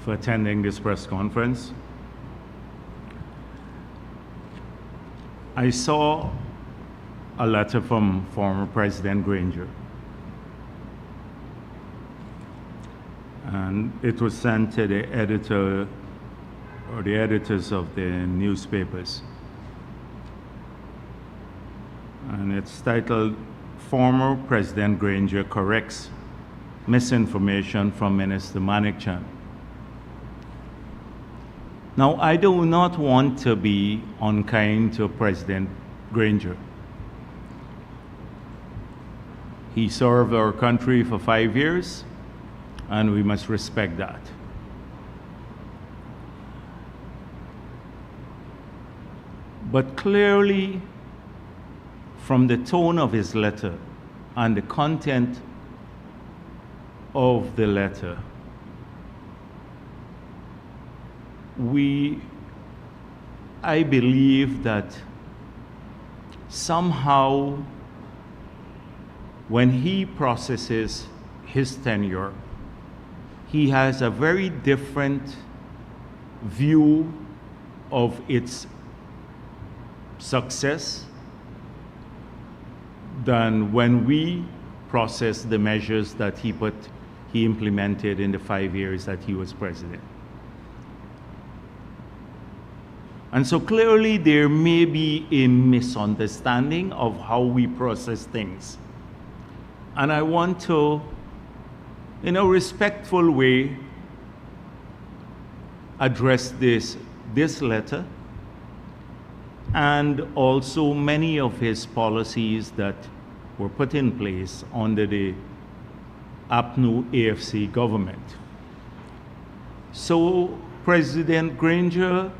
for attending this press conference. I saw a letter from former President Granger, and it was sent to the editor or the editors of the newspapers. And it's titled, "Former President Granger Corrects Misinformation from Minister Manikchand." Now, I do not want to be unkind to President Granger. He served our country for 5 years, and we must respect that. But clearly, from the tone of his letter and the content of the letter, I believe that somehow when he processes his tenure, he has a very different view of its success than when we process the measures that he implemented in the 5 years that he was president. And so clearly there may be a misunderstanding of how we process things. And I want to, in a respectful way, address this letter and also many of his policies that were put in place under the APNU AFC government. So President Granger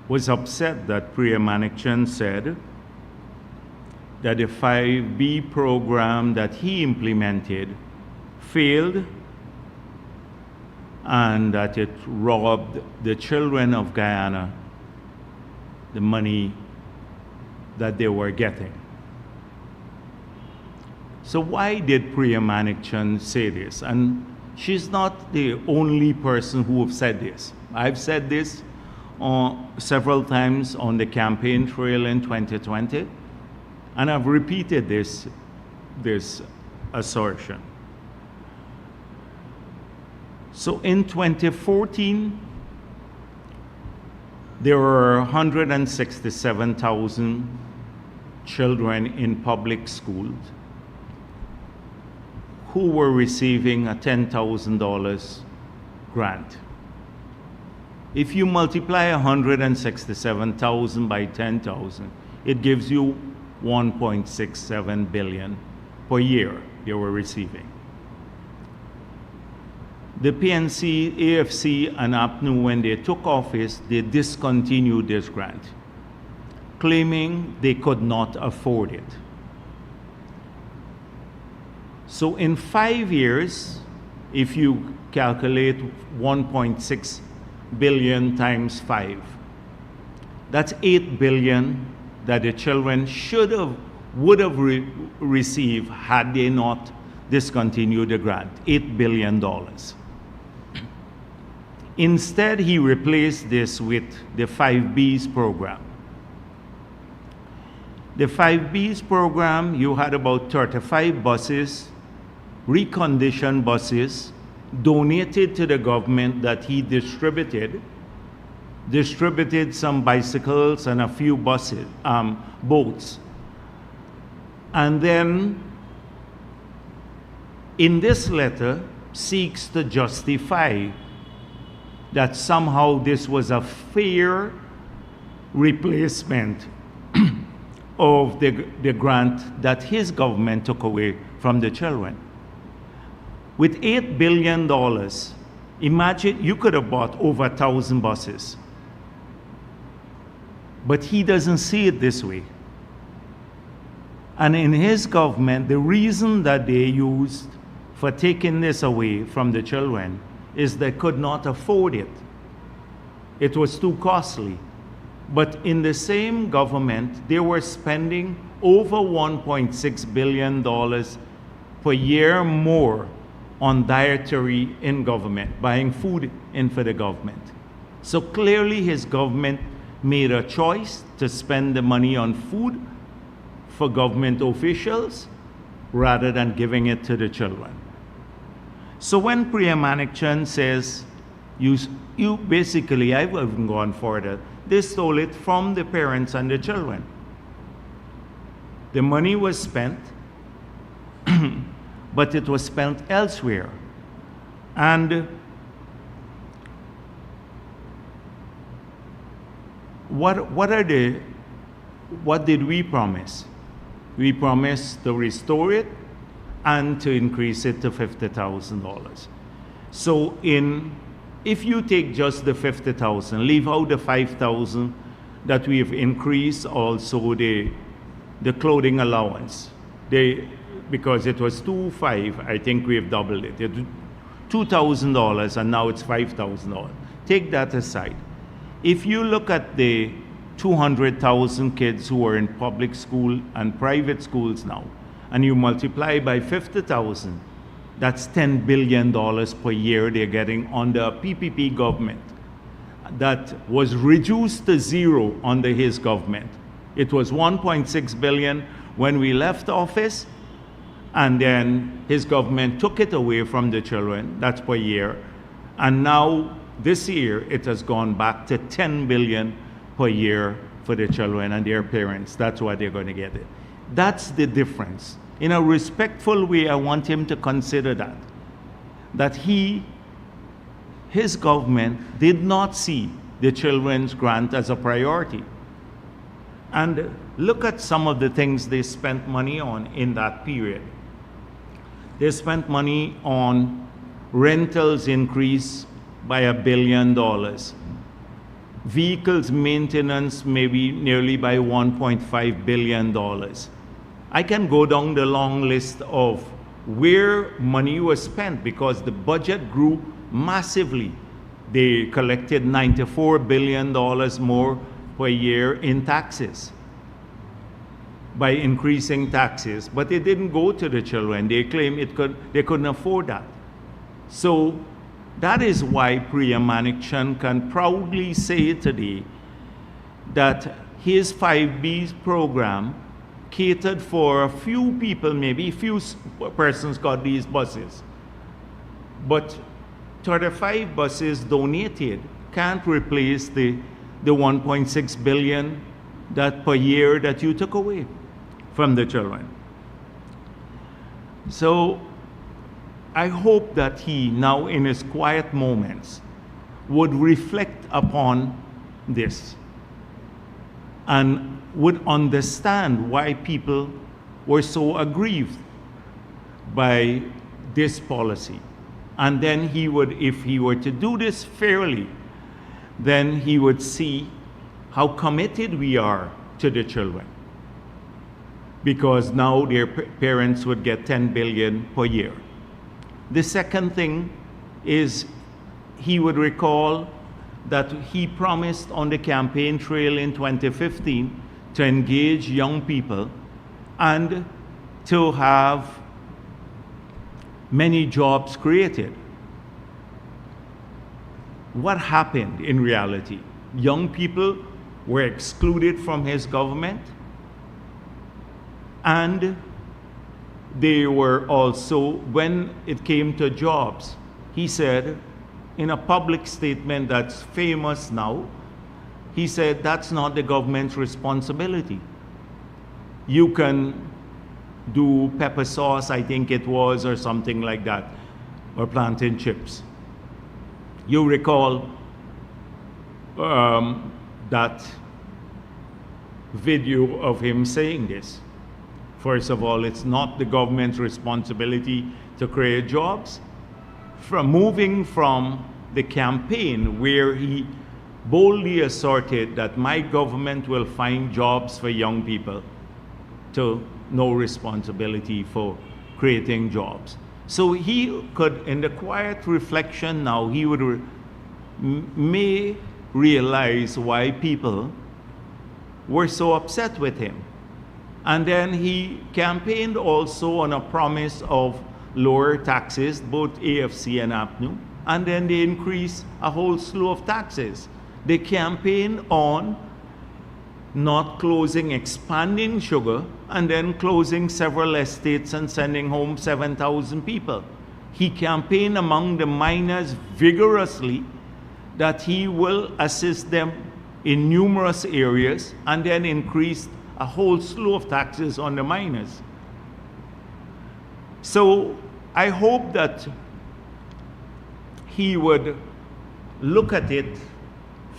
was upset that Priya Manikchand said that the 5B program that he implemented failed and that it robbed the children of Guyana the money that they were getting. So why did Priya Manikchand say this? And she's not the only person who have said this. I've said this several times on the campaign trail in 2020, and I've repeated this assertion. So in 2014, there were 167,000 children in public schools who were receiving a $10,000 grant. If you multiply 167,000 by 10,000, it gives you 1.67 billion per year they were receiving. The PNC, AFC, and APNU, when they took office, they discontinued this grant, claiming they could not afford it. So in 5 years, if you calculate 1.6 billion times 5, that's 8 billion that the children would have received had they not discontinued the grant, $8 billion. Instead, he replaced this with the 5Bs program. The 5Bs program, you had about 35 buses, reconditioned buses, donated to the government that he distributed some bicycles and a few buses, boats. And then in this letter seeks to justify that somehow this was a fair replacement of the grant that his government took away from the children. With $8 billion, imagine you could have bought over 1,000 buses. But he doesn't see it this way. And in his government, the reason that they used for taking this away from the children is they could not afford it. It was too costly. But in the same government, they were spending over $1.6 billion per year more on dietary in government, buying food in for the government. So clearly his government made a choice to spend the money on food for government officials rather than giving it to the children. So when Priya Manikchand says, you basically, I've even gone further, they stole it from the parents and the children. The money was spent, but it was spent elsewhere. And what did we promise? We promised to restore it and to increase it to $50,000. So if you take just the 50,000, leave out the 5,000 that we have increased, also the clothing allowance. Because it was $2,500, I think we have doubled it. It $2,000 and now it's $5,000. Take that aside. If you look at the 200,000 kids who are in public school and private schools now, and you multiply by 50,000, that's $10 billion per year they're getting under PPP government. That was reduced to zero under his government. It was $1.6 billion when we left office, and then his government took it away from the children, that's per year. And now, this year, it has gone back to $10 billion per year for the children and their parents. That's why they're going to get it. That's the difference. In a respectful way, I want him to consider that his government did not see the children's grant as a priority. And look at some of the things they spent money on in that period. They spent money on rentals increase by $1 billion. Vehicles maintenance maybe nearly by $1.5 billion. I can go down the long list of where money was spent because the budget grew massively. They collected $94 billion more per year in taxes by increasing taxes, but it didn't go to the children. They claim they couldn't afford that. So that is why Priya Manikchand can proudly say today that his 5B's program catered for a few people, maybe few persons got these buses. But 35 buses donated can't replace the $1.6 billion that per year that you took away from the children. So I hope that he now in his quiet moments would reflect upon this and would understand why people were so aggrieved by this policy. And then he would, if he were to do this fairly, then he would see how committed we are to the children. Because now their parents would get $10 billion per year. The second thing is he would recall that he promised on the campaign trail in 2015 to engage young people and to have many jobs created. What happened in reality? Young people were excluded from his government, and they were also, when it came to jobs, he said in a public statement that's famous now, he said that's not the government's responsibility. You can do pepper sauce, I think it was, or something like that, or plantain chips. You recall that video of him saying this. First of all, it's not the government's responsibility to create jobs. Moving from the campaign where he boldly asserted that my government will find jobs for young people, to no responsibility for creating jobs. So he could, in the quiet reflection now, he would may realize why people were so upset with him. And then he campaigned also on a promise of lower taxes, both AFC and APNU, and then they increased a whole slew of taxes. They campaigned on not closing, expanding sugar, and then closing several estates and sending home 7,000 people. He campaigned among the miners vigorously that he will assist them in numerous areas, and then increased a whole slew of taxes on the miners. So I hope that he would look at it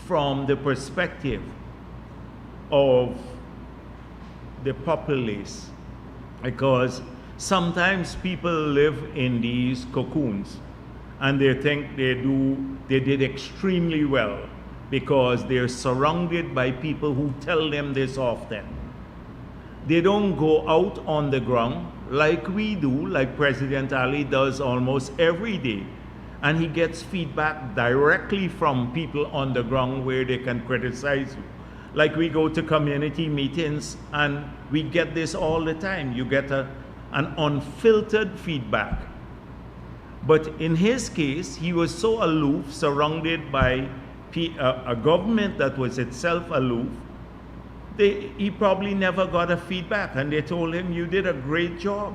from the perspective of the populace, because sometimes people live in these cocoons and they think they did extremely well because they're surrounded by people who tell them this often. They don't go out on the ground like we do, like President Ali does almost every day. And he gets feedback directly from people on the ground where they can criticize you. Like we go to community meetings and we get this all the time. You get an unfiltered feedback. But in his case, he was so aloof, surrounded by a government that was itself aloof. He probably never got a feedback, and they told him, you did a great job.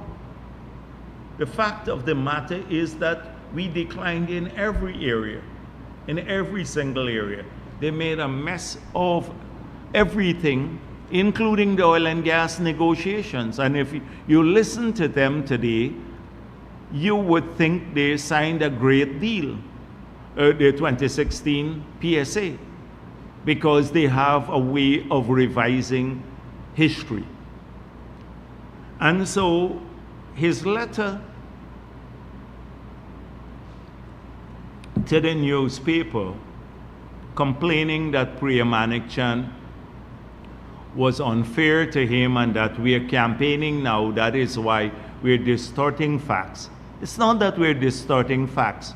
The fact of the matter is that we declined in every area, in every single area. They made a mess of everything, including the oil and gas negotiations. And if you listen to them today, you would think they signed a great deal, the 2016 PSA, because they have a way of revising history. And so his letter to the newspaper complaining that Priya Manikchand was unfair to him and that we are campaigning now, that is why we're distorting facts. It's not that we're distorting facts.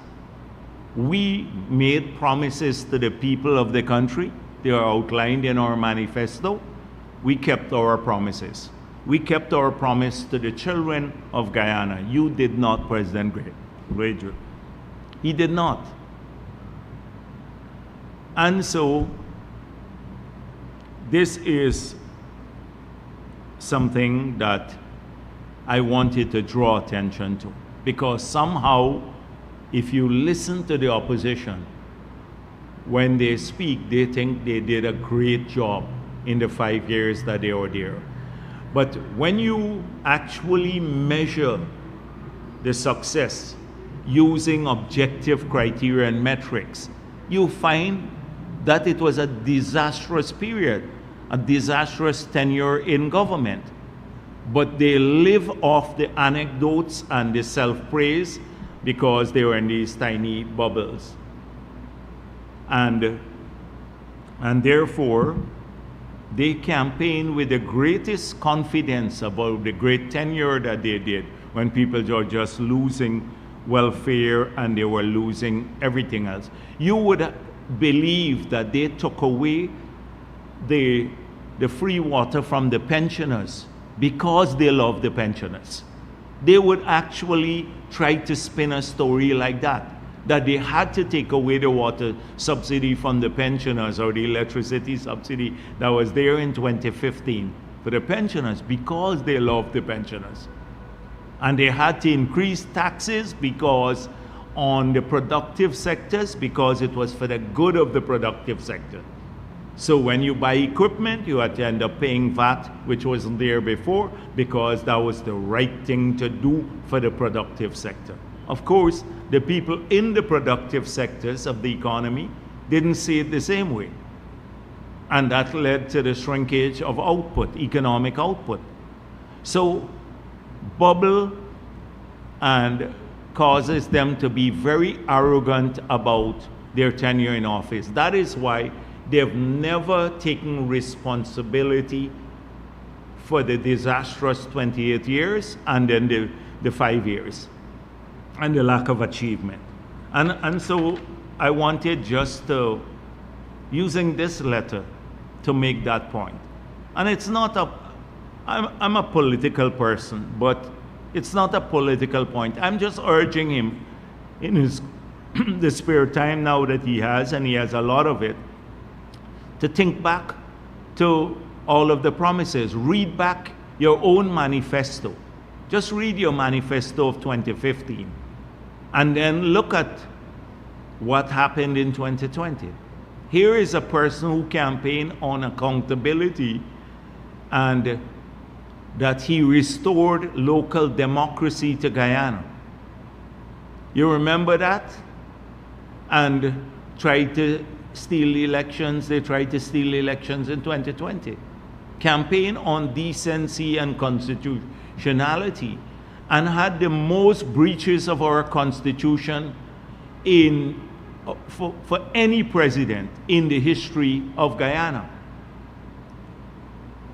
We made promises to the people of the country. They are outlined in our manifesto. We kept our promises. We kept our promise to the children of Guyana. You did not, President Gradger. He did not. And so this is something that I wanted to draw attention to, because somehow if you listen to the opposition, when they speak, they think they did a great job in the 5 years that they were there. But when you actually measure the success using objective criteria and metrics, you find that it was a disastrous period, a disastrous tenure in government. But they live off the anecdotes and the self-praise because they were in these tiny bubbles. And therefore, they campaign with the greatest confidence about the great tenure that they did when people were just losing welfare and they were losing everything else. You would believe that they took away the free water from the pensioners because they love the pensioners. They would actually try to spin a story like that they had to take away the water subsidy from the pensioners or the electricity subsidy that was there in 2015 for the pensioners because they love the pensioners. And they had to increase taxes because on the productive sectors, because it was for the good of the productive sector. So when you buy equipment, you had to end up paying VAT, which wasn't there before, because that was the right thing to do for the productive sector. Of course, the people in the productive sectors of the economy didn't see it the same way. And that led to the shrinkage of output, economic output. So bubble and causes them to be very arrogant about their tenure in office. That is why they've never taken responsibility for the disastrous 28 years and then the 5 years and the lack of achievement. And so I wanted just to, using this letter, to make that point. And it's not I'm a political person, but it's not a political point. I'm just urging him in his the spare time now that he has, and he has a lot of it, to think back to all of the promises. Read back your own manifesto. Just read your manifesto of 2015 and then look at what happened in 2020. Here is a person who campaigned on accountability and that he restored local democracy to Guyana. You remember that? And tried to steal elections. They tried to steal elections in 2020. Campaign on decency and constitutionality, and had the most breaches of our constitution for any president in the history of Guyana.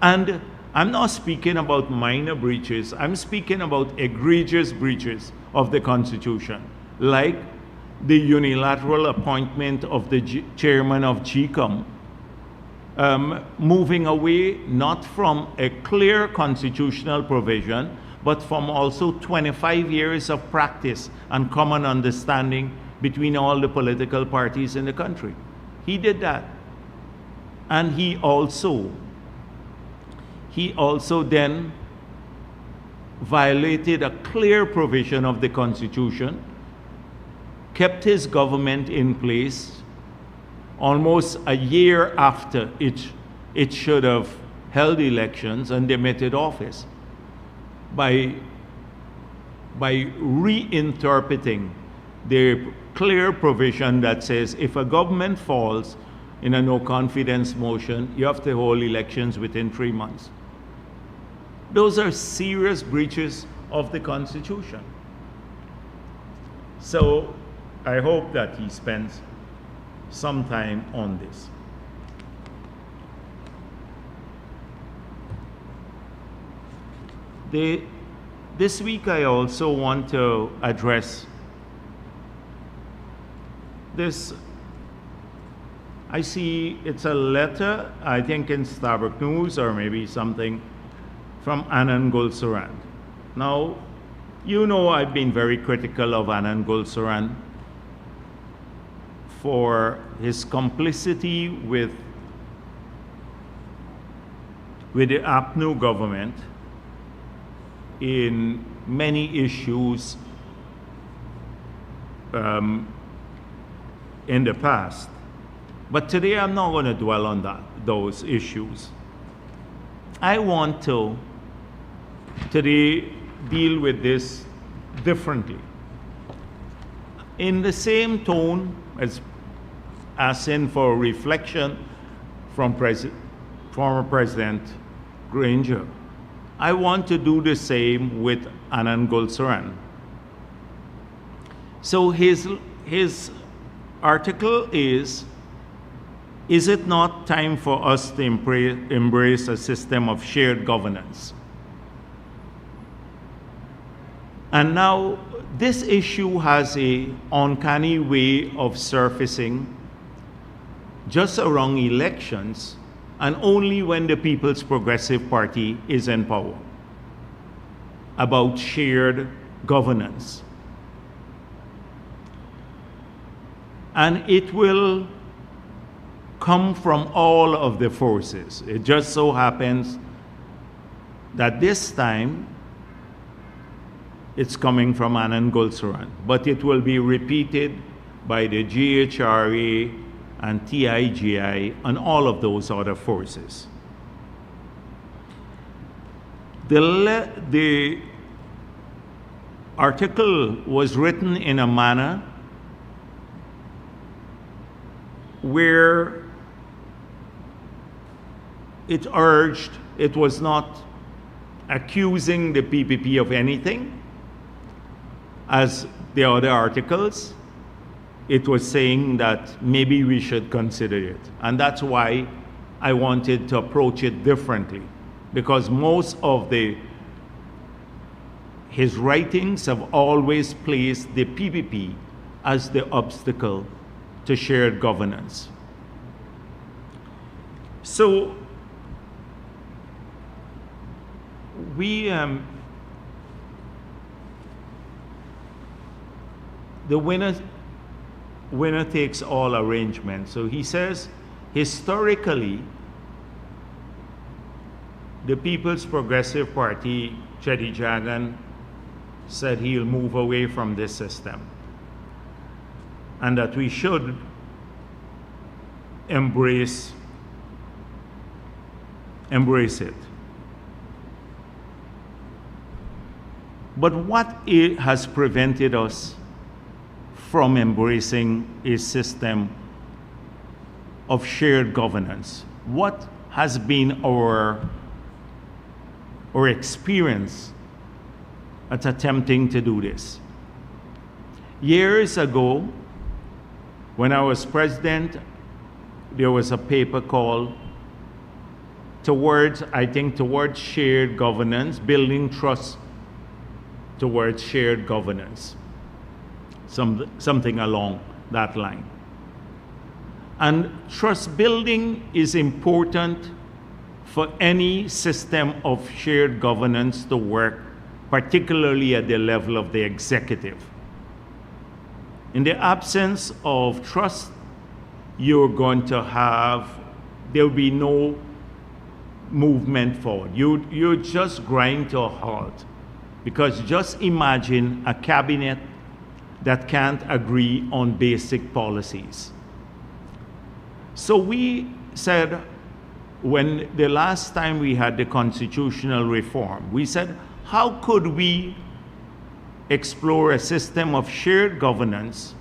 And I'm not speaking about minor breaches. I'm speaking about egregious breaches of the Constitution, like the unilateral appointment of the chairman of GCOM, moving away not from a clear constitutional provision, but from also 25 years of practice and common understanding between all the political parties in the country. He did that. And he also then violated a clear provision of the Constitution, kept his government in place almost a year after it should have held elections and demitted office by reinterpreting the clear provision that says if a government falls in a no confidence motion, you have to hold elections within 3 months. Those are serious breaches of the Constitution. So I hope that he spends some time on this. This week I also want to address this. I see it's a letter, I think in Starbuck News or maybe something, from Anand Gulsarand. Now, you know I've been very critical of Anand Gulsarand for his complicity with the APNU government in many issues in the past. But today I'm not going to dwell on those issues. I want to today deal with this differently. In the same tone as asking for reflection from former President Granger, I want to do the same with Anand Gulsarand. So his article is it not time for us to embrace a system of shared governance? And now this issue has an uncanny way of surfacing just around elections and only when the People's Progressive Party is in power, about shared governance. And it will come from all of the forces. It just so happens that this time it's coming from Anand Gulsarand, but it will be repeated by the GHRA and TIGI and all of those other forces. The article was written in a manner where it was not accusing the PPP of anything, as the other articles. It was saying that maybe we should consider it. And that's why I wanted to approach it differently, because most of his writings have always placed the PPP as the obstacle to shared governance. So we the winner takes all arrangement. So he says, historically, the People's Progressive Party, Chetty Jagan, said he'll move away from this system and that we should embrace it. But what has prevented us from embracing a system of shared governance? What has been our experience at attempting to do this? Years ago, when I was president, there was a paper called Towards Shared Governance, Building Trust Towards Shared Governance. Something along that line. And trust building is important for any system of shared governance to work, particularly at the level of the executive. In the absence of trust, there will be no movement forward. You just grind to a halt, because just imagine a cabinet that can't agree on basic policies. So we said, when the last time we had the constitutional reform, we said, how could we explore a system of shared governance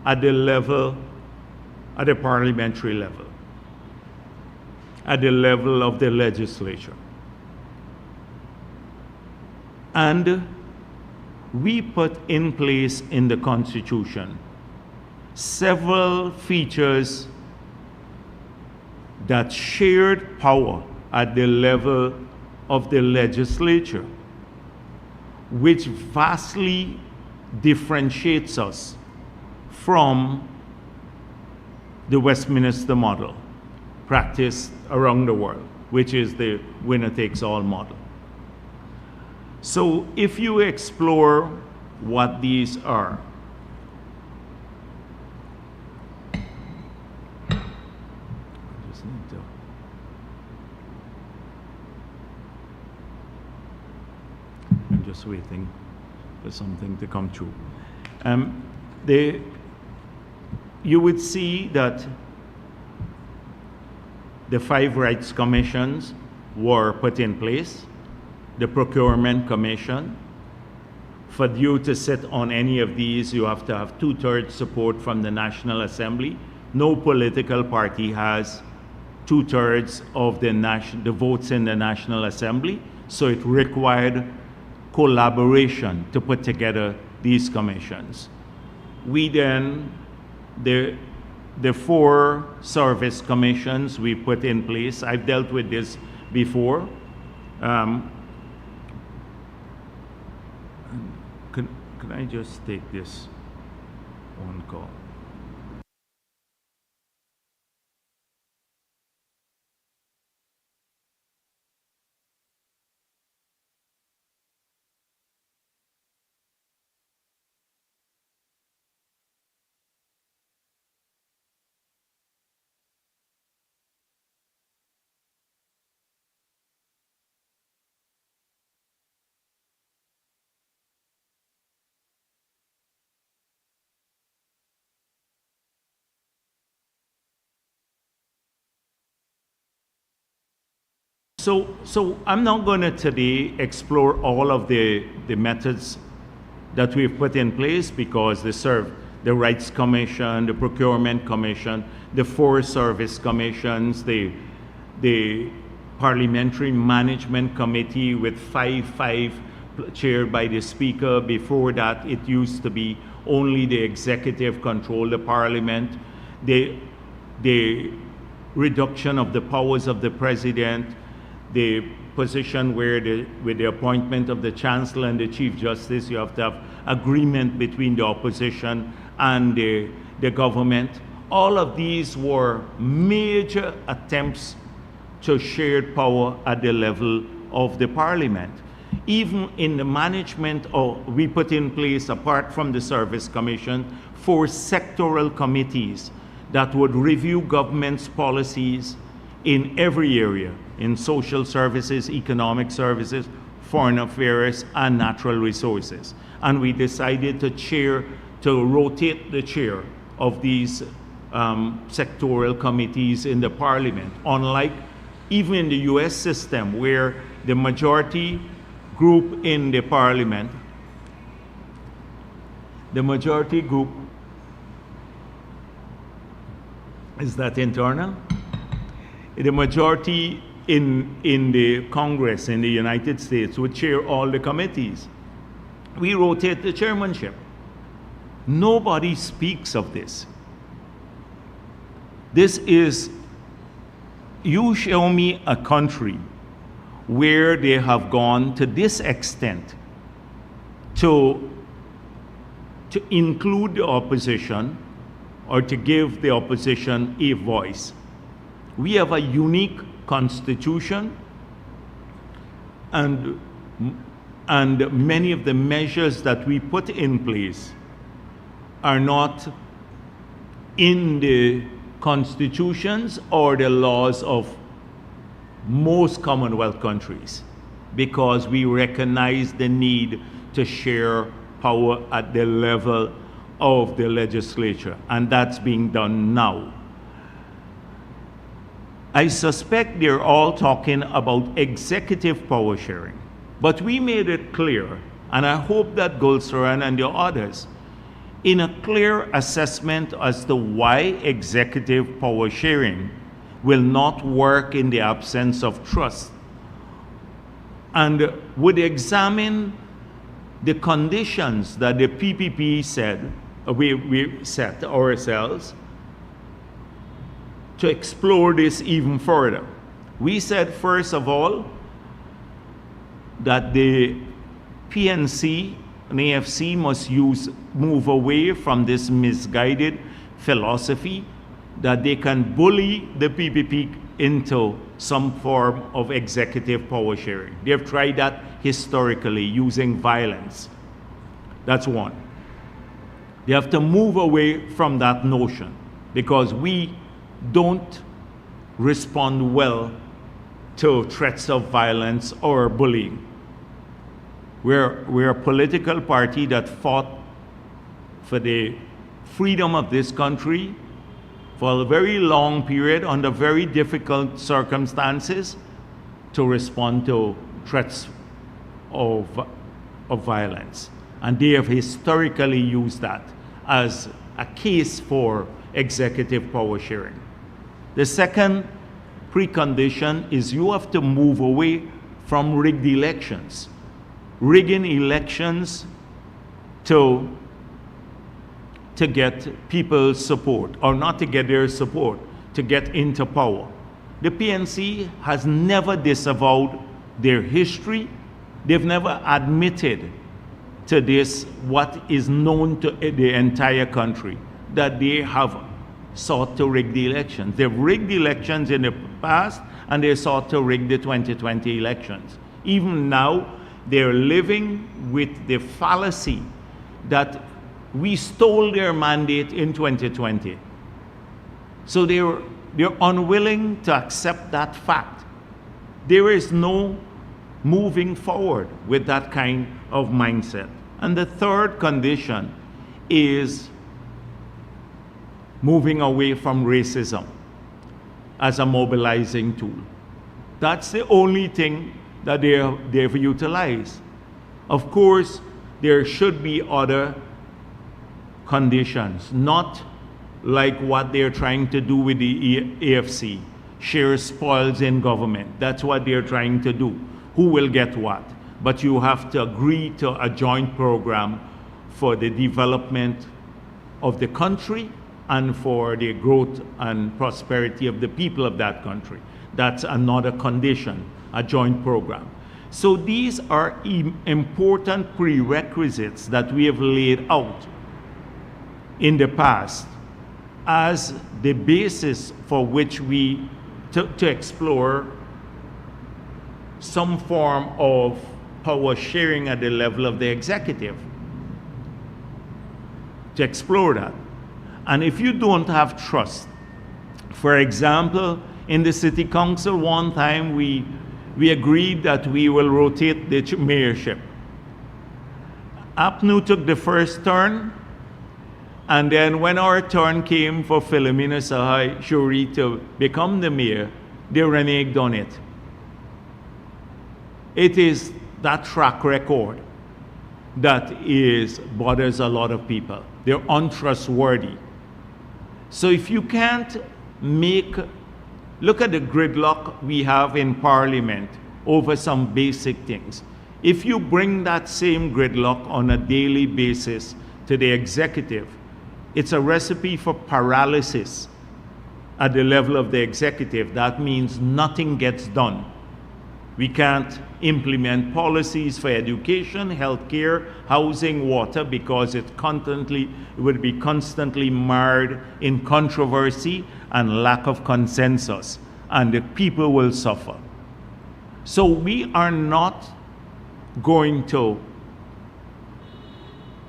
at the parliamentary level, at the level of the legislature? And we put in place in the Constitution several features that shared power at the level of the legislature, which vastly differentiates us from the Westminster model practiced around the world, which is the winner-takes-all model. So if you explore what these are, I'm just waiting for something to come through. You would see that the 5 rights commissions were put in place. The Procurement Commission. For you to sit on any of these, you have to have 2/3 support from the National Assembly. No political party has 2/3 of the votes in the National Assembly, so it required collaboration to put together these commissions. We then, the 4 service commissions we put in place, I've dealt with this before. Can I just take this one call? So I'm not going to today explore all of the methods that we've put in place, because they serve the Rights Commission, the Procurement Commission, the 4 service commissions, the Parliamentary Management Committee with 5 chaired by the Speaker. Before that, it used to be only the executive control the Parliament. The reduction of the powers of the President, the position where with the appointment of the Chancellor and the Chief Justice, you have to have agreement between the opposition and the government. All of these were major attempts to shared power at the level of the Parliament. even in the management, we put in place, apart from the Service Commission, 4 sectoral committees that would review government's policies in every area, in social services, economic services, foreign affairs, and natural resources. And we decided to rotate the chair of these sectoral committees in the parliament, unlike even in the US system, where the majority group in the parliament, the majority group, is that internal? The majority in the Congress in the United States would chair all the committees. We rotate the chairmanship. Nobody speaks of this. This is, you show me a country where they have gone to this extent to include the opposition or to give the opposition a voice. We have a unique constitution, and many of the measures that we put in place are not in the constitutions or the laws of most Commonwealth countries, because we recognize the need to share power at the level of the legislature, and that's being done now. I suspect they're all talking about executive power sharing, but we made it clear, and I hope that Gulsaran and the others, in a clear assessment as to why executive power sharing will not work in the absence of trust, and would examine the conditions that the PPP said we set ourselves to explore this even further. We said, first of all, that the PNC and AFC must move away from this misguided philosophy that they can bully the PPP into some form of executive power sharing. They've tried that historically using violence. That's one. They have to move away from that notion, because we don't respond well to threats of violence or bullying. We're a political party that fought for the freedom of this country for a very long period under very difficult circumstances to respond to threats of violence. And they have historically used that as a case for executive power sharing. The second precondition is you have to move away from rigged elections. Rigging elections to get people's support, or not to get their support, to get into power. The PNC has never disavowed their history. They've never admitted to this, what is known to the entire country, that they have sought to rig the elections. They've rigged the elections in the past, and they sought to rig the 2020 elections. Even now, they're living with the fallacy that we stole their mandate in 2020. So they're unwilling to accept that fact. There is no moving forward with that kind of mindset. And the third condition is moving away from racism as a mobilizing tool. That's the only thing that they've utilized. Of course, there should be other conditions, not like what they're trying to do with the AFC, share spoils in government. That's what they're trying to do. Who will get what? But you have to agree to a joint program for the development of the country and for the growth and prosperity of the people of that country. That's another condition, a joint program. So these are important prerequisites that we have laid out in the past as the basis for which to explore some form of power sharing at the level of the executive, to explore that. And if you don't have trust, for example, in the city council one time we agreed that we will rotate the mayorship. APNU took the first turn, and then when our turn came for Philomena Sahai Shuri to become the mayor, they reneged on it. It is that track record that bothers a lot of people. They're untrustworthy. So if you can't look at the gridlock we have in Parliament over some basic things. If you bring that same gridlock on a daily basis to the executive, it's a recipe for paralysis at the level of the executive. That means nothing gets done. We can't implement policies for education, healthcare, housing, water, because it would be constantly marred in controversy and lack of consensus, and the people will suffer. So we are not going to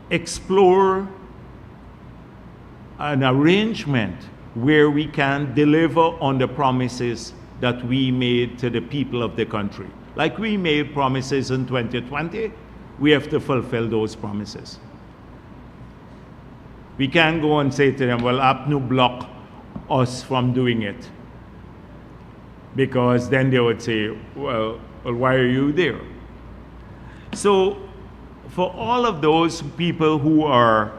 explore an arrangement where we can deliver on the promises that we made to the people of the country. Like we made promises in 2020, we have to fulfill those promises. We can't go and say to them, well, APNU block us from doing it. Because then they would say, well, why are you there? So for all of those people who are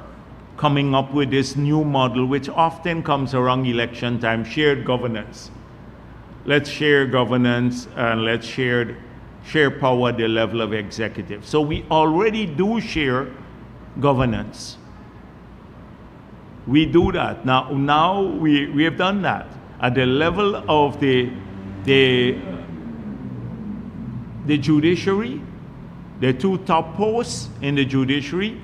coming up with this new model, which often comes around election time, shared governance. Let's share governance and let's share power at the level of executive. So we already do share governance. We do that. Now we have done that. At the level of the judiciary, the two top posts in the judiciary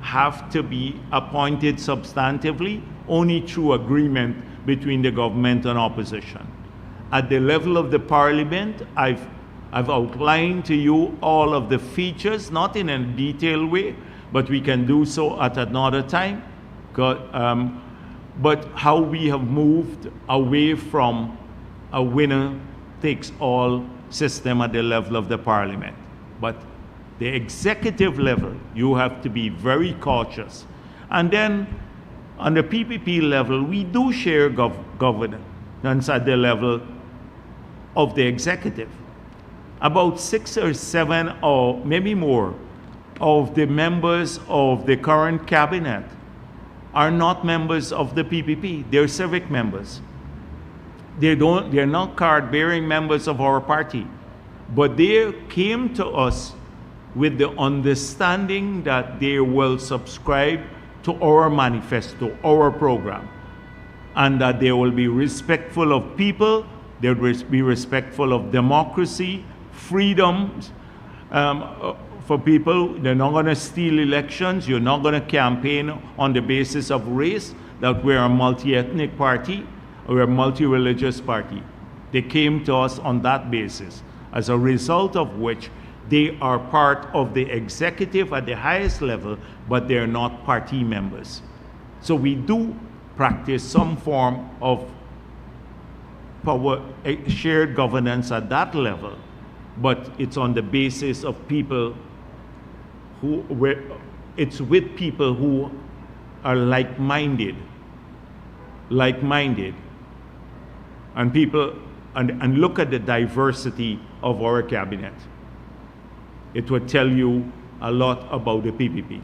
have to be appointed substantively only through agreement between the government and opposition. At the level of the parliament, I've outlined to you all of the features, not in a detailed way, but we can do so at another time. But how we have moved away from a winner-takes-all system at the level of the parliament. But the executive level, you have to be very cautious. And then on the PPP level, we do share governance at the level of the executive. About 6 or 7 or maybe more of the members of the current cabinet are not members of the PPP. They're civic members. They're not card-bearing members of our party. But they came to us with the understanding that they will subscribe to our manifesto, our program, and that they will be respectful of people, they'll be respectful of democracy, freedoms for people. They're not going to steal elections. You're not going to campaign on the basis of race, that we're a multi-ethnic party, or we're a multi-religious party. They came to us on that basis, as a result of which they are part of the executive at the highest level, but they're not party members. So we do practice some form of power, shared governance at that level, but it's on the basis of people it's with people who are like-minded, and people, and look at the diversity of our cabinet. It would tell you a lot about the PPP.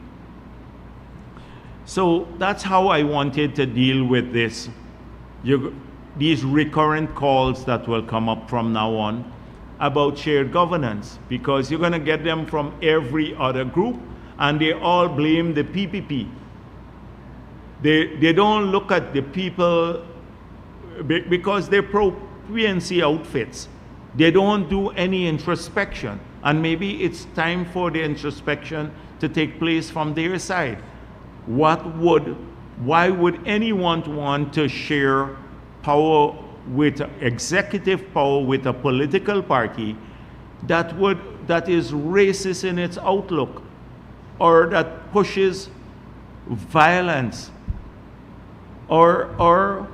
So that's how I wanted to deal with this. These recurrent calls that will come up from now on about shared governance, because you're going to get them from every other group, and they all blame the PPP. They don't look at the people, because they're pro-PNC outfits. They don't do any introspection. And maybe it's time for the introspection to take place from their side. Why would anyone want to share power with executive power with a political party that is racist in its outlook, or that pushes violence, or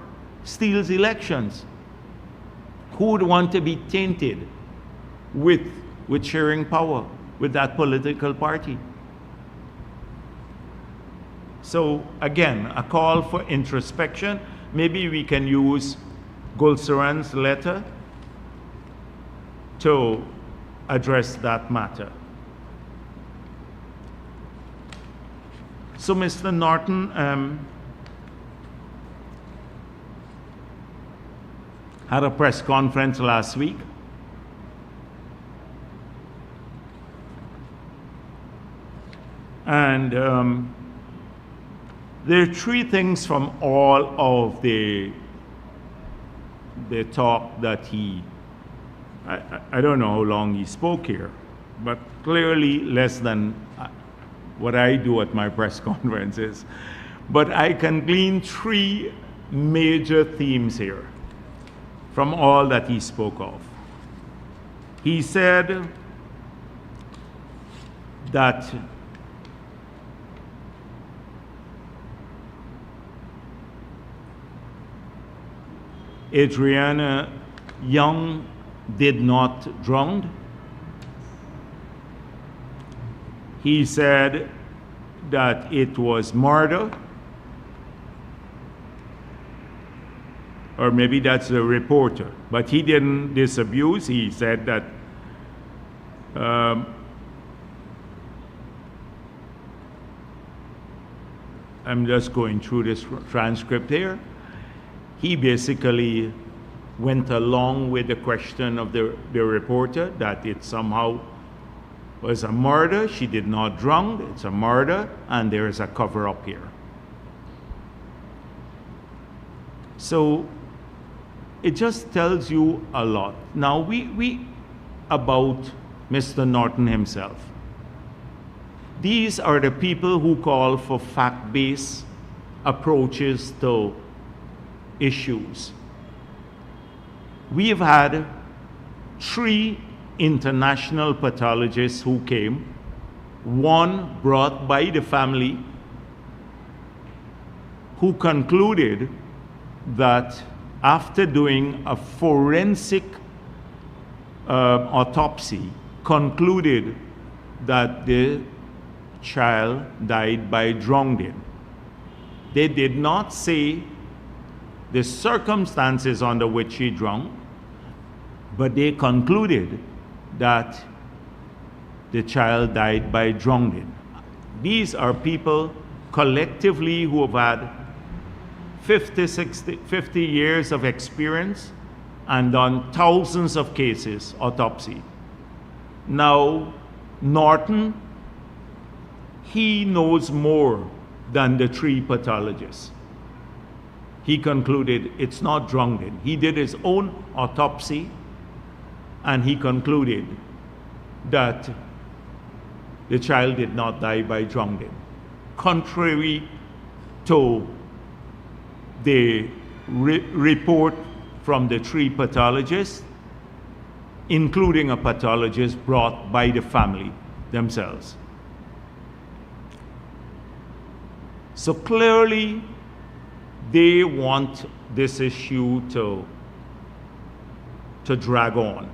steals elections? Who would want to be tainted with sharing power with that political party? So again, a call for introspection. Maybe we can use Gulsaran's letter to address that matter. So Mr. Norton had a press conference last week. And there are three things from all of the talk that I don't know how long he spoke here, but clearly less than what I do at my press conferences. But I can glean three major themes here from all that he spoke of. He said that Adriana Young did not drown. He said that it was murder, or maybe that's the reporter, but he didn't disabuse. He said that I'm just going through this transcript here. He basically went along with the question of the reporter that it somehow was a murder. She did not drown. It's a murder, and there is a cover-up here. So it just tells you a lot. Now, we about Mr. Norton himself. These are the people who call for fact-based approaches to issues. We have had 3 international pathologists who came, one brought by the family, who concluded that after doing a forensic autopsy, concluded that the child died by drowning. They did not say the circumstances under which he drowned, but they concluded that the child died by drowning. These are people collectively who have had 50 years of experience and done thousands of cases, autopsy. Now, Norton, he knows more than the 3 pathologists. He concluded it's not drowning. He did his own autopsy, and he concluded that the child did not die by drowning, contrary to the report from the 3 pathologists, including a pathologist brought by the family themselves. So clearly, they want this issue to drag on.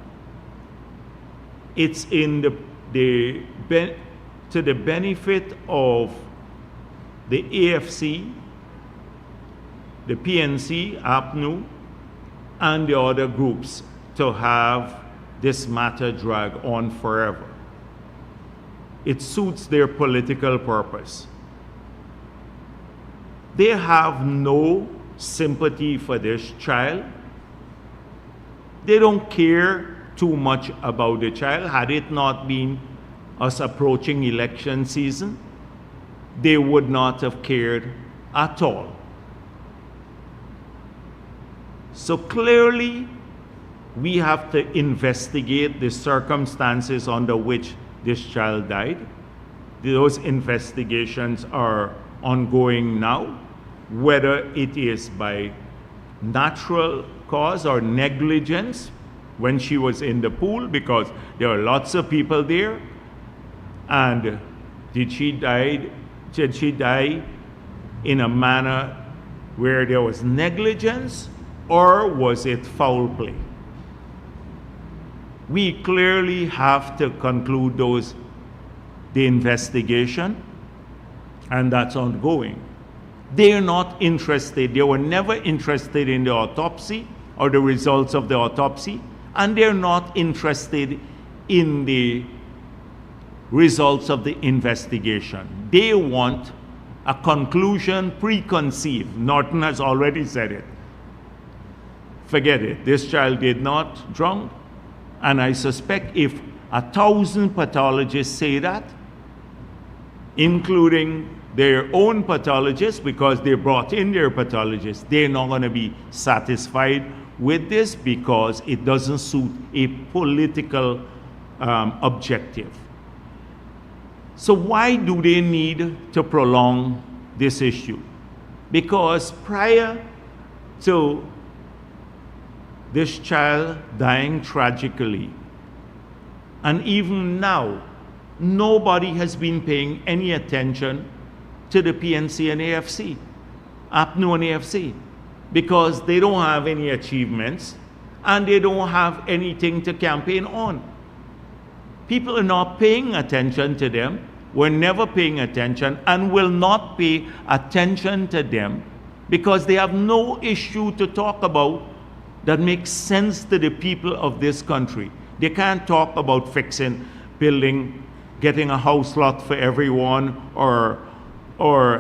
It's in to the benefit of the AFC, the PNC, APNU, and the other groups to have this matter drag on forever. It suits their political purpose. They have no sympathy for this child. They don't care too much about the child. Had it not been us approaching election season, they would not have cared at all. So clearly, we have to investigate the circumstances under which this child died. Those investigations are ongoing now, whether it is by natural cause or negligence, when she was in the pool, because there were lots of people there. And did she die in a manner where there was negligence, or was it foul play? We clearly have to conclude the investigation, and that's ongoing. They are not interested, they were never interested in the autopsy or the results of the autopsy, and they're not interested in the results of the investigation. They want a conclusion preconceived. Norton has already said it. Forget it. This child did not drown. And I suspect if 1,000 pathologists say that, including their own pathologists, because they brought in their pathologists, they're not going to be satisfied with this because it doesn't suit a political objective. So why do they need to prolong this issue? Because prior to this child dying tragically, and even now, nobody has been paying any attention to the PNC and AFC, APNU and AFC, because they don't have any achievements and they don't have anything to campaign on. People are not paying attention to them, were never paying attention, and will not pay attention to them because they have no issue to talk about that makes sense to the people of this country. They can't talk about fixing, building, getting a house lot for everyone, or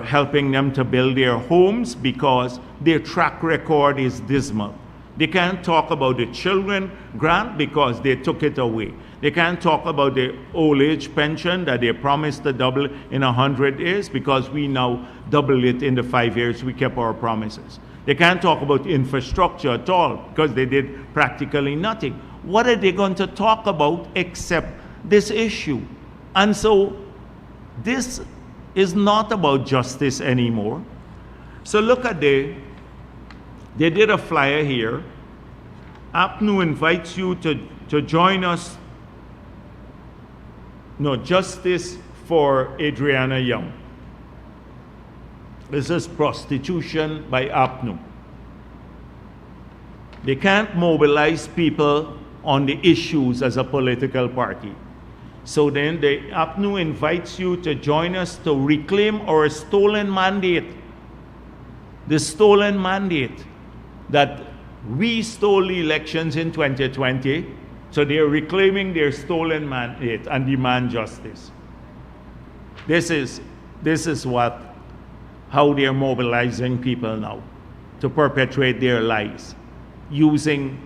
helping them to build their homes because their track record is dismal. They can't talk about the children grant because they took it away. They can't talk about the old age pension that they promised to double in 100 years because we now double it in the 5 years we kept our promises. They can't talk about infrastructure at all because they did practically nothing. What are they going to talk about except this issue? And so this is not about justice anymore. So look at they did a flyer here. APNU invites you to join us. No, justice for Adriana Young. This is prostitution by APNU. They can't mobilize people on the issues as a political party. So then the APNU invites you to join us to reclaim our stolen mandate. The stolen mandate that we stole the elections in 2020, so they're reclaiming their stolen mandate and demand justice. This is how they're mobilizing people now to perpetrate their lies, using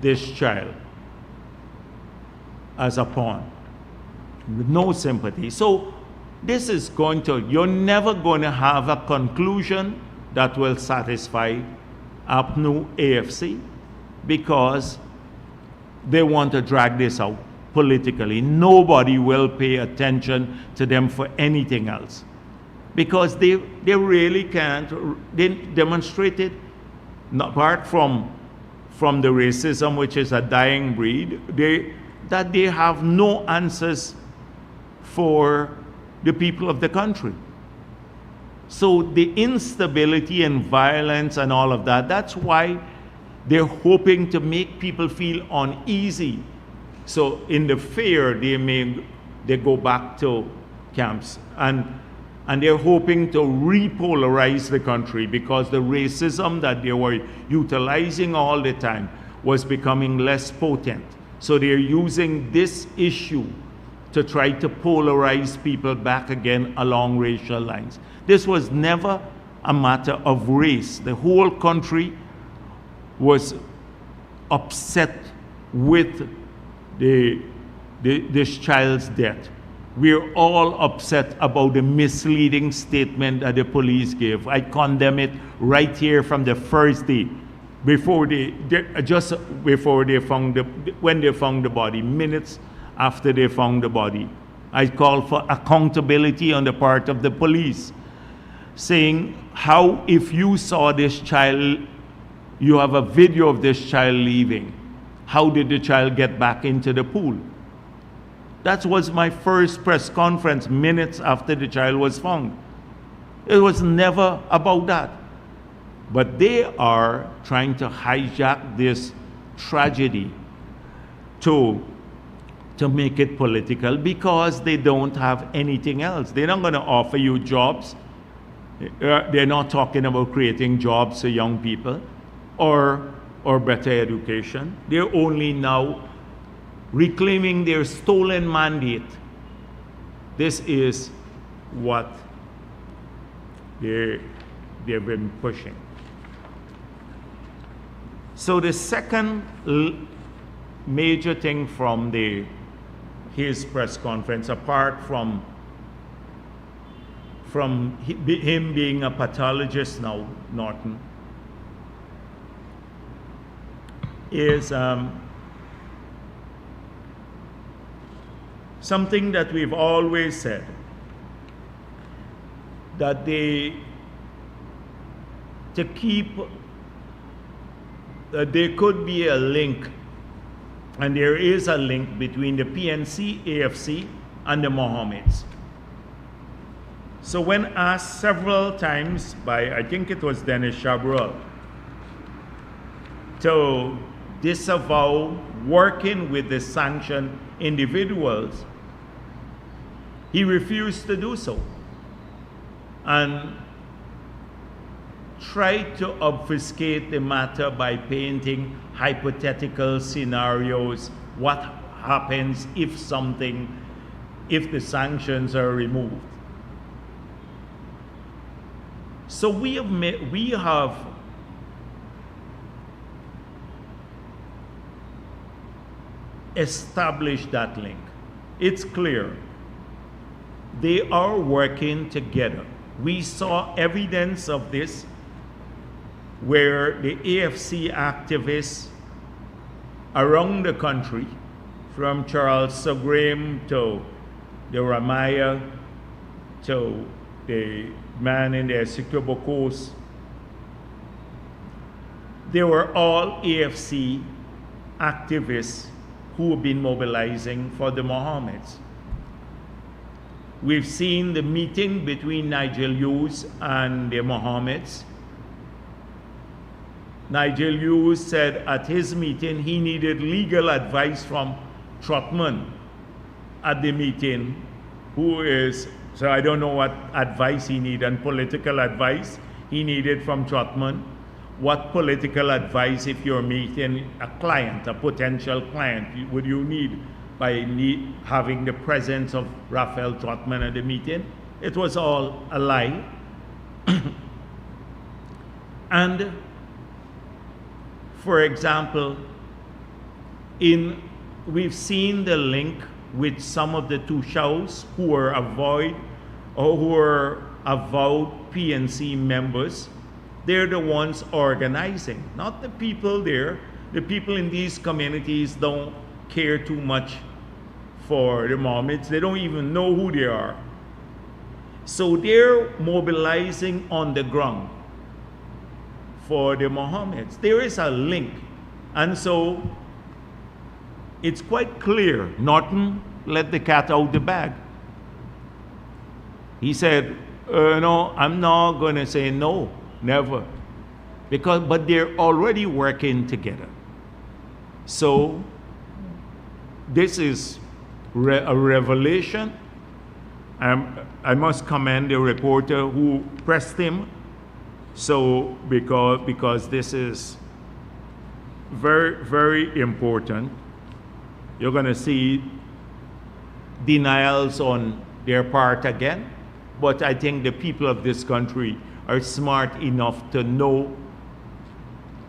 this child as a pawn with no sympathy. So this is you're never going to have a conclusion that will satisfy APNU AFC because they want to drag this out politically. Nobody will pay attention to them for anything else because they really can't. They demonstrated, apart from the racism, which is a dying breed, that they have no answers for the people of the country. So the instability and violence and all of that, that's why they're hoping to make people feel uneasy. So in the fear, they go back to camps. And they're hoping to repolarize the country because the racism that they were utilizing all the time was becoming less potent. So they're using this issue to try to polarize people back again along racial lines. This was never a matter of race. The whole country was upset with this child's death. We're all upset about the misleading statement that the police gave. I condemn it right here from the first day, just before they found when they found the body, minutes after they found the body. I call for accountability on the part of the police, saying how if you saw this child, you have a video of this child leaving, how did the child get back into the pool? That was my first press conference minutes after the child was found. It was never about that. But they are trying to hijack this tragedy to make it political because they don't have anything else. They're not going to offer you jobs. They're not talking about creating jobs for young people or better education. They're only now reclaiming their stolen mandate. This is what they've been pushing. So the second major thing from his press conference, apart from him being a pathologist now, Norton, is something that we've always said, that there could be a link, and there is a link between the PNC, AFC, and the Mohammeds. So when asked several times by, I think it was Dennis Chabrol, to disavow working with the sanctioned individuals, he refused to do so and tried to obfuscate the matter by painting hypothetical scenarios. What happens if the sanctions are removed? So we have established that link. It's clear. They are working together. We saw evidence of this where the AFC activists around the country, from Charles Sugrim to the Ramaya to the man in the Essequibo Coast, they were all AFC activists who have been mobilizing for the Mohammeds. We've seen the meeting between Nigel Hughes and the Mohammeds. Nigel Hughes said at his meeting he needed legal advice from Trotman at the meeting, so I don't know what advice he needed, and political advice he needed from Trotman. What political advice, if you're meeting a client, a potential client, would you need by having the presence of Raphael Trotman at the meeting? It was all a lie. And for example, we've seen the link with some of the Tushaus who are avowed PNC members. They're the ones organizing, not the people there. The people in these communities don't care too much for the Mohammeds. They don't even know who they are. So they're mobilizing on the ground for the Mohammeds. There is a link. And so it's quite clear. Norton let the cat out the bag. He said, no, I'm not going to say no, never. But they're already working together. So this is a revelation. I must commend the reporter who pressed him. So because this is very, very important. You're going to see denials on their part again. But I think the people of this country are smart enough to know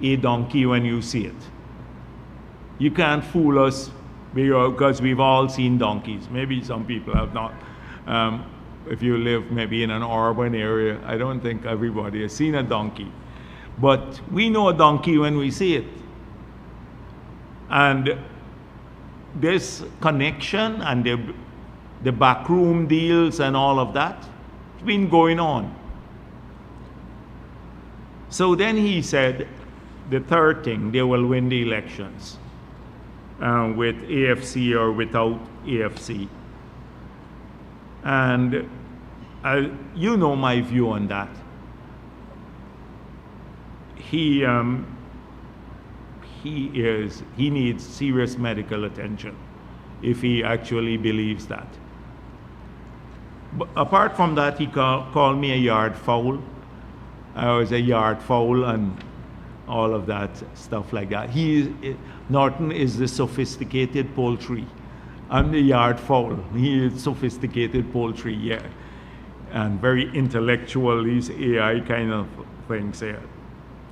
a donkey when you see it. You can't fool us because we've all seen donkeys. Maybe some people have not. If you live maybe in an urban area, I don't think everybody has seen a donkey. But we know a donkey when we see it. And this connection and the backroom deals and all of that, it's been going on. So then he said, the third thing, they will win the elections. with AFC or without AFC. And you know my view on that. He needs serious medical attention if he actually believes that. But apart from that, he called me a yard fowl. I was a yard fowl and all of that stuff like that. Norton is the sophisticated poultry. I'm the yard fowl. He is sophisticated poultry, yeah. And very intellectual, these AI kind of things here,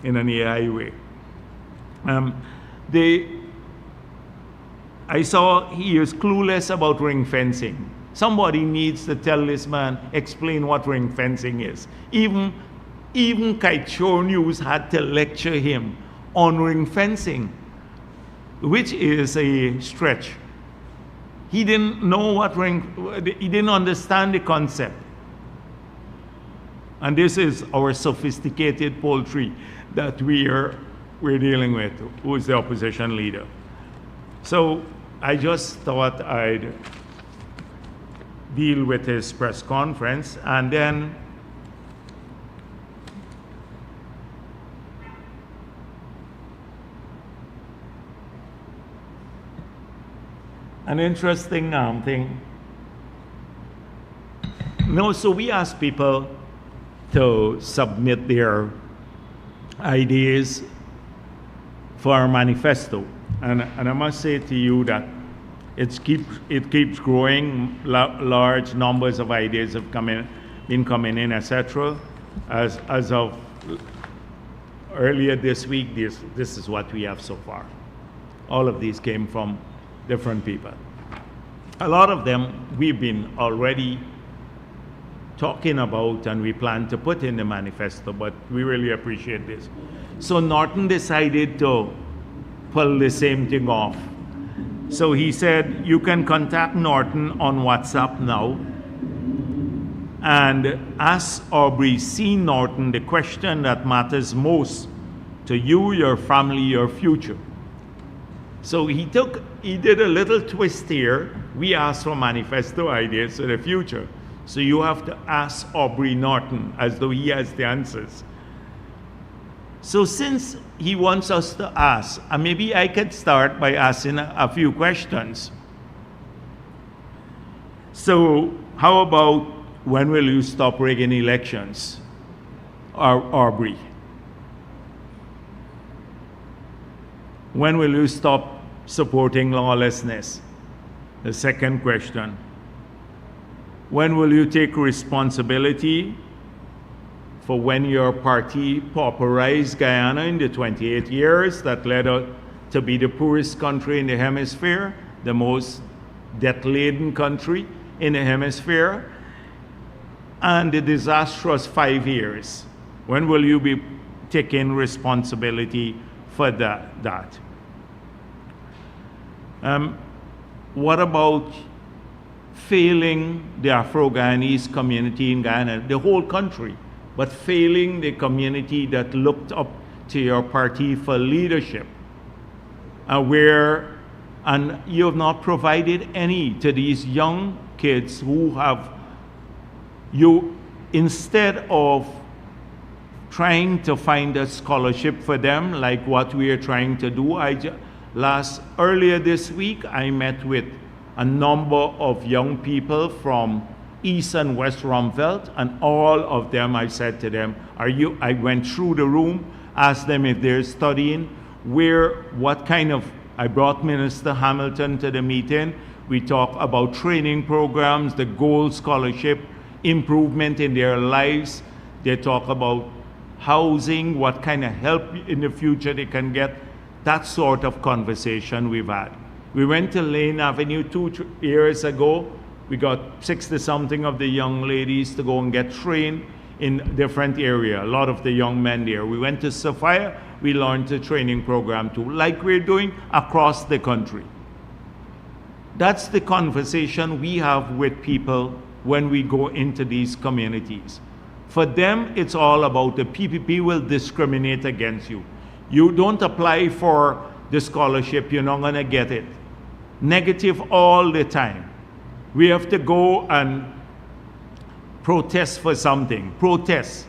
in an AI way. I saw he is clueless about ring fencing. Somebody needs to tell this man, explain what ring fencing is. Even Kite Show News had to lecture him on ring fencing, which is a stretch. He didn't know he didn't understand the concept. And this is our sophisticated poultry that we're dealing with, who is the opposition leader. So I just thought I'd deal with his press conference, and then an interesting thing. No, so we asked people to submit their ideas for our manifesto. And I must say to you that it keeps growing. Large numbers of ideas have been coming in, etc. As of earlier this week, this is what we have so far. All of these came from different people. A lot of them we've been already talking about and we plan to put in the manifesto, but we really appreciate this. So Norton decided to pull the same thing off. So he said, you can contact Norton on WhatsApp now and ask Aubrey C. Norton the question that matters most to you, your family, your future. So he did a little twist here. We asked for manifesto ideas for the future. So you have to ask Aubrey Norton as though he has the answers. So since he wants us to ask, maybe I could start by asking a few questions. So how about when will you stop rigging elections, Aubrey? When will you stop supporting lawlessness? The second question. When will you take responsibility for when your party pauperized Guyana in the 28 years that led us to be the poorest country in the hemisphere, the most debt-laden country in the hemisphere, and the disastrous 5 years? When will you be taking responsibility for that? What about failing the Afro-Guyanese community in Guyana, the whole country, but failing the community that looked up to your party for leadership, and you have not provided any to these young kids who instead of trying to find a scholarship for them, like what we are trying to do. Earlier this week, I met with a number of young people from East and West Rumveld, and all of them, I said to them, I went through the room, asked them if they're studying, I brought Minister Hamilton to the meeting. We talked about training programs, the gold scholarship, improvement in their lives. They talk about housing, what kind of help in the future they can get. That sort of conversation we've had. We went to Lane Avenue 2 years ago. We got 60-something of the young ladies to go and get trained in different area, a lot of the young men there. We went to Sophia, we launched a training program too, like we're doing across the country. That's the conversation we have with people when we go into these communities. For them, it's all about the PPP will discriminate against you. You don't apply for the scholarship, you're not gonna get it. negative all the time. We have to go and protest for something. Protest.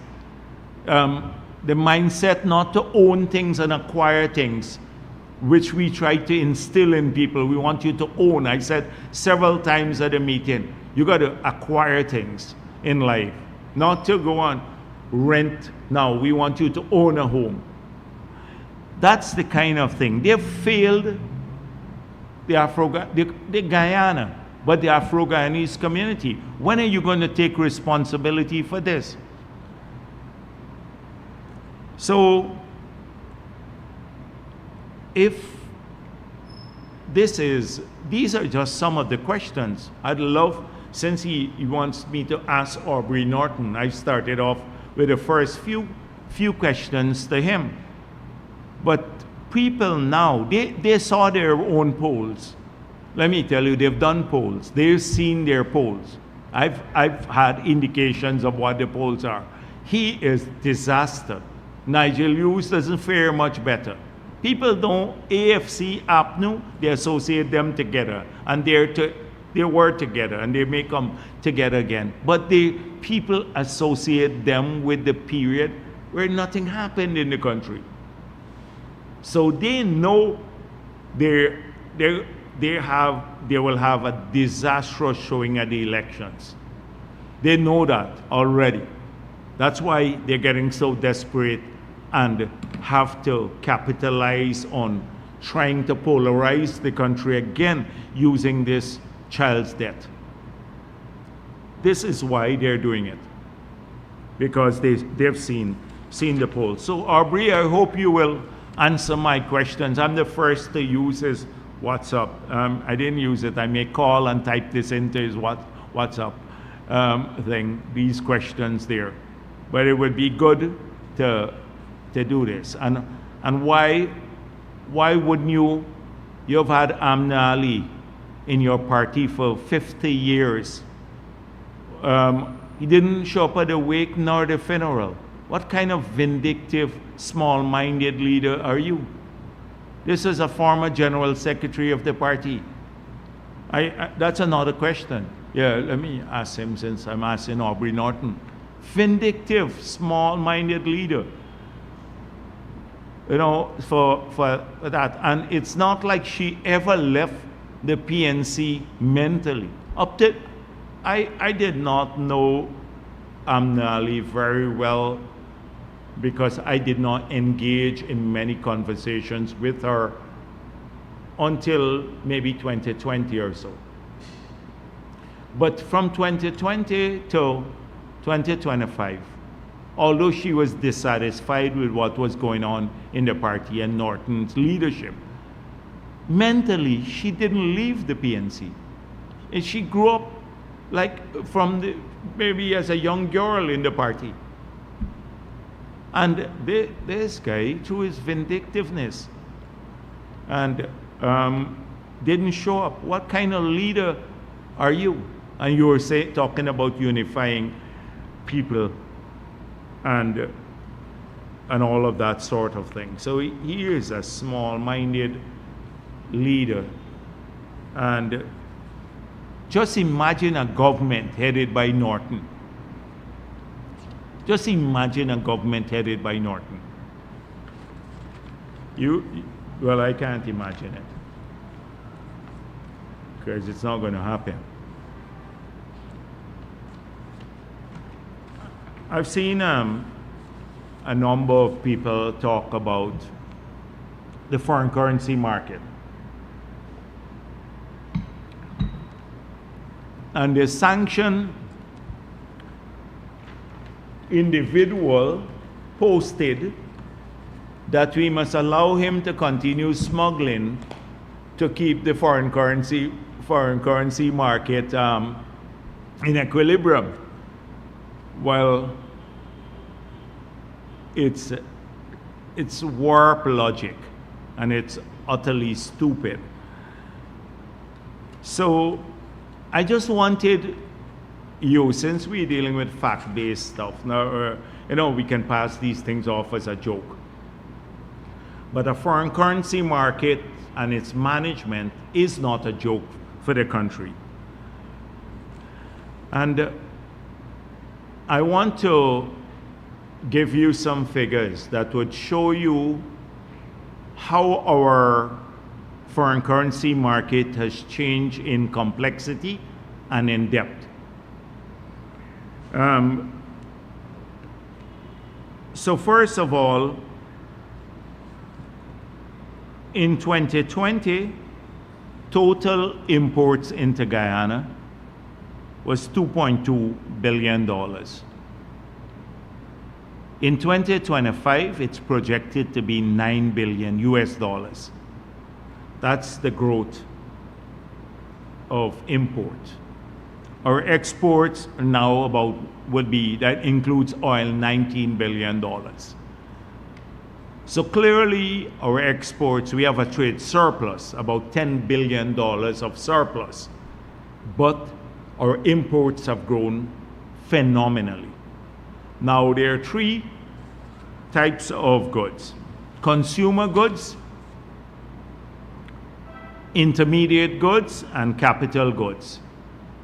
The mindset not to own things and acquire things, which we try to instill in people. We want you to own. I said several times at the meeting, you got to acquire things in life, not to go on rent. Now, we want you to own a home. That's the kind of thing. They've failed the Guyana, but the Afro-Guyanese community. When are you going to take responsibility for this? So, if these are just some of the questions. I'd love, since he wants me to ask Aubrey Norton, I started off with the first few questions to him. But people now, they saw their own polls. Let me tell you, they've done polls. They've seen their polls. I've had indications of what the polls are. He is disaster. Nigel Hughes doesn't fare much better. People don't, AFC, APNU, they associate them together. And they were together and they may come together again. But people associate them with the period where nothing happened in the country. So they know they will have a disastrous showing at the elections. They know that already. That's why they're getting so desperate and have to capitalize on trying to polarize the country again using this child's death. This is why they're doing it, because they've seen the polls. So Aubrey, I hope you will answer my questions. I'm the first to use his WhatsApp. I didn't use it. I may call and type this into his WhatsApp thing, these questions there. But it would be good to do this. And why wouldn't you've had Amna Ali in your party for 50 years. He didn't show up at the wake nor the funeral. What kind of vindictive, small-minded leader are you? This is a former general secretary of the party. That's another question. Yeah, let me ask him since I'm asking Aubrey Norton. Vindictive, small-minded leader. You know, for that. And it's not like she ever left the PNC mentally. I did not know Amna Ali very well because I did not engage in many conversations with her until maybe 2020 or so. But from 2020 to 2025, although she was dissatisfied with what was going on in the party and Norton's leadership, mentally, she didn't leave the PNC. And she grew up like maybe as a young girl in the party. And this guy, through his vindictiveness, and didn't show up. What kind of leader are you? And you were talking about unifying people and all of that sort of thing. So he is a small-minded leader. And just imagine a government headed by Norton. Just imagine a government headed by Norton. Well, I can't imagine it, because it's not going to happen. I've seen a number of people talk about the foreign currency market. And the sanctioned individual posted that we must allow him to continue smuggling to keep the foreign currency market in equilibrium. Well, it's warped logic, and it's utterly stupid. So I just wanted you, since we're dealing with fact-based stuff, now, we can pass these things off as a joke. But a foreign currency market and its management is not a joke for the country. And I want to give you some figures that would show you how our foreign currency market has changed in complexity and in depth. So first of all, in 2020, total imports into Guyana was $2.2 billion. In 2025, it's projected to be $9 billion US dollars. That's the growth of import. Our exports now that includes oil, $19 billion. So clearly our exports, we have a trade surplus, about $10 billion of surplus, but our imports have grown phenomenally. Now there are three types of goods: consumer goods, intermediate goods, and capital goods.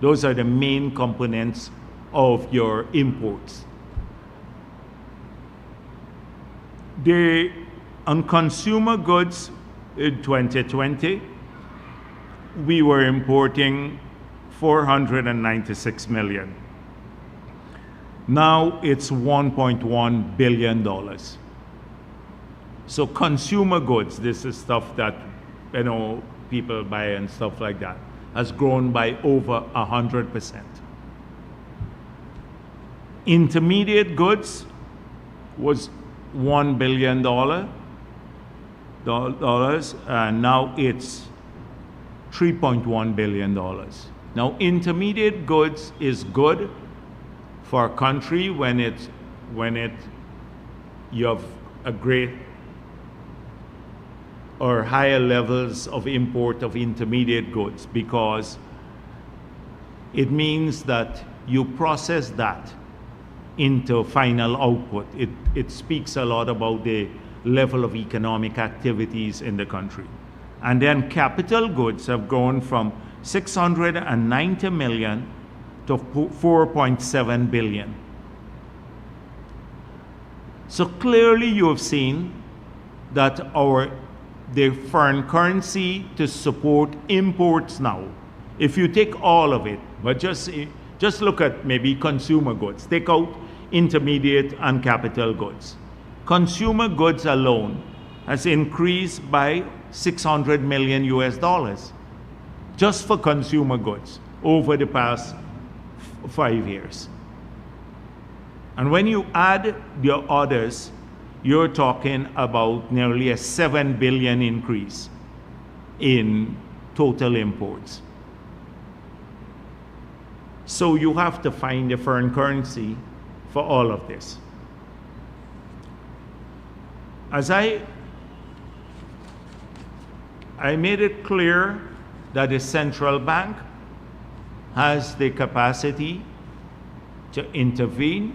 Those are the main components of your imports. On consumer goods in 2020, we were importing $496 million. Now it's $1.1 billion. So consumer goods, this is stuff that people buy and stuff like that, has grown by over 100%. Intermediate goods was $1 billion, and now it's $3.1 billion. Now, intermediate goods is good for a country when you have a great or higher levels of import of intermediate goods, because it means that you process that into final output. It speaks a lot about the level of economic activities in the country. And then capital goods have gone from $690 million to $4.7 billion. So clearly you have seen that the foreign currency to support imports now, if you take all of it, but just look at maybe consumer goods, take out intermediate and capital goods. Consumer goods alone has increased by $600 million US dollars just for consumer goods over the past 5 years. And when you add the others, you're talking about nearly a $7 billion increase in total imports. So you have to find a foreign currency for all of this. As I made it clear that the central bank has the capacity to intervene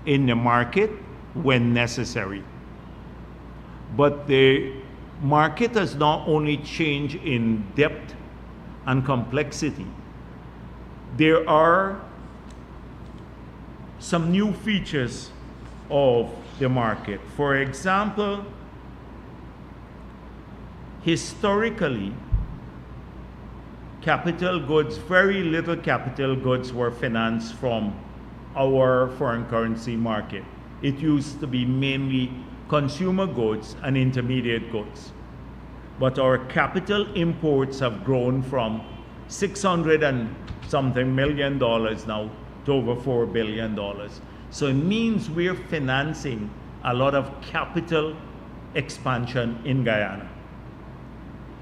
in the market when necessary. But the market has not only changed in depth and complexity. There are some new features of the market. For example, historically, capital goods, very little capital goods were financed from our foreign currency market. It used to be mainly consumer goods and intermediate goods. But our capital imports have grown from $600 and something million now to over $4 billion. So it means we're financing a lot of capital expansion in Guyana.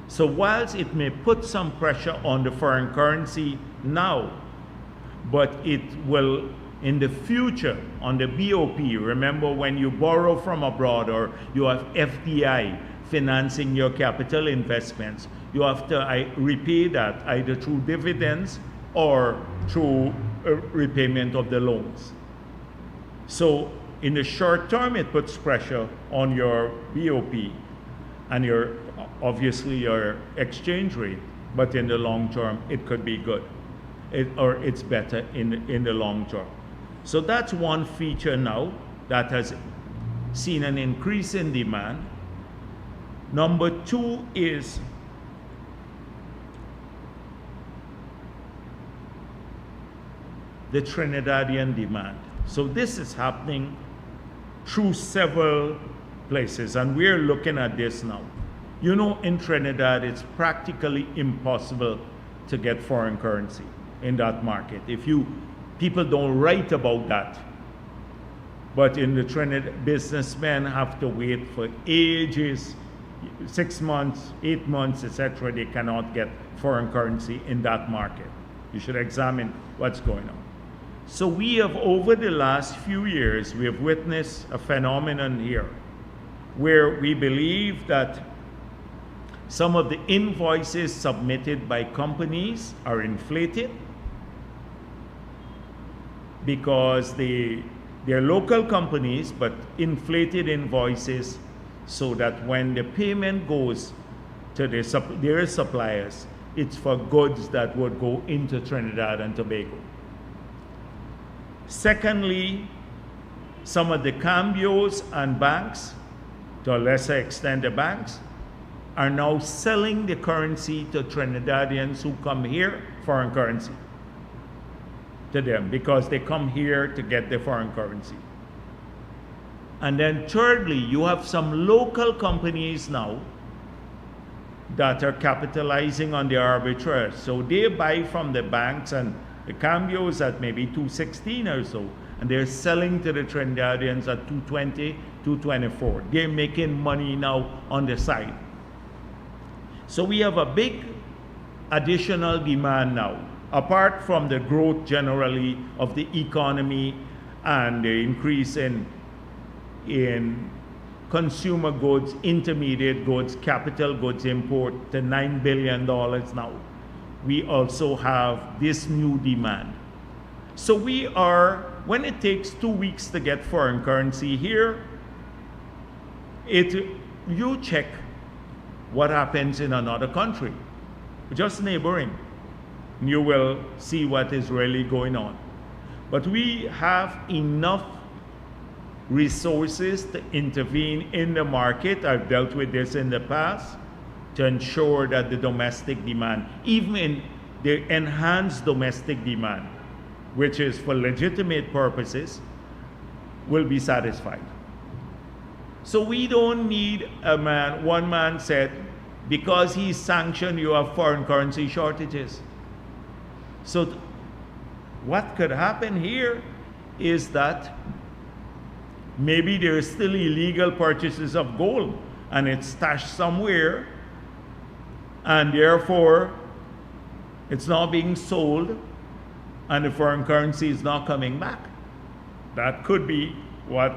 So whilst it may put some pressure on the foreign currency now, but it will in the future on the BOP. Remember, when you borrow from abroad or you have FDI financing your capital investments, you have to repay that either through dividends or through repayment of the loans. So in the short term, it puts pressure on your BOP and your obviously your exchange rate, but in the long term, it could be good. Or it's better in the long term. So that's one feature now that has seen an increase in demand. Number two is the Trinidadian demand. So this is happening through several places, and we're looking at this now. You know, in Trinidad, it's practically impossible to get foreign currency in that market. People don't write about that. But in the Trinidad, businessmen have to wait for ages, 6 months, 8 months, etc. They cannot get foreign currency in that market. You should examine what's going on. So we have, over the last few years, we have witnessed a phenomenon here where we believe that some of the invoices submitted by companies are inflated because they're local companies, but inflated invoices so that when the payment goes to their suppliers, it's for goods that would go into Trinidad and Tobago. Secondly, some of the cambios and banks, to a lesser extent the banks, are now selling the currency to Trinidadians who come here, foreign currency, to them, because they come here to get the foreign currency. And then thirdly, you have some local companies now that are capitalizing on the arbitrage. So they buy from the banks and the cambios at maybe 216 or so, and they're selling to the Trinidadians at 220, 224. They're making money now on the side. So we have a big additional demand now, apart from the growth generally of the economy and the increase in consumer goods, intermediate goods, capital goods import to $9 billion now. We also have this new demand. So when it takes 2 weeks to get foreign currency here, you check what happens in another country, just neighboring. You will see what is really going on. But we have enough resources to intervene in the market. I've dealt with this in the past, to ensure that the domestic demand, even in the enhanced domestic demand, which is for legitimate purposes, will be satisfied. So we don't need one man said, because he's sanctioned, you have foreign currency shortages. So what could happen here is that maybe there are still illegal purchases of gold and it's stashed somewhere, and therefore it's not being sold and the foreign currency is not coming back. That could be what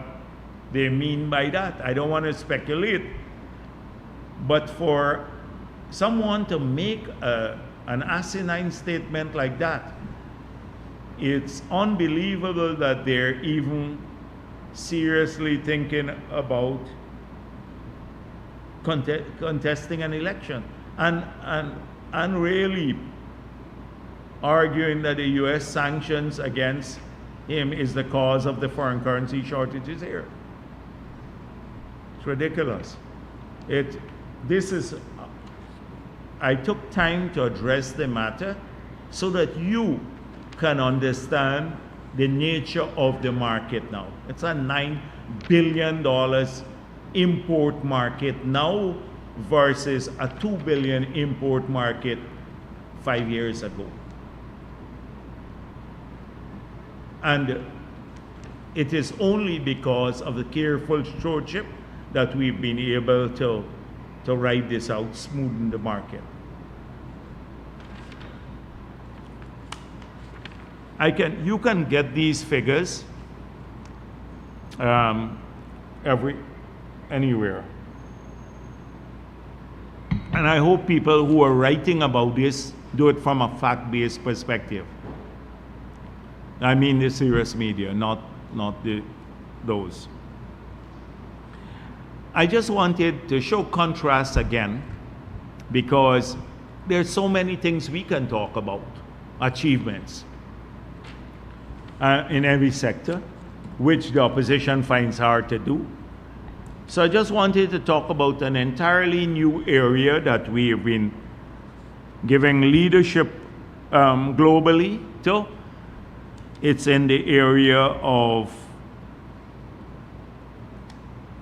they mean by that. I don't want to speculate, but for someone to make an asinine statement like that, it's unbelievable that they're even seriously thinking about contesting an election and really arguing that the US sanctions against him is the cause of the foreign currency shortages here. It's ridiculous. I took time to address the matter so that you can understand the nature of the market now. It's a $9 billion import market now versus a $2 billion import market 5 years ago. And it is only because of the careful stewardship that we've been able to ride this out, smoothen the market. You can get these figures anywhere. And I hope people who are writing about this do it from a fact-based perspective. I mean the serious media, not those. I just wanted to show contrast again because there's so many things we can talk about, achievements in every sector, which the opposition finds hard to do. So I just wanted to talk about an entirely new area that we have been giving leadership globally to. It's in the area of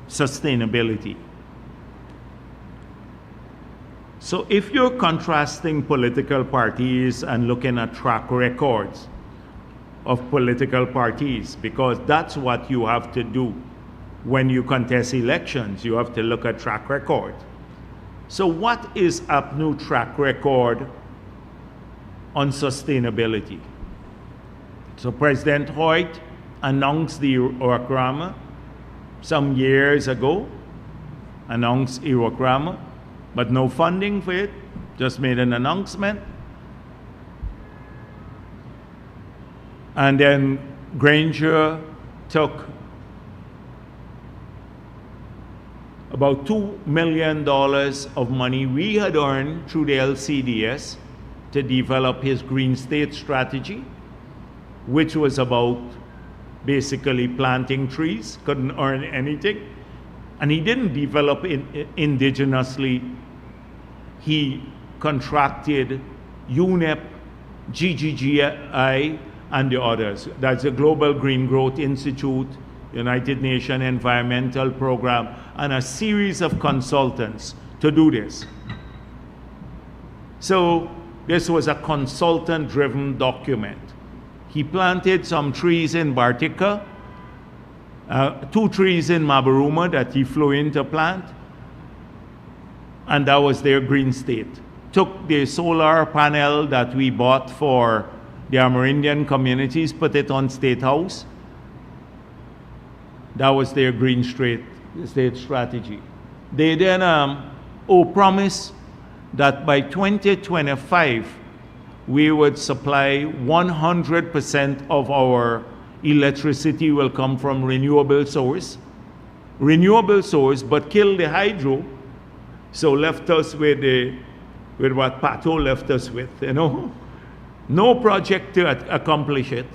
sustainability. So if you're contrasting political parties and looking at track records of political parties, because that's what you have to do when you contest elections, you have to look at track record. So what is APNU track record on sustainability? So President Hoyt announced the Irokrama some years ago, announced Irokrama, but no funding for it, just made an announcement. And then Granger took about $2 million of money we had earned through the LCDS to develop his Green State strategy, which was about basically planting trees, couldn't earn anything. And he didn't develop it indigenously. He contracted UNEP, GGGI, and the others. That's the Global Green Growth Institute, United Nations Environmental Program, and a series of consultants to do this. So this was a consultant-driven document. He planted some trees in Bartica, 2 trees in Mabaruma that he flew in to plant, and that was their Green State. Took the solar panel that we bought for the Amerindian communities, put it on State House. That was their Green State strategy. They then promised that by 2025, we would supply 100% of our electricity will come from renewable source, but kill the hydro, so left us with what Pato left us with, you know. No project to accomplish it.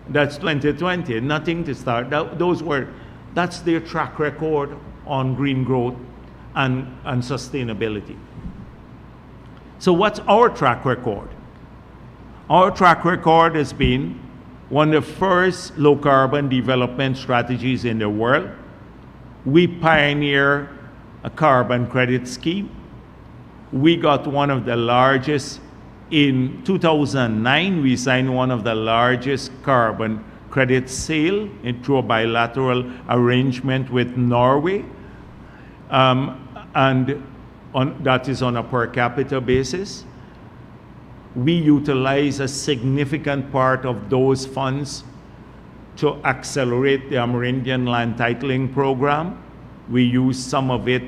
That's 2020, nothing to start. That's their track record on green growth and sustainability. So what's our track record? Our track record has been one of the first low carbon development strategies in the world. We pioneered a carbon credit scheme. We got one of the largest, in 2009, we signed one of the largest carbon credit sale through a bilateral arrangement with Norway. And that is on a per capita basis. We utilize a significant part of those funds to accelerate the Amerindian land titling program. We used some of it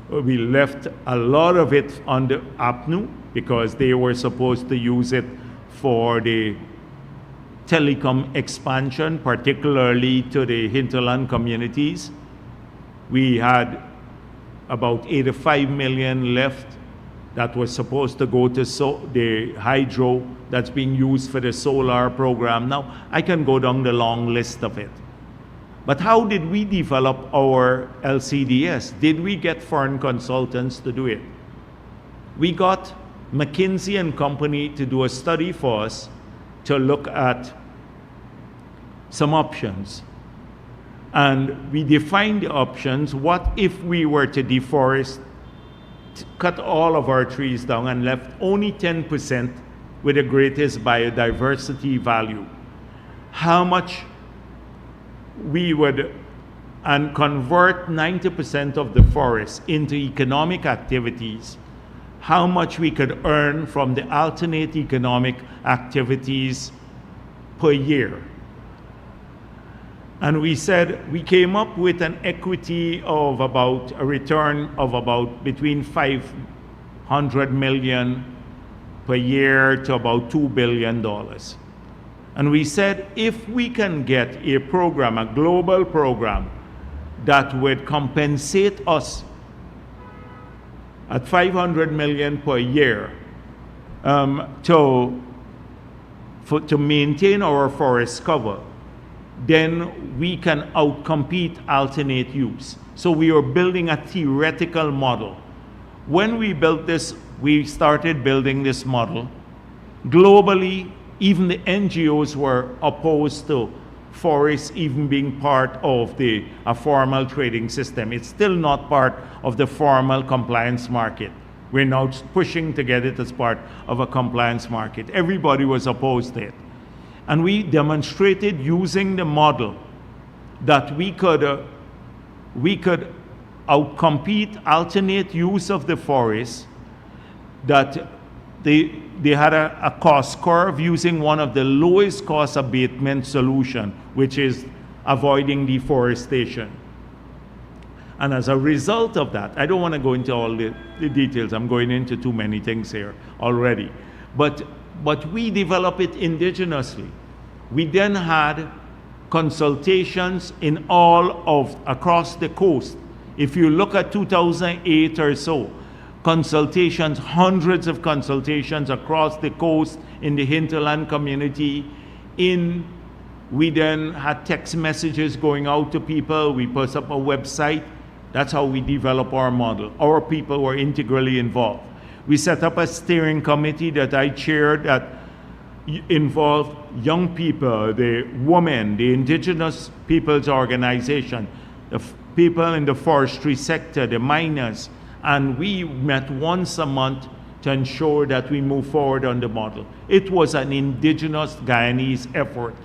we left a lot of it on the APNU because they were supposed to use it for the telecom expansion, particularly to the hinterland communities. We had about 85 million left that was supposed to go to the hydro that's being used for the solar program. Now, I can go down the long list of it. But how did we develop our LCDS? Did we get foreign consultants to do it? We got McKinsey and Company to do a study for us to look at some options. And we defined the options. What if we were to deforest, cut all of our trees down and left only 10% with the greatest biodiversity value? How much we would, and convert 90% of the forest into economic activities, how much we could earn from the alternate economic activities per year. And we said we came up with an equity of about a return of about between 500 million per year to about $2 billion. And we said if we can get a program, a global program, that would compensate us at 500 million per year to maintain our forest cover, then we can outcompete alternate use. So we are building a theoretical model. When we built this, we started building this model. Globally, even the NGOs were opposed to forests even being part of a formal trading system. It's still not part of the formal compliance market. We're now pushing to get it as part of a compliance market. Everybody was opposed to it. And we demonstrated using the model that we could outcompete alternate use of the forest, that they had a cost curve using one of the lowest cost abatement solution, which is avoiding deforestation. And as a result of that, I don't want to go into all the details. I'm going into too many things here already. But we developed it indigenously. We then had consultations in across the coast. If you look at 2008 or so, consultations, hundreds of consultations across the coast in the hinterland community. We then had text messages going out to people. We put up a website. That's how we develop our model. Our people were integrally involved. We set up a steering committee that I chaired that involved young people, the women, the indigenous people's organization, the people in the forestry sector, the miners, and we met once a month to ensure that we move forward on the model. It was an indigenous Guyanese effort,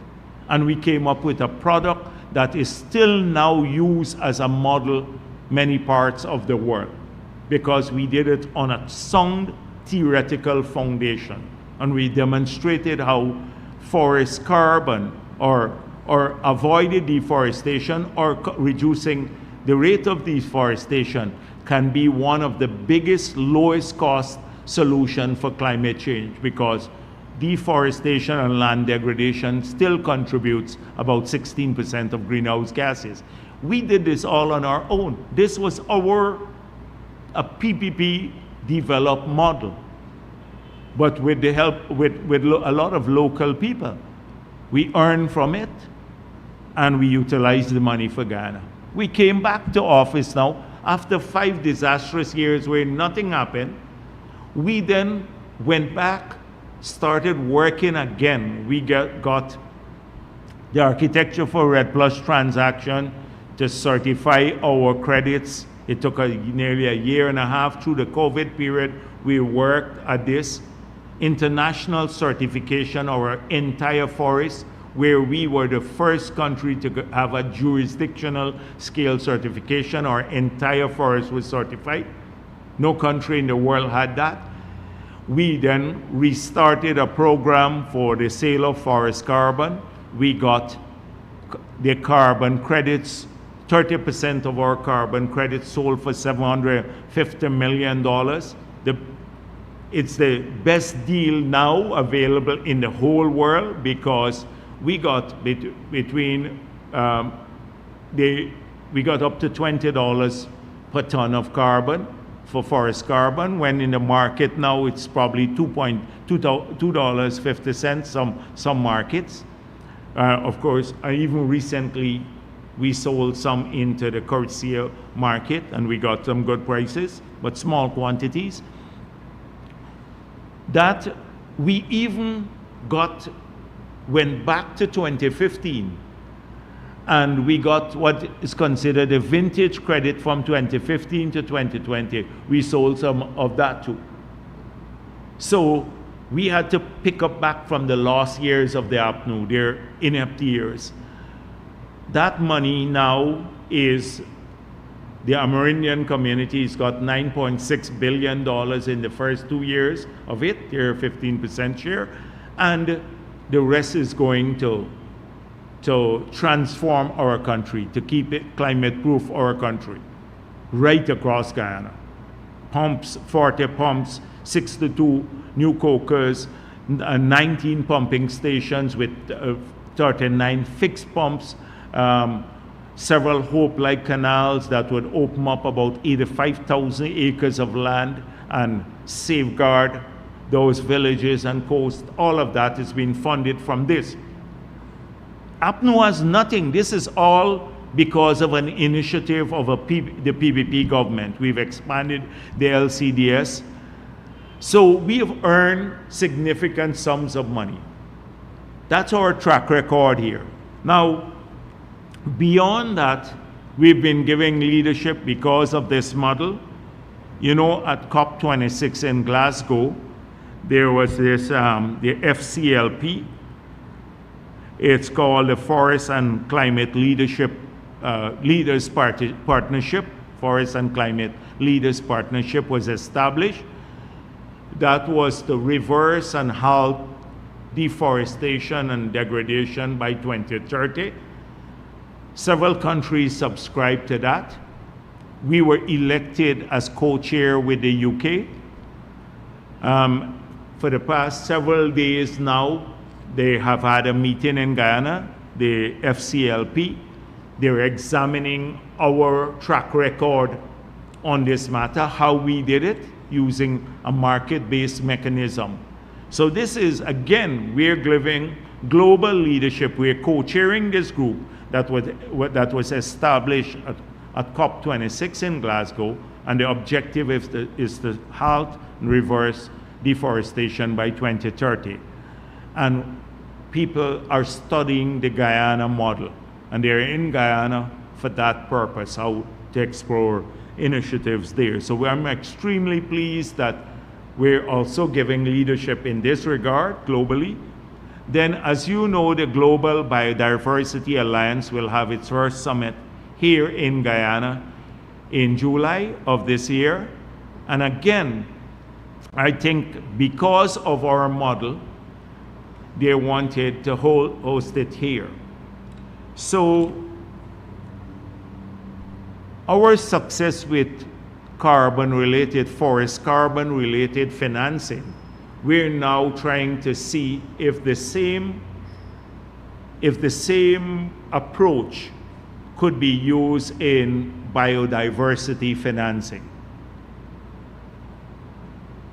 and we came up with a product that is still now used as a model many parts of the world, because we did it on a sound theoretical foundation, and we demonstrated how forest carbon or avoided deforestation or reducing the rate of deforestation can be one of the biggest, lowest cost solution for climate change, because deforestation and land degradation still contributes about 16% of greenhouse gases. We did this all on our own. This was a PPP developed model, but with the help with a lot of local people. We earned from it, and we utilized the money for Ghana. We came back to office now after 5 disastrous years where nothing happened. We then went back, started working again. We got the architecture for REDD+ transaction to certify our credits. It took nearly a year and a half through the COVID period. We worked at this. International certification, our entire forest, where we were the first country to have a jurisdictional scale certification. Our entire forest was certified. No country in the world had that. We then restarted a program for the sale of forest carbon. We got the carbon credits, 30% of our carbon credits sold for $750 million. It's the best deal now available in the whole world, because we got we got up to $20 per ton of carbon for forest carbon, when in the market now it's probably $2.50 some markets. Of course, even recently we sold some into the Courtier market, and we got some good prices, but small quantities. That we even went back to 2015, and we got what is considered a vintage credit from 2015 to 2020. We sold some of that too. So we had to pick up back from the lost years of the APNU, their inept years. That money now is, the Amerindian community's got $9.6 billion in the first 2 years of it, their 15% share, and the rest is going to transform our country, to keep it climate-proof, our country, right across Guyana. Pumps, 40 pumps, 62 new cokers, 19 pumping stations with 39 fixed pumps, several Hope-like canals that would open up about 85,000 acres of land and safeguard those villages and coast. All of that is being funded from this. APNO has nothing. This is all because of an initiative of the PPP government. We've expanded the LCDS. So we have earned significant sums of money. That's our track record here. Now, beyond that, we've been giving leadership because of this model. You know, at COP26 in Glasgow, there was this, the FCLP. It's called the Forest and Climate Leadership Leaders Partnership. Forest and Climate Leaders Partnership was established. That was to reverse and halt deforestation and degradation by 2030. Several countries subscribed to that. We were elected as co-chair with the UK. For the past several days now, they have had a meeting in Guyana, the FCLP. They're examining our track record on this matter, how we did it using a market-based mechanism. So this is, again, we're giving global leadership. We're co-chairing this group that was established at COP26 in Glasgow, and the objective is to halt and reverse deforestation by 2030. And people are studying the Guyana model, and they're in Guyana for that purpose, how to explore initiatives there. So I'm extremely pleased that we're also giving leadership in this regard globally. Then, as you know, the Global Biodiversity Alliance will have its first summit here in Guyana in July of this year. And again, I think because of our model, they wanted to host it here. So our success with carbon-related forest, carbon-related financing, we're now trying to see if the same approach could be used in biodiversity financing.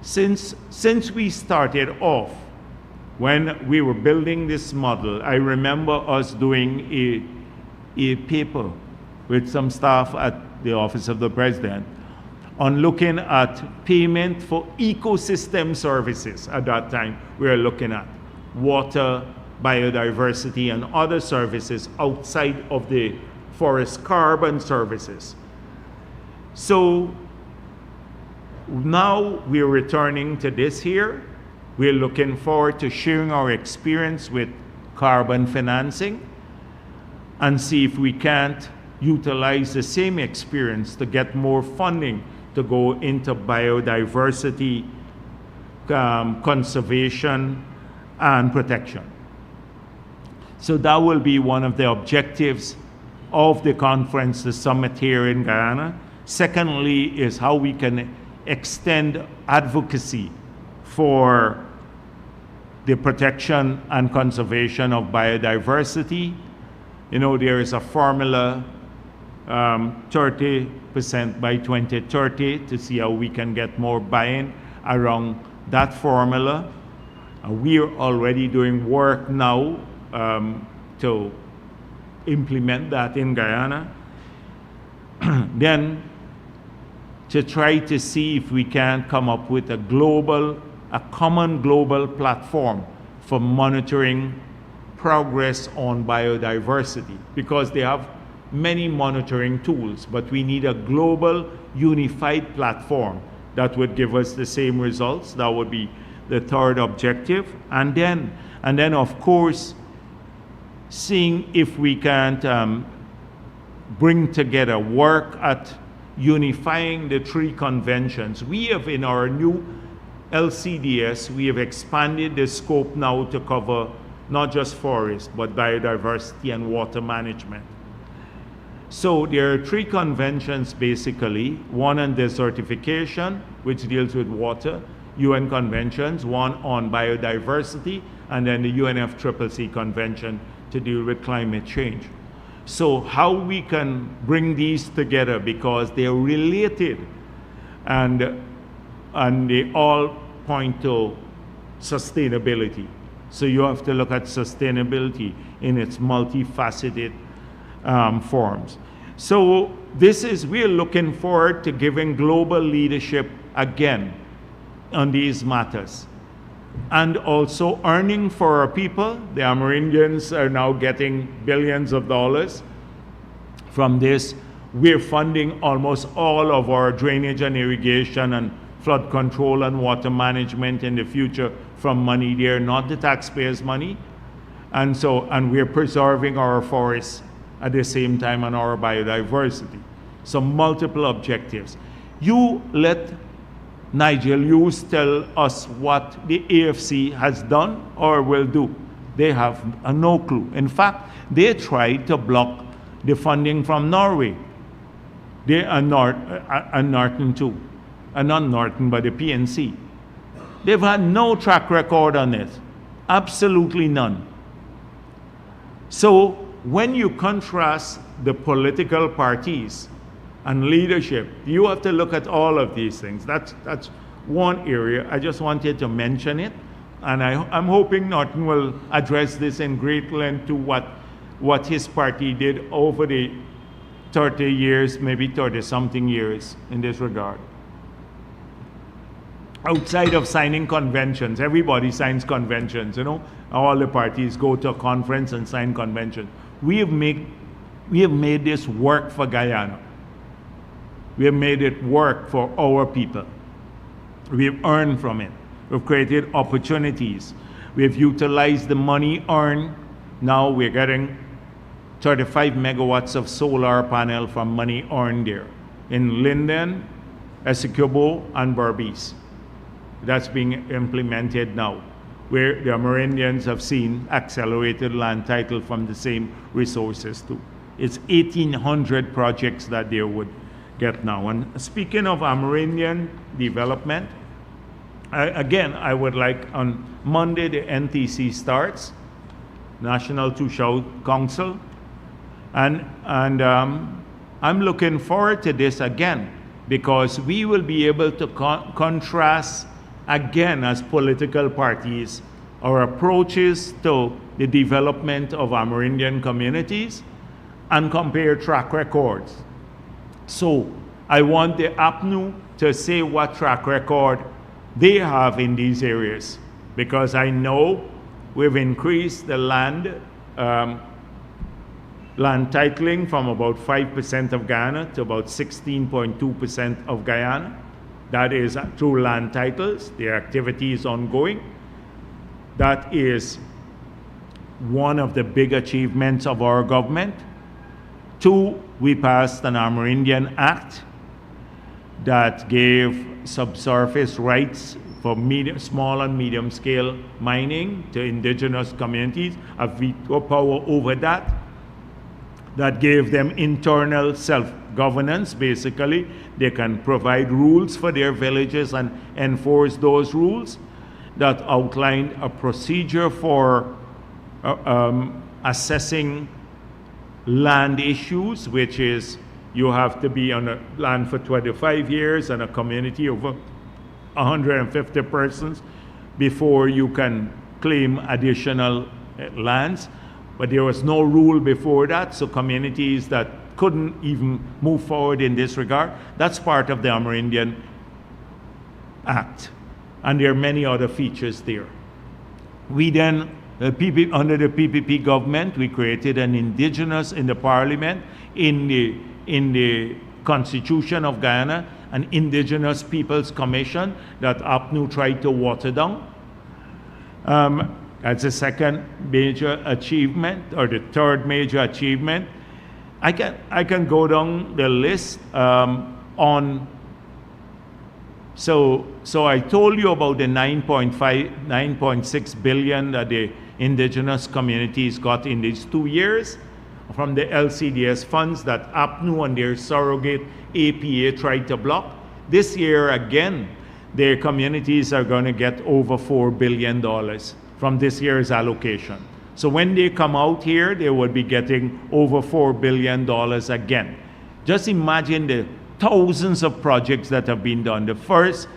Since we started off, when we were building this model, I remember us doing a paper with some staff at the Office of the President on looking at payment for ecosystem services. At that time, we were looking at water, biodiversity, and other services outside of the forest carbon services. So now we're returning to this here. We're looking forward to sharing our experience with carbon financing and see if we can't utilize the same experience to get more funding to go into biodiversity, conservation, and protection. So that will be one of the objectives of the conference, the summit here in Guyana. Secondly is how we can extend advocacy for the protection and conservation of biodiversity. You know, there is a formula, 30% by 2030, to see how we can get more buy-in around that formula. We are already doing work now to implement that in Guyana. Then to try to see if we can come up with a common global platform for monitoring progress on biodiversity, because they have many monitoring tools, but we need a global unified platform that would give us the same results. That would be the third objective. And then of course, seeing if we can bring together, work at unifying the three conventions. We have in our new LCDS, we have expanded the scope now to cover not just forest, but biodiversity and water management. So there are three conventions basically, one on desertification, which deals with water, UN conventions, one on biodiversity, and then the UNFCCC convention to deal with climate change. So how we can bring these together, because they're related, and they all point to sustainability. So you have to look at sustainability in its multifaceted forms. So we're looking forward to giving global leadership again on these matters. And also earning for our people. The Amerindians are now getting billions of dollars from this. We're funding almost all of our drainage and irrigation and flood control and water management in the future from money there, not the taxpayers' money. And we're preserving our forests at the same time and our biodiversity. So multiple objectives. You let Nigel Hughes tell us what the AFC has done or will do. They have no clue. In fact, they tried to block the funding from Norway. They are Norton too. Not Norton, but the PNC. They've had no track record on it. Absolutely none. So when you contrast the political parties and leadership, you have to look at all of these things. That's one area. I just wanted to mention it. And I'm hoping Norton will address this in great length to what his party did over the 30 years, maybe 30-something years in this regard. Outside of signing conventions, everybody signs conventions, you know. All the parties go to a conference and sign conventions. We have made this work for Guyana. We have made it work for our people. We have earned from it. We've created opportunities. We have utilized the money earned. Now we're getting 35 megawatts of solar panel from money earned there in Linden, Essequibo, and Berbice. That's being implemented now, where the Amerindians have seen accelerated land title from the same resources too. It's 1,800 projects that they would get now. And speaking of Amerindian development, I would like on Monday the NTC starts, National Tushao Council, and I'm looking forward to this again, because we will be able to contrast again as political parties our approaches to the development of Amerindian communities and compare track records. So I want the APNU to say what track record they have in these areas, because I know we've increased the land titling from about 5% of Guyana to about 16.2% of Guyana. That is through land titles. The activity is ongoing. That is one of the big achievements of our government. 2, we passed an Amerindian Act that gave subsurface rights for small and medium scale mining to indigenous communities, a veto power over that. That gave them internal self-governance, basically. They can provide rules for their villages and enforce those rules. That outlined a procedure for assessing land issues, which is you have to be on a land for 25 years and a community over 150 persons before you can claim additional lands. But there was no rule before that, so communities that couldn't even move forward in this regard, that's part of the Amerindian Act. And there are many other features there. We then, under the PPP government, we created an indigenous in the parliament, in the Constitution of Guyana, an Indigenous Peoples Commission that APNU tried to water down. That's the second major achievement, or the third major achievement. I can go down the list on. So I told you about the 9.6 billion that the indigenous communities got in these 2 years from the LCDS funds that APNU and their surrogate APA tried to block. This year again, their communities are going to get over $4 billion from this year's allocation. So when they come out here, they will be getting over $4 billion again. Just imagine the thousands of projects that have been done. The first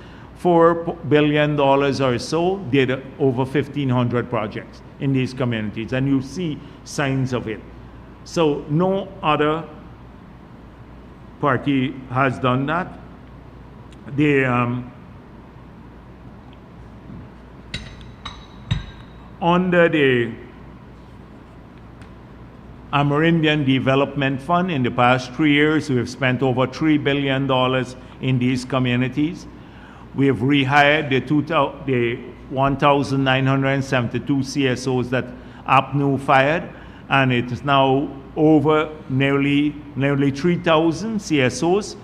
$4 billion or so did over 1,500 projects in these communities, and you see signs of it. So no other party has done that. They, under the Amerindian Development Fund, in the past 3 years, we have spent over $3 billion in these communities. We have rehired the 1,972 CSOs that APNU fired, and it is now over nearly 3,000 CSOs.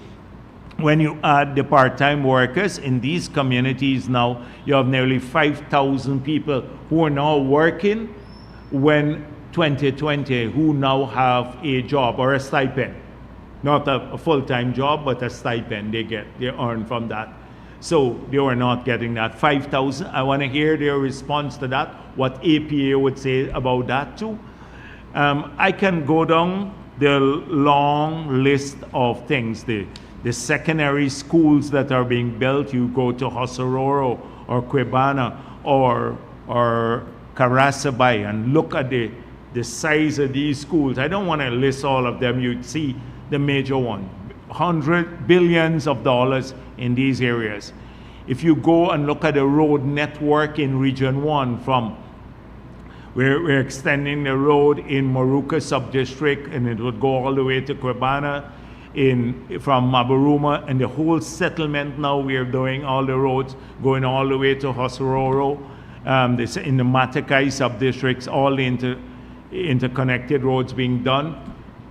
When you add the part-time workers in these communities now, you have nearly 5,000 people who are now working when 2020, who now have a job or a stipend. Not a full-time job, but a stipend they earn from that. So they were not getting that. 5,000, I want to hear their response to that, what APA would say about that too. I can go down the long list of things, the secondary schools that are being built. You go to Hosororo or Quebana or Karasabay and look at the size of these schools. I don't want to list all of them. You'd see the major one. Billions of dollars in these areas. If you go and look at the road network in Region 1 from we're extending the road in Moruca Subdistrict, and it would go all the way to Quebana, from Mabaruma, and the whole settlement now we are doing all the roads going all the way to Hosororo, in the Matakai Subdistricts, all the interconnected roads being done.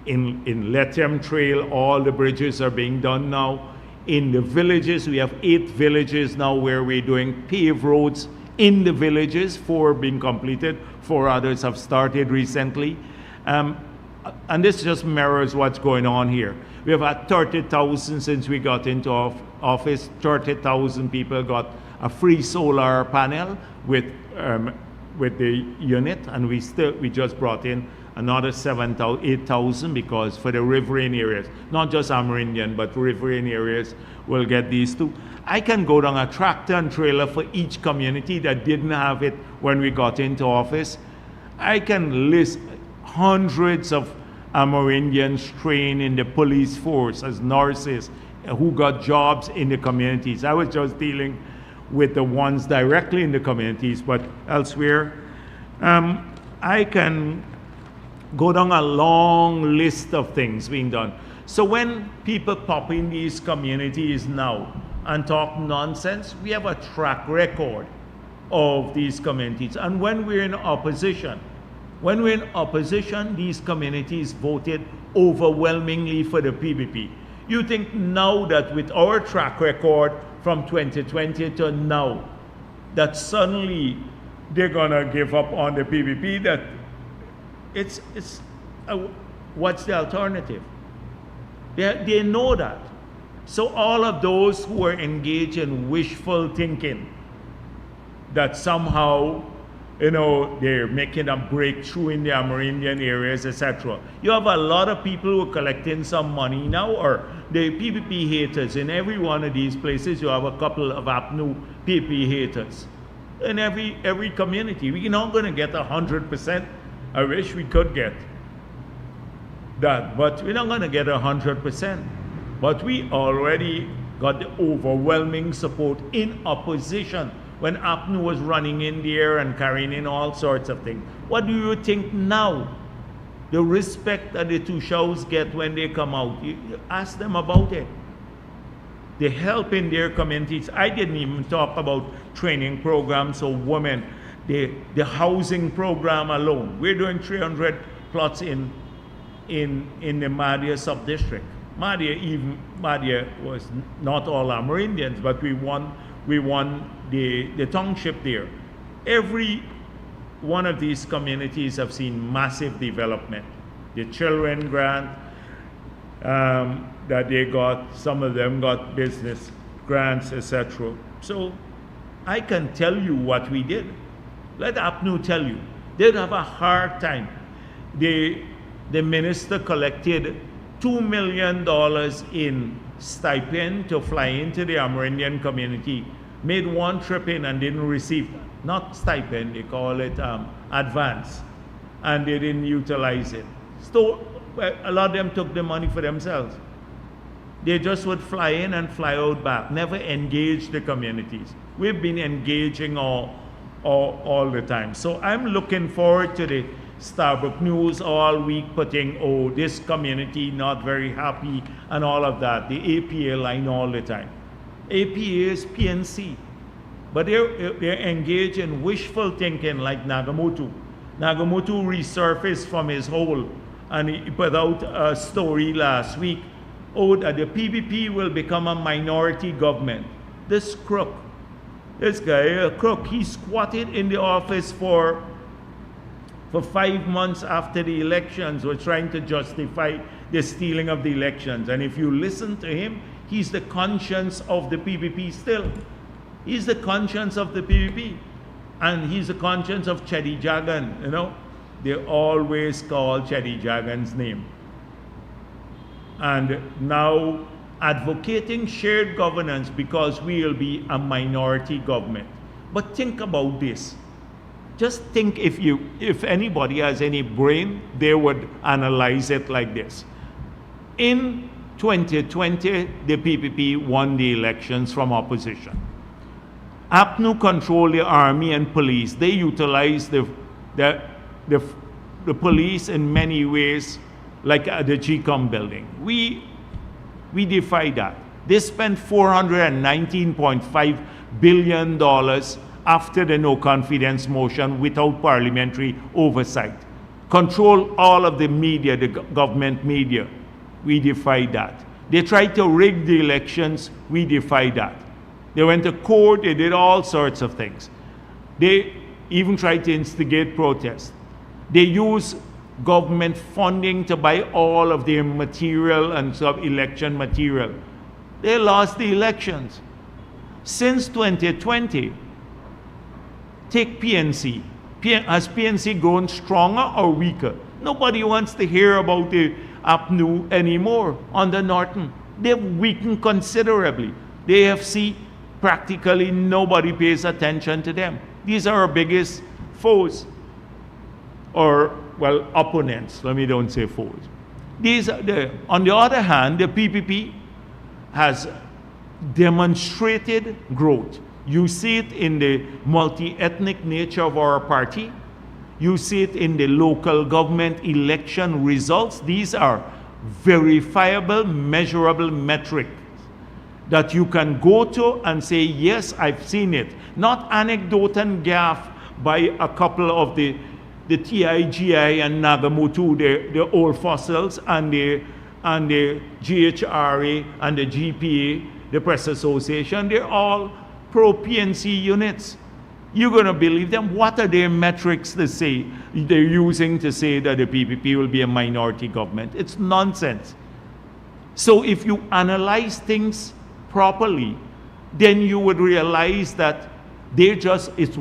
In Lethem Trail, all the bridges are being done now. In the villages, we have 8 villages now where we're doing paved roads in the villages, 4 being completed, 4 others have started recently. And this just mirrors what's going on here. We have had 30,000 since we got into office. 30,000 people got a free solar panel with the unit, and we just brought in another 8,000 because for the riverine areas, not just Amerindian, but riverine areas will get these too. I can go down a tractor and trailer for each community that didn't have it when we got into office. I can list hundreds of Amerindians trained in the police force as nurses who got jobs in the communities. I was just dealing with the ones directly in the communities, but elsewhere, I can go down a long list of things being done. So when people pop in these communities now and talk nonsense, we have a track record of these communities. And when we're in opposition, these communities voted overwhelmingly for the PPP. You think now that with our track record from 2020 to now, that suddenly they're gonna give up on the PPP? That what's the alternative? They know that. So all of those who are engaged in wishful thinking that somehow, they're making a breakthrough in the Amerindian areas, etc. You have a lot of people who are collecting some money now, or the PPP haters. In every one of these places, you have a couple of APNU PPP haters. In every community. We're not going to get 100%. I wish we could get that, but we're not going to get 100%. But we already got the overwhelming support in opposition when APNU was running in there and carrying in all sorts of things. What do you think now? The respect that the Tushaus get when they come out, you ask them about it. The help in their communities. I didn't even talk about training programs of women, the housing program alone. We're doing 300 plots in the Madhya sub-district. Madhya was not all Amerindians, but we won the township there. Every one of these communities have seen massive development. The children grant that they got, some of them got business grants, etc. So I can tell you what we did. Let APNU tell you. They'd have a hard time. The minister collected $2 million in stipend to fly into the Amerindian community, made one trip in and didn't receive, not stipend, they call it advance, and they didn't utilize it. So a lot of them took the money for themselves. They just would fly in and fly out back, never engage the communities. We've been engaging all the time. So I'm looking forward to the Starbucks News all week putting, oh, this community not very happy and all of that. The APA line all the time. APA is PNC. But they're engaged in wishful thinking like Nagamutu. Nagamutu resurfaced from his hole and he put out a story last week, oh, that the PPP will become a minority government. This crook, this guy, a crook, he squatted in the office for 5 months after the elections, were trying to justify the stealing of the elections. And if you listen to him, he's the conscience of the PPP still. He's the conscience of the PPP. And he's the conscience of Chedi Jagan, you know. They always call Chedi Jagan's name. And now advocating shared governance because we will be a minority government. But think about this. Just think, if anybody has any brain, they would analyze it like this. In 2020, the PPP won the elections from opposition. APNU controlled the army and police. They utilized the police in many ways, like at the GCOM building. We defy that. They spent $419.5 billion after the no confidence motion without parliamentary oversight. Control all of the media, the government media. We defy that. They tried to rig the elections. We defy that. They went to court. They did all sorts of things. They even tried to instigate protests. They used government funding to buy all of their material and sub-election material. They lost the elections. Since 2020, take PNC. Has PNC grown stronger or weaker? Nobody wants to hear about the APNU anymore on the Norton. They've weakened considerably. The AFC, practically nobody pays attention to them. These are our biggest foes. Or, well, opponents. Let me don't say foes. On the other hand, the PPP has demonstrated growth. You see it in the multi-ethnic nature of our party. You see it in the local government election results. These are verifiable, measurable metrics that you can go to and say, yes, I've seen it. Not anecdote and gaffe by a couple of the TIGI and Nagamutu, the old fossils, and the GHRA and the GPA, the Press Association. They're all pro-PNC units. You're going to believe them? What are their metrics to say they're using to say that the PPP will be a minority government? It's nonsense. So if you analyze things properly, then you would realize that it's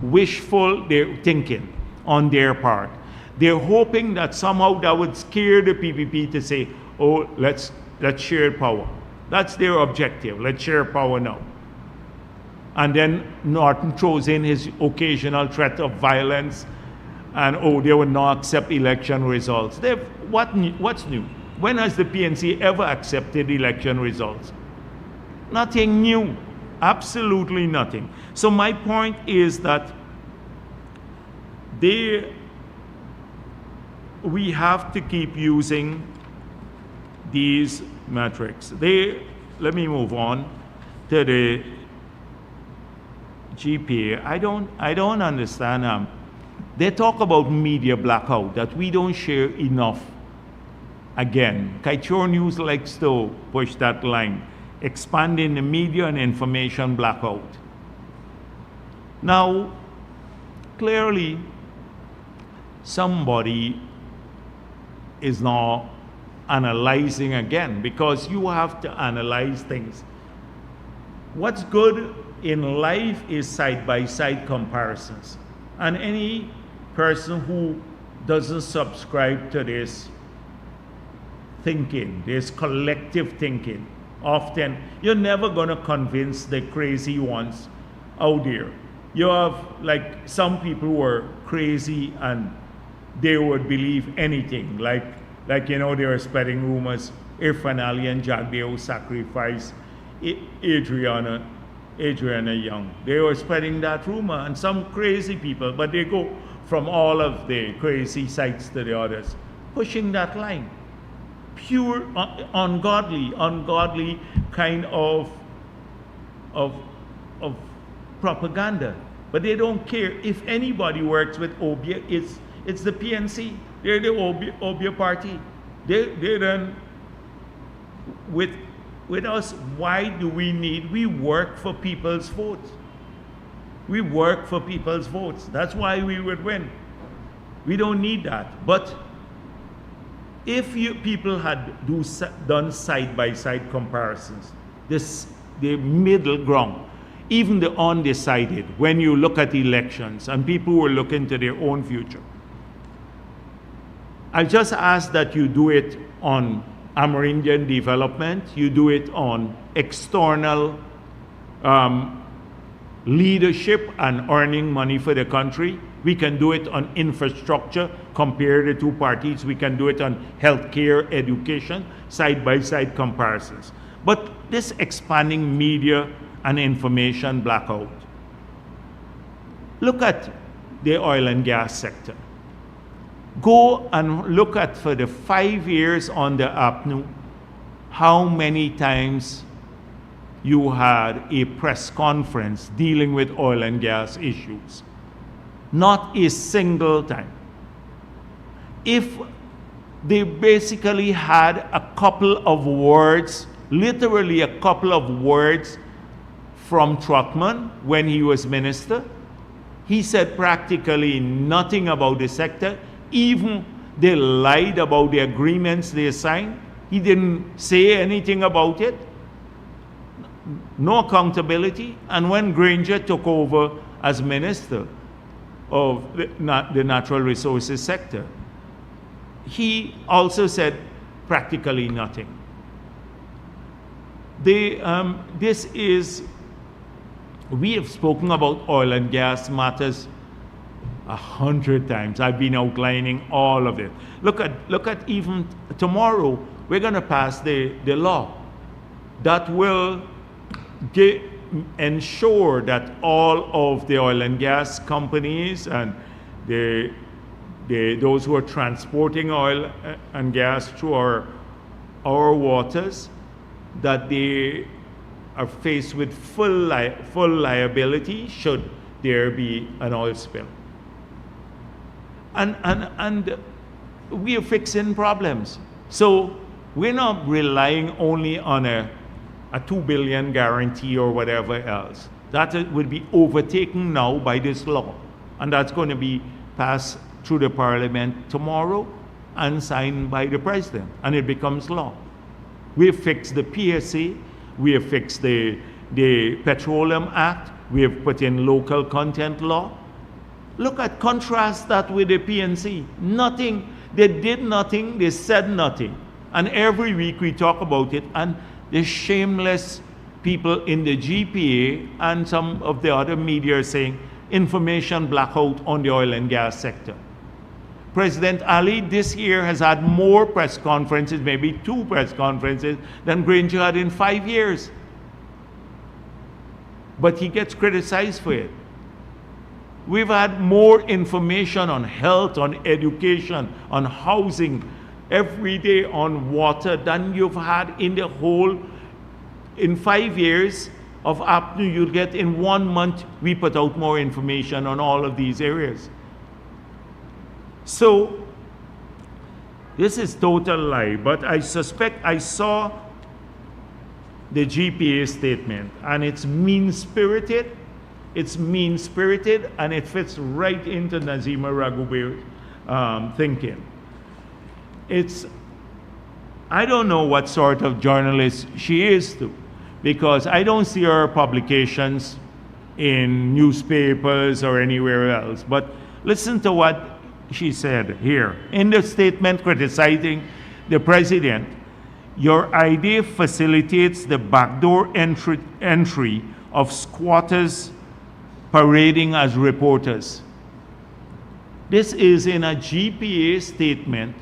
wishful they're thinking on their part. They're hoping that somehow that would scare the PPP to say, oh, let's share power. That's their objective. Let's share power now. And then Norton throws in his occasional threat of violence, and oh, they would not accept election results. What's new? When has the PNC ever accepted election results? Nothing new. Absolutely nothing. So my point is that we have to keep using these metrics. Let me move on to the GPA. I don't understand. They talk about media blackout, that we don't share enough. Again, Kaituo News likes to push that line, expanding the media and information blackout. Now, clearly, somebody is now analyzing again, because you have to analyze things. What's good in life is side-by-side comparisons. And any person who doesn't subscribe to this thinking, this collective thinking, often you're never going to convince the crazy ones out there. You have like some people who are crazy and they would believe anything. Like you know, they were spreading rumors Irfan Ali and Jagdeo sacrificed Adriana Young. They were spreading that rumor, and some crazy people, but they go from all of the crazy sites to the others, pushing that line. Pure, ungodly kind of propaganda. But they don't care. If anybody works with Obia, it's the PNC. They're the Obia party. They done with us. Why do we work for people's votes? We work for people's votes. That's why we would win. We don't need that. But if people had done side-by-side comparisons, the middle ground, even the undecided, when you look at elections and people were looking to their own future, I just ask that you do it on Amerindian development, you do it on external leadership and earning money for the country. We can do it on infrastructure, compare the two parties. We can do it on healthcare, education, side-by-side comparisons. But this expanding media and information blackout. Look at the oil and gas sector. Go and look at, for the 5 years on the APNU, how many times you had a press conference dealing with oil and gas issues. Not a single time. If they basically had a couple of words, literally a couple of words from Trotman when he was minister, he said practically nothing about the sector. Even they lied about the agreements they signed. He didn't say anything about it. No accountability. And when Granger took over as minister of the natural resources sector, he also said practically nothing. We have spoken about oil and gas matters 100 times. I've been outlining all of it. Look at even tomorrow, we're going to pass the law that will ensure that all of the oil and gas companies and those who are transporting oil and gas through our waters, that they are faced with full liability should there be an oil spill. And we are fixing problems. So we're not relying only on a 2 billion guarantee or whatever else. That will be overtaken now by this law. And that's going to be passed through the parliament tomorrow and signed by the president. And it becomes law. We have fixed the PSA. We have fixed the Petroleum Act. We have put in local content law. Look at, contrast that with the PNC. Nothing. They did nothing. They said nothing. And every week we talk about it. And the shameless people in the GPA and some of the other media are saying information blackout on the oil and gas sector. President Ali this year has had more press conferences, maybe 2 press conferences, than Granger had in 5 years. But he gets criticized for it. We've had more information on health, on education, on housing, every day on water than you've had in the whole, in 5 years of APNU. You'll get in 1 month, we put out more information on all of these areas. So, this is total lie, but I suspect I saw the GPA statement, and it's mean-spirited, and it fits right into Nazima Raghube's thinking. I don't know what sort of journalist she is, because I don't see her publications in newspapers or anywhere else. But listen to what she said here. In the statement criticizing the president, your idea facilitates the backdoor entry of squatters parading as reporters. This is in a GPA statement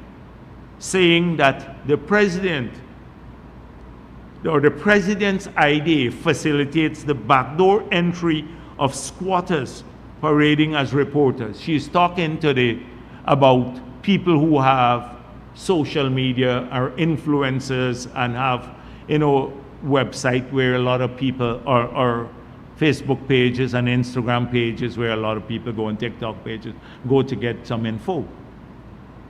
saying that the president or the president's idea facilitates the backdoor entry of squatters parading as reporters. She's talking today about people who have social media, are influencers, and have, website where a lot of people, or Facebook pages and Instagram pages where a lot of people go, and TikTok pages go to get some info.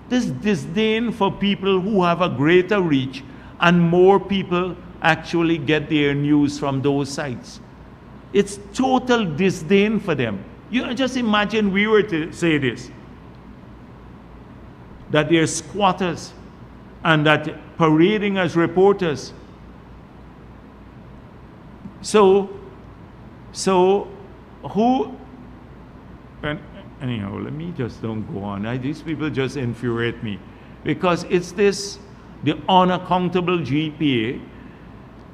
This disdain for people who have a greater reach, and more people actually get their news from those sites. It's total disdain for them. You just imagine we were to say this, that they're squatters and that parading as reporters. So who, and anyhow, let me just don't go on. These people just infuriate me, because it's this, the unaccountable GPA.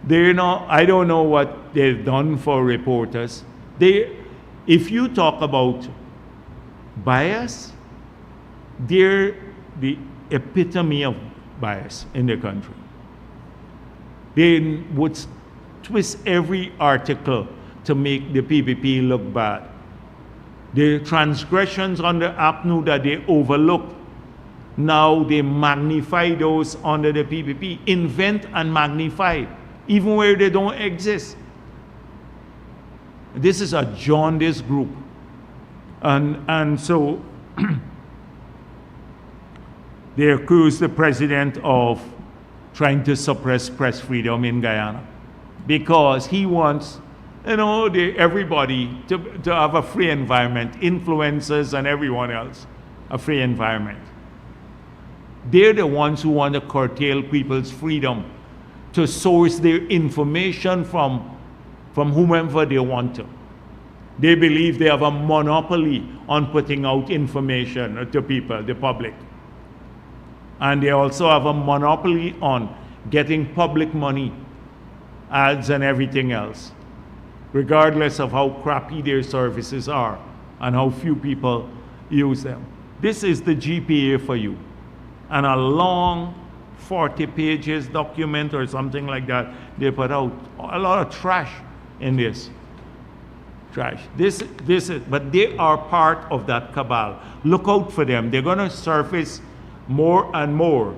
I don't know what they've done for reporters. If you talk about bias, they're the epitome of bias in the country. They would twist every article to make the PPP look bad. The transgressions on the APNU that they overlooked, now they magnify those under the PPP, invent and magnify, even where they don't exist. This is a jaundiced group. And so they accuse the president of trying to suppress press freedom in Guyana, because he wants, everybody to have a free environment, influencers and everyone else, a free environment. They're the ones who want to curtail people's freedom to source their information from whomever they want to. They believe they have a monopoly on putting out information to people, the public. And they also have a monopoly on getting public money, ads and everything else, regardless of how crappy their services are and how few people use them. This is the GPA for you. And a long 40 pages document or something like that, they put out a lot of trash in this. Trash. This is, but they are part of that cabal. Look out for them. They're going to surface more and more.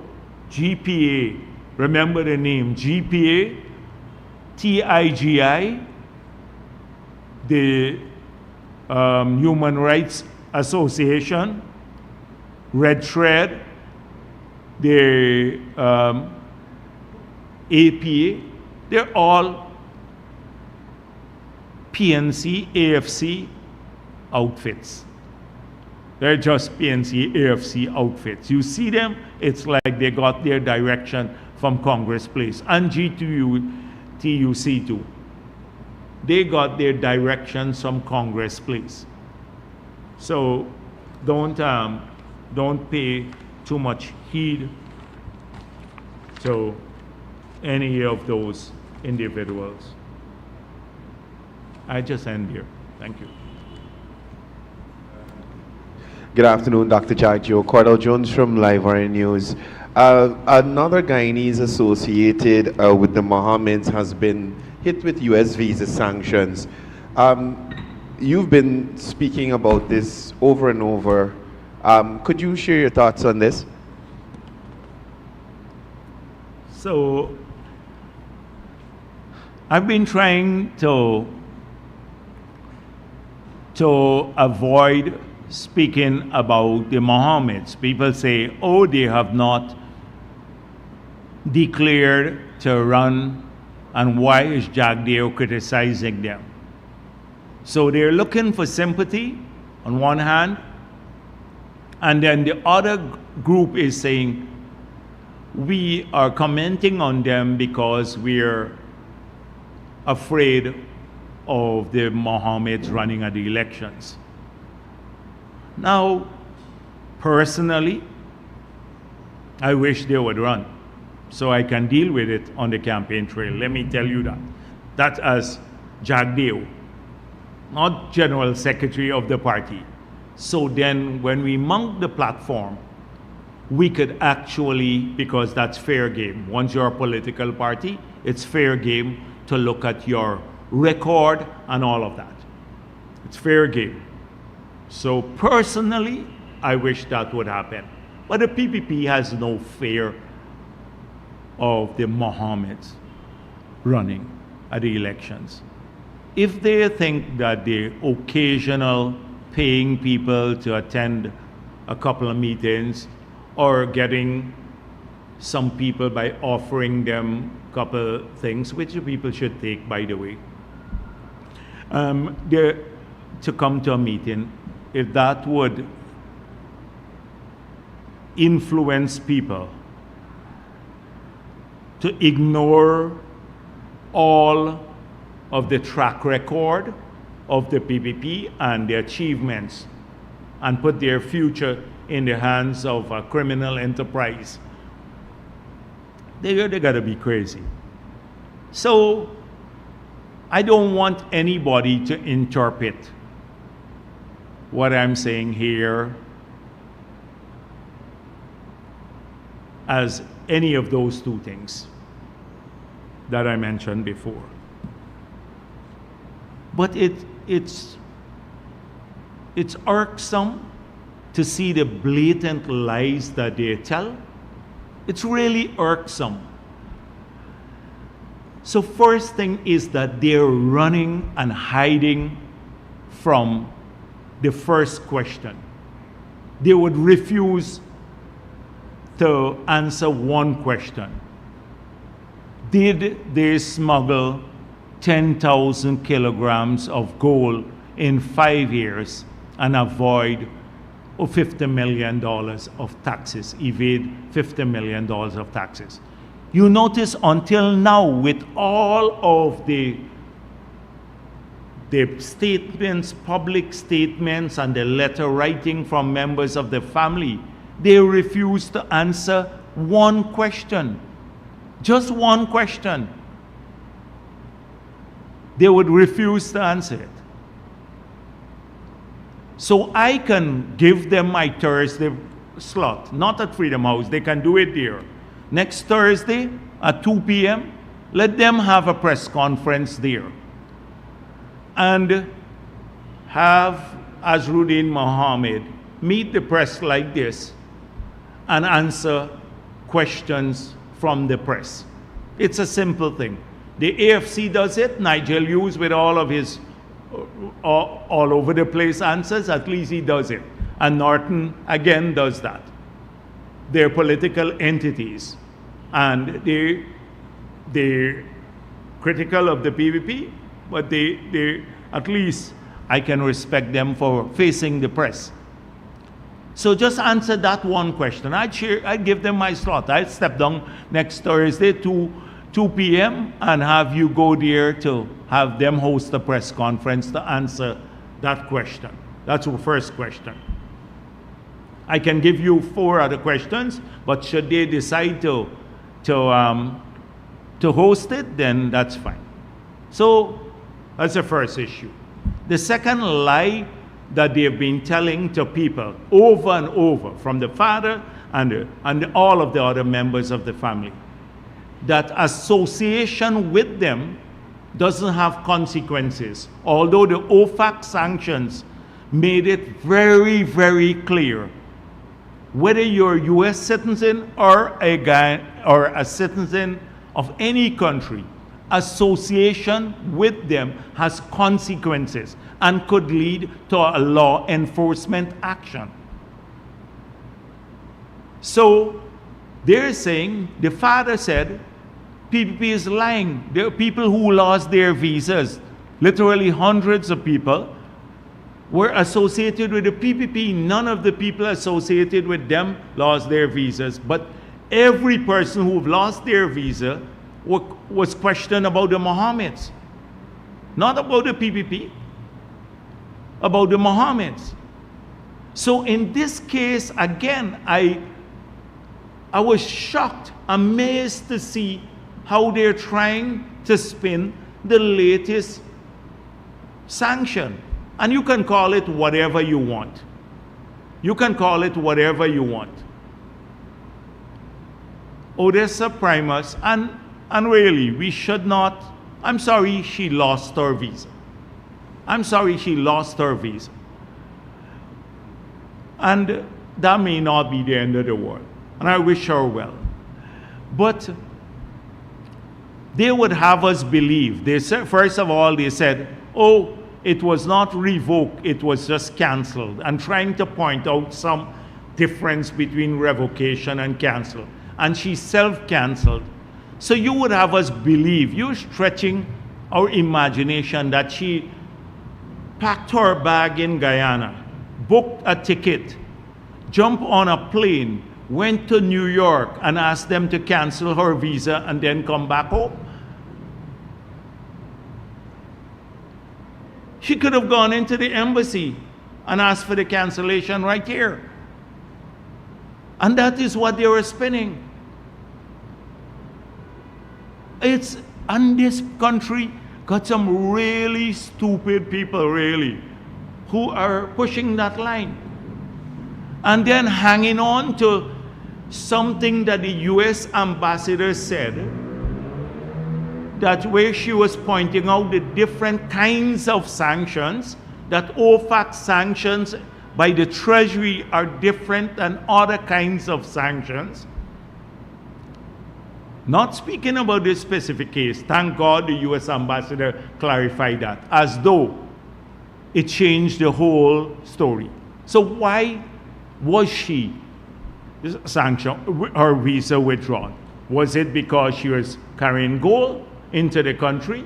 GPA, remember the name, GPA, TIGI, the Human Rights Association, Red Thread, the APA, they're all PNC, AFC outfits. They're just PNC, AFC outfits. You see them, it's like they got their direction from Congress Place. And G2U, too. They got their directions from Congress Place. So don't pay too much heed to any of those individuals. I just end here. Thank you. Good afternoon, Dr. Jagdeo. Cordell Jones from Live Wire News. Another Guyanese associated with the Mohammeds has been hit with U.S. visa sanctions. You've been speaking about this over and over. Could you share your thoughts on this? So, I've been trying to avoid speaking about the Mohammeds. People say, oh, they have not declared to run, and why is Jagdeo criticizing them? So they're looking for sympathy on one hand, and then the other group is saying, we are commenting on them because we're afraid of the Mohammeds running at the elections. Now, personally, I wish they would run so I can deal with it on the campaign trail. Let me tell you that. That as Jagdeo, not General Secretary of the party. So then when we mount the platform, we could actually, because that's fair game. Once you're a political party, it's fair game to look at your record and all of that. It's fair game. So personally, I wish that would happen. But the PPP has no fear of the Mohammeds running at the elections. If they think that the occasional paying people to attend a couple of meetings or getting some people by offering them a couple things, which the people should take, by the way, to come to a meeting, if that would influence people to ignore all of the track record of the PPP and the achievements and put their future in the hands of a criminal enterprise, they gotta be crazy. So I don't want anybody to interpret what I'm saying here as any of those two things that I mentioned before. But it's irksome to see the blatant lies that they tell. It's really irksome. So first thing is that they're running and hiding from the first question. They would refuse to answer one question. Did they smuggle 10,000 kilograms of gold in 5 years and avoid $50 million of taxes, evade $50 million of taxes? You notice until now, with all of the statements, public statements, and the letter writing from members of the family, they refuse to answer one question. Just one question. They would refuse to answer it. So I can give them my Thursday slot, not at Freedom House. They can do it there. Next Thursday at 2 p.m., let them have a press conference there. And have Azruddin Mohammed meet the press like this and answer questions from the press. It's a simple thing. The AFC does it. Nigel Hughes, with all of his all over the place answers, at least he does it. And Norton again does that. They're political entities, and they're critical of the PPP, but they at least I can respect them for facing the press. So just answer that one question. I'd give them my slot. I'd step down next Thursday to 2 p.m. and have you go there to have them host a press conference to answer that question. That's the first question. I can give you 4 other questions, but should they decide to host it, then that's fine. So that's the first issue. The second lie that they've been telling to people over and over, from the father and all of the other members of the family, that association with them doesn't have consequences, although the OFAC sanctions made it very, very clear. Whether you're a U.S. citizen or a citizen of any country, association with them has consequences and could lead to a law enforcement action. So they're saying, the father said, PPP is lying. There are people who lost their visas. Literally hundreds of people were associated with the PPP. None of the people associated with them lost their visas. But every person who lost their visa was questioned about the Mohammeds. not about the PPP, about the Mohammeds. So in this case, again, I was shocked, amazed to see how they're trying to spin the latest sanction. And you can call it whatever you want. You can call it whatever you want. Odessa Primus, and really, we should not, I'm sorry she lost her visa. I'm sorry she lost her visa. And that may not be the end of the world. And I wish her well. But they would have us believe. They said, first of all, they said, oh, it was not revoked, it was just canceled, and trying to point out some difference between revocation and cancel. And she self-canceled. So you would have us believe, you're stretching our imagination, that she packed her bag in Guyana, booked a ticket, jumped on a plane, went to New York and asked them to cancel her visa and then come back home. She could have gone into the embassy and asked for the cancellation right here. And that is what they were spinning. And this country got some really stupid people, really, who are pushing that line. And then hanging on to something that the US ambassador said, that where she was pointing out the different kinds of sanctions, that OFAC sanctions by the Treasury are different than other kinds of sanctions. Not speaking about this specific case, thank God the US ambassador clarified that, as though it changed the whole story. So why was she sanctioned, her visa withdrawn? Was it because she was carrying gold into the country?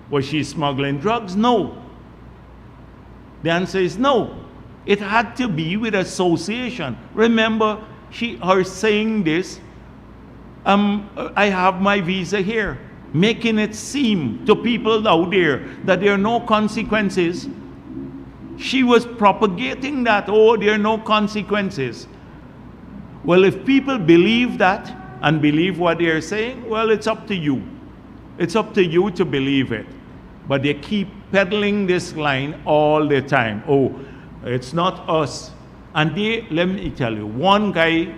Was she smuggling drugs? No. The answer is no. It had to be with association. Remember, her saying this, I have my visa here, making it seem to people out there that there are no consequences. She was propagating that, oh, there are no consequences. Well, if people believe that and believe what they're saying, well, it's up to you. It's up to you to believe it. But they keep peddling this line all the time. Oh, it's not us. And let me tell you, one guy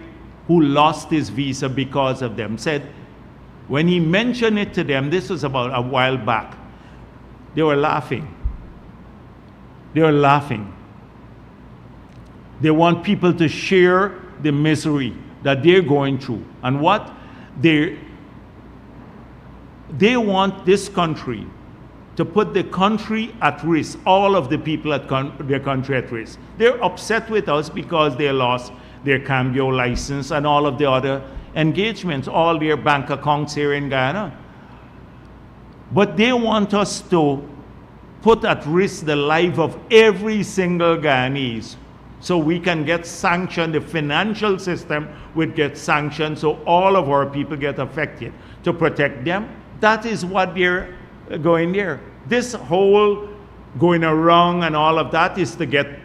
who lost his visa because of them said, when he mentioned it to them, this was about a while back, they were laughing. They were laughing. They want people to share the misery that they're going through. And what? They want this country to put the country at risk, all of the people at their country at risk. They're upset with us because they lost their cambio license and all of the other engagements, all their bank accounts here in Guyana. But they want us to put at risk the life of every single Guyanese so we can get sanctioned. The financial system would get sanctioned so all of our people get affected to protect them. That is what they're going there. This whole going around and all of that is to get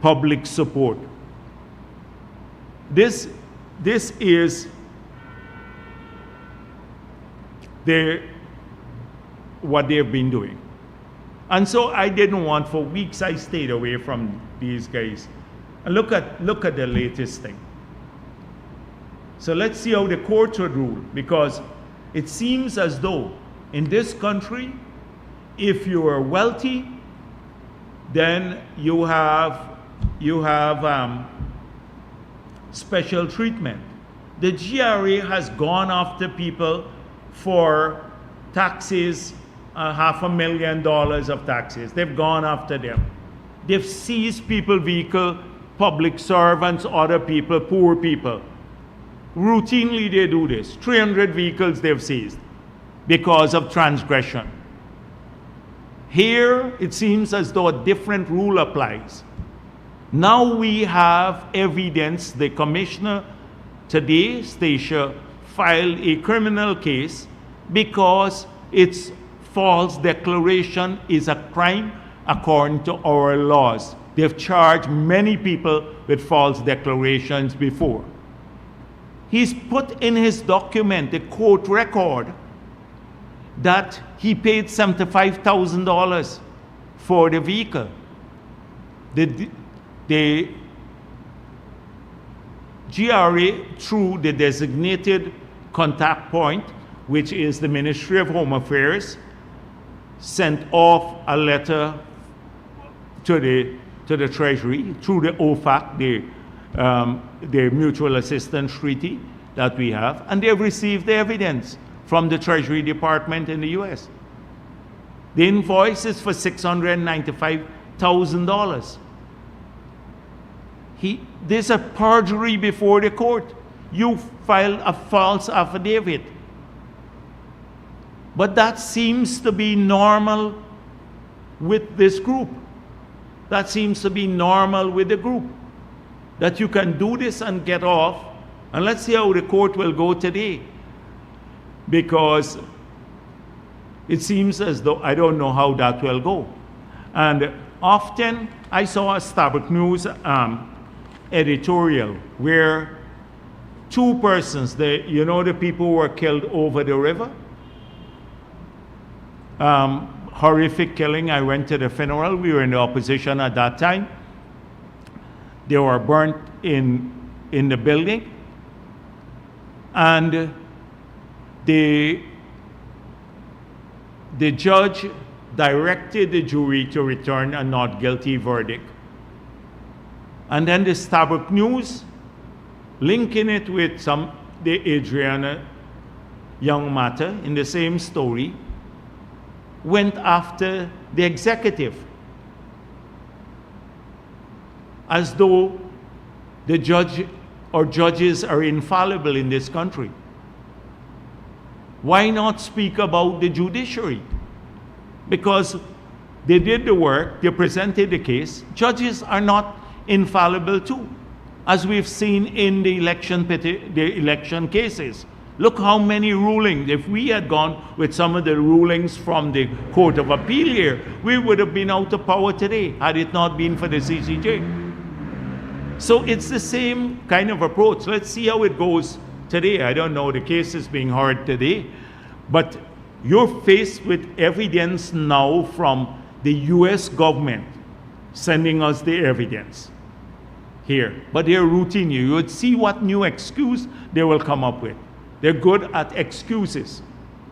public support. This is what they've been doing. And so I didn't want, for weeks I stayed away from these guys. And look at the latest thing. So let's see how the courts would rule, because it seems as though in this country, if you are wealthy, then you have special treatment. The GRA has gone after people for taxes, $500,000 of taxes. They've gone after them. They've seized people's vehicle, public servants, other people, poor people. Routinely they do this. 300 vehicles they've seized because of transgression. Here it seems as though a different rule applies. Now we have evidence. The commissioner today, Stacia, filed a criminal case because it's false declaration is a crime according to our laws. They've charged many people with false declarations before. He's put in his document, the court record, that he paid $75,000 for the vehicle. The GRA, through the designated contact point, which is the Ministry of Home Affairs, sent off a letter to the Treasury through the OFAC, the Mutual Assistance Treaty that we have, and they've received the evidence from the Treasury Department in the US. The invoice is for $695,000. There's a perjury before the court. You filed a false affidavit. But that seems to be normal with this group. That seems to be normal with the group. That you can do this and get off. And let's see how the court will go today. Because it seems as though I don't know how that will go. And often I saw a Starbuck News editorial where two persons, the people who were killed over the river, horrific killing. I went to the funeral. We were in the opposition at that time. They were burnt in the building. And the judge directed the jury to return a not guilty verdict. And then the Starbuck News, linking it with the Adriana Young matter in the same story, went after the executive, as though the judge or judges are infallible in this country. Why not speak about the judiciary? Because they did the work, they presented the case. Judges are not infallible too, as we've seen in the election cases. Look how many rulings. If we had gone with some of the rulings from the Court of Appeal here, we would have been out of power today had it not been for the CCJ. So it's the same kind of approach. Let's see how it goes today. I don't know, the case is being heard today, but you're faced with evidence now from the US government sending us the evidence here. But they're routing you. You would see what new excuse they will come up with. They're good at excuses,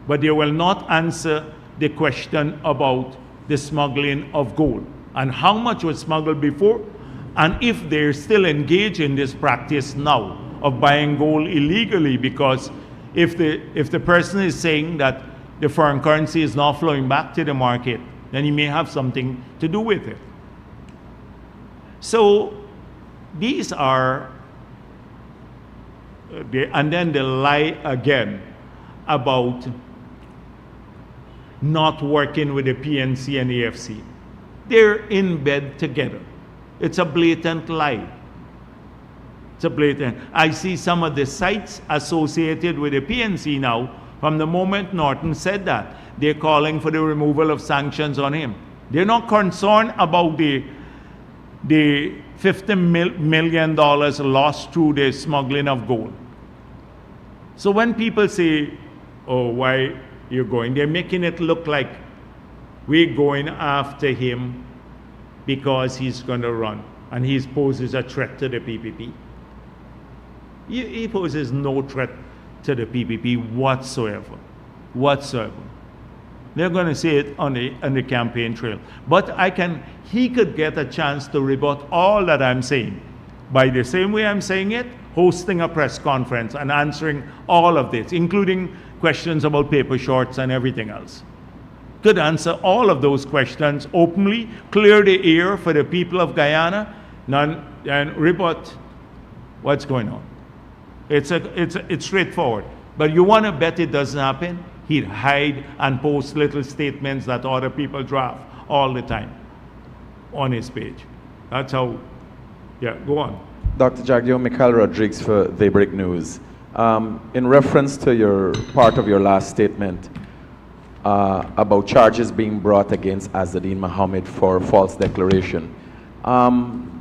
but they will not answer the question about the smuggling of gold and how much was smuggled before, and if they're still engaged in this practice now of buying gold illegally, because if the person is saying that the foreign currency is not flowing back to the market, then he may have something to do with it. So these are, and then the lie again about not working with the PNC and AFC. They're in bed together. It's a blatant lie. It's a blatant. I see some of the sites associated with the PNC now, from the moment Norton said that, they're calling for the removal of sanctions on him. They're not concerned about the $50 million lost through the smuggling of gold. So when people say, oh, why you're going, they're making it look like we're going after him because he's going to run and he poses a threat to the PPP. He poses no threat to the PPP whatsoever. They're going to say it on the campaign trail. But he could get a chance to rebut all that I'm saying by the same way I'm saying it, hosting a press conference and answering all of this, including questions about paper shorts and everything else. Could answer all of those questions openly, clear the air for the people of Guyana, and rebut what's going on. It's straightforward. But you want to bet it doesn't happen? He'd hide and post little statements that other people draft all the time on his page. That's how, yeah, go on. Dr. Jagdeo, Mikhail Rodriguez for Daybreak News. In reference to your part of your last statement, about charges being brought against Azzedine Mohammed for false declaration.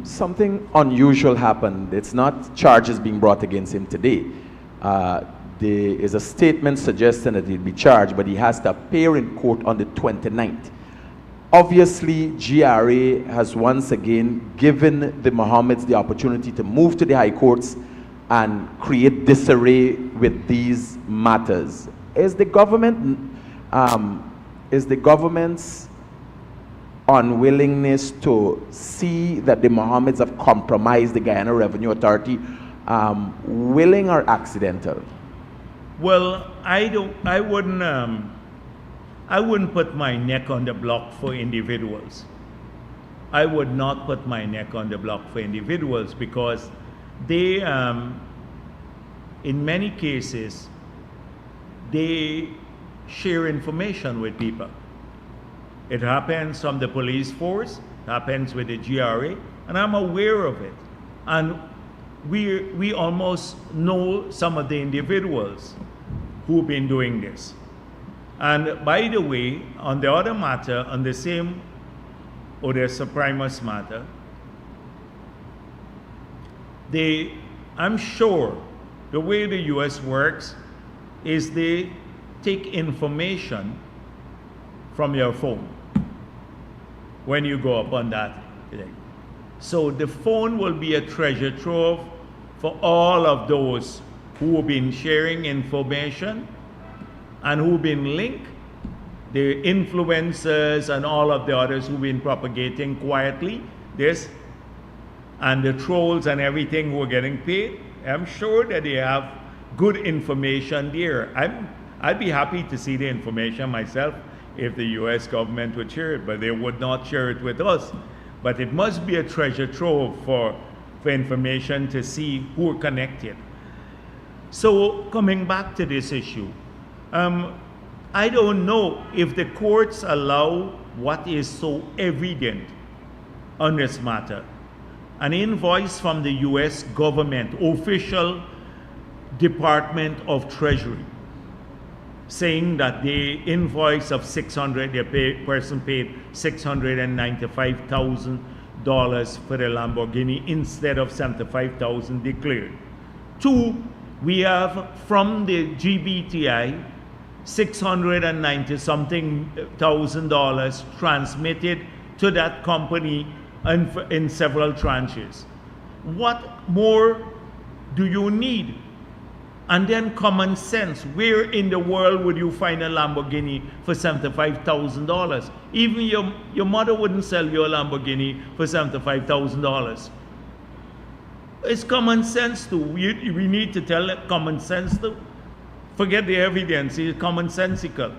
Something unusual happened. It's not charges being brought against him today. There is a statement suggesting that he'd be charged, but he has to appear in court on the 29th. Obviously, GRA has once again given the Mohammeds the opportunity to move to the high courts and create disarray with these matters. Is the government's unwillingness to see that the Mohammeds have compromised the Guyana Revenue Authority willing or accidental? Well, I wouldn't put my neck on the block for individuals. I would not put my neck on the block for individuals because they, in many cases, they share information with people. It happens from the police force, it happens with the GRA, and I'm aware of it. And we almost know some of the individuals who've been doing this. And by the way, on the other matter, on the same Odessa Primus matter, I'm sure the way the US works is they take information from your phone when you go up on that thing. So the phone will be a treasure trove for all of those who have been sharing information and who've been linked, the influencers and all of the others who've been propagating quietly this, and the trolls and everything who are getting paid. I'm sure that they have good information there. I'd be happy to see the information myself if the US government would share it, but they would not share it with us. But it must be a treasure trove for information to see who are connected. So coming back to this issue, I don't know if the courts allow what is so evident on this matter. An invoice from the US government, official Department of Treasury, saying that the invoice of person paid $695,000 for the Lamborghini instead of $75,000 declared. Two, we have from the GBTI $690-something thousand transmitted to that company in several tranches. What more do you need? And then common sense. Where in the world would you find a Lamborghini for $75,000? Even your mother wouldn't sell you a Lamborghini for $75,000. It's common sense too. We need to tell it common sense too. Forget the evidence, it's commonsensical.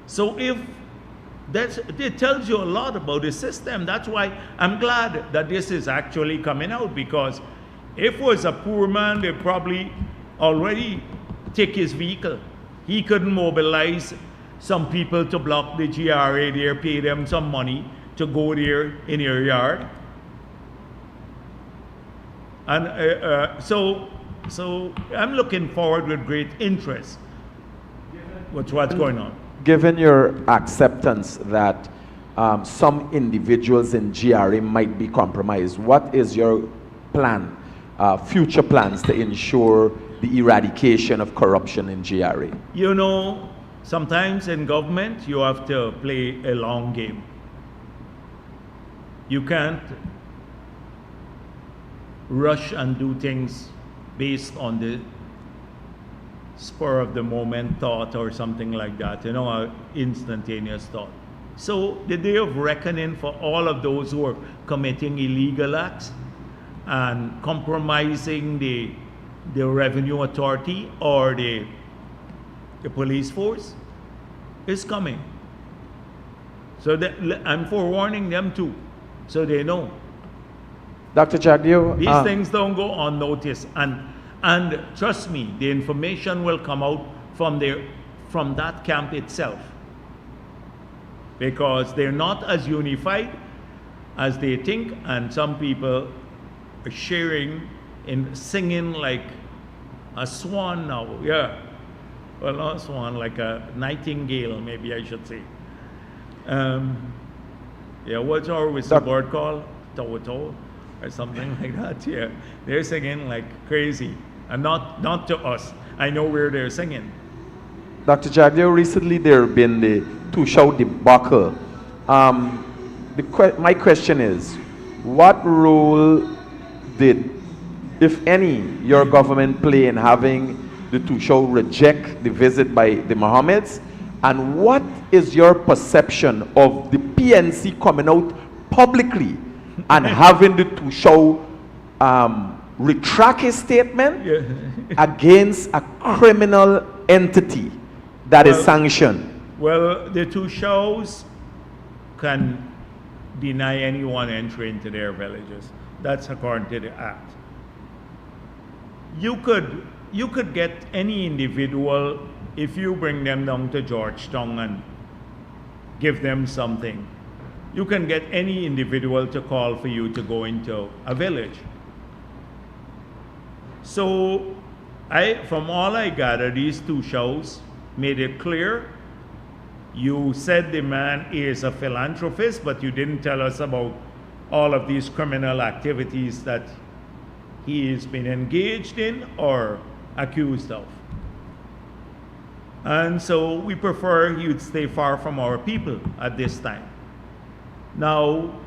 So if it tells you a lot about the system. That's why I'm glad that this is actually coming out, because if it was a poor man, they'd probably already take his vehicle. He couldn't mobilize some people to block the GRA there, pay them some money to go there in your yard. And so I'm looking forward with great interest with what's going on. Given your acceptance that some individuals in GRA might be compromised, what is your plan, future plans to ensure the eradication of corruption in GRA? You know, sometimes in government you have to play a long game. You can't rush and do things based on the spur of the moment thought or something like that, you know, an instantaneous thought. So the day of reckoning for all of those who are committing illegal acts and compromising the revenue authority or the police force is coming. So I'm forewarning them too, so they know. Dr. Jagdeo, These things don't go unnoticed, and trust me, the information will come out from that camp itself, because they're not as unified as they think, and some people are sharing and singing like a swan now. Yeah, well, not swan, like a nightingale, maybe I should say. Yeah, what's our whistle board called? Toto or something like that. Yeah, they're singing like crazy, and not to us. I know where they're singing. Dr. Jagdeo, recently there have been the two-show debacle. My question is, what role did, if any, your government play in having the two-show reject the visit by the Mohammeds? And what is your perception of the PNC coming out publicly and having the two-show retract his statement against a criminal entity that is sanctioned? Well, the two shows can deny anyone entry into their villages. That's according to the act. You could get any individual, if you bring them down to Georgetown and give them something, you can get any individual to call for you to go into a village. So from all I gather, these two shows made it clear. You said the man is a philanthropist, but you didn't tell us about all of these criminal activities that he has been engaged in or accused of. And so we prefer he would stay far from our people at this time. Now,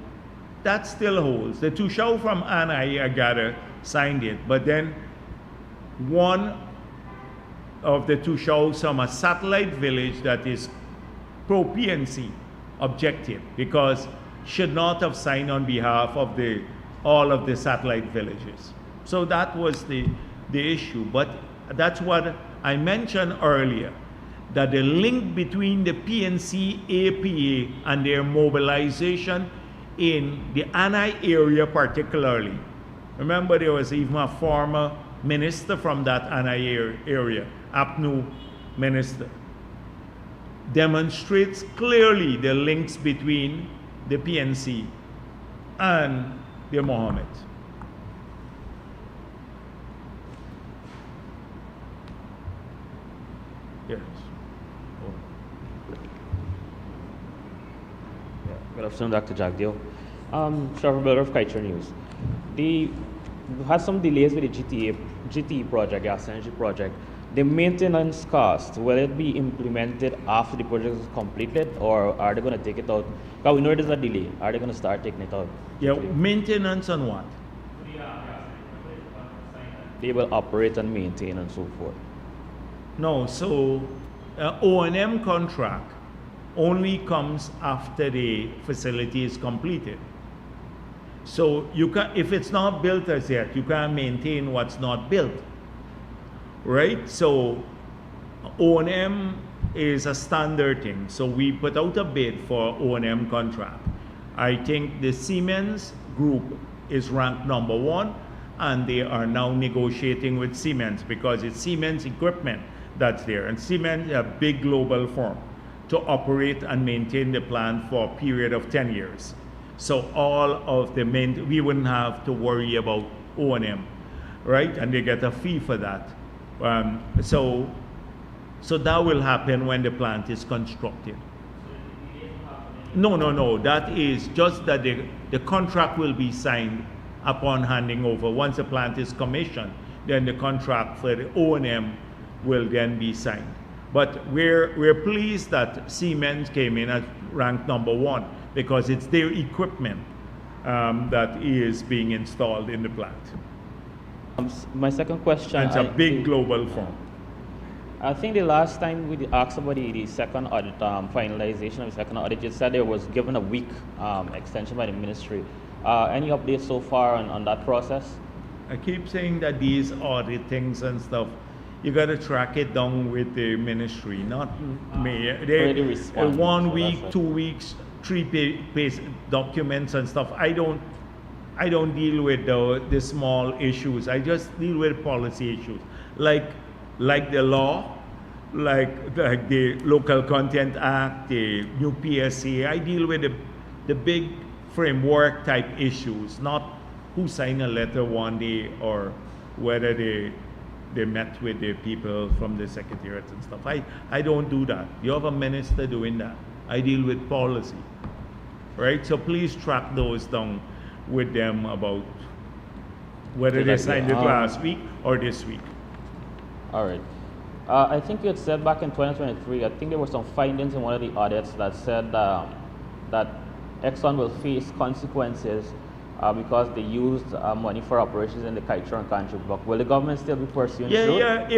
that still holds. The two show from Anai, I gather, signed it, but then one of the two shows from a satellite village that is pro-PNC objected because should not have signed on behalf of all of the satellite villages. So that was the issue. But that's what I mentioned earlier, that the link between the PNC APA and their mobilization in the Anai area particularly. Remember, there was even a former minister from that Anai area, APNU minister, demonstrates clearly the links between the PNC and the Mohammeds. Yes. Good afternoon, Dr. Jagdeo. Trevor Builder of Kaiser News. We had some delays with the GTE project, gas energy project. The maintenance cost, will it be implemented after the project is completed, or are they going to take it out? Because we know there's a delay. Are they going to start taking it out? Yeah, maintenance on what? They will operate and maintain and so forth. No, so O&M contract only comes after the facility is completed. So you can, if it's not built as yet, you can't maintain what's not built, right? So O&M is a standard thing. So we put out a bid for O&M contract. I think the Siemens group is ranked #1, and they are now negotiating with Siemens because it's Siemens equipment that's there. And Siemens is a big global firm to operate and maintain the plant for a period of 10 years. So all of the we wouldn't have to worry about O&M, right? And they get a fee for that. So that will happen when the plant is constructed. No. That is just that the contract will be signed upon handing over. Once the plant is commissioned, then the contract for the O&M will then be signed. But we're pleased that Siemens came in as ranked #1 because it's their equipment that is being installed in the plant. My second question. And it's a big global firm. I think the last time we asked about the second audit, finalization of the second audit, you said there was given a week extension by the ministry. Any updates so far on that process? I keep saying that these audit things and stuff, you got to track it down with the ministry, not me. They 1 week, 2 weeks, 3-page documents and stuff. I don't deal with the small issues. I just deal with policy issues, like the law, like the Local Content Act, the new PSA. I deal with the big framework type issues, not who signed a letter one day or whether they met with the people from the secretariat and stuff. I don't do that. You have a minister doing that. I deal with policy, right? So please track those down with them about whether they signed it last week or this week. All right. I think you had said back in 2023, I think there were some findings in one of the audits that said that Exxon will face consequences because they used money for operations in the Kaichur and Kanchu block. Will the government still be pursuing this route? Yeah.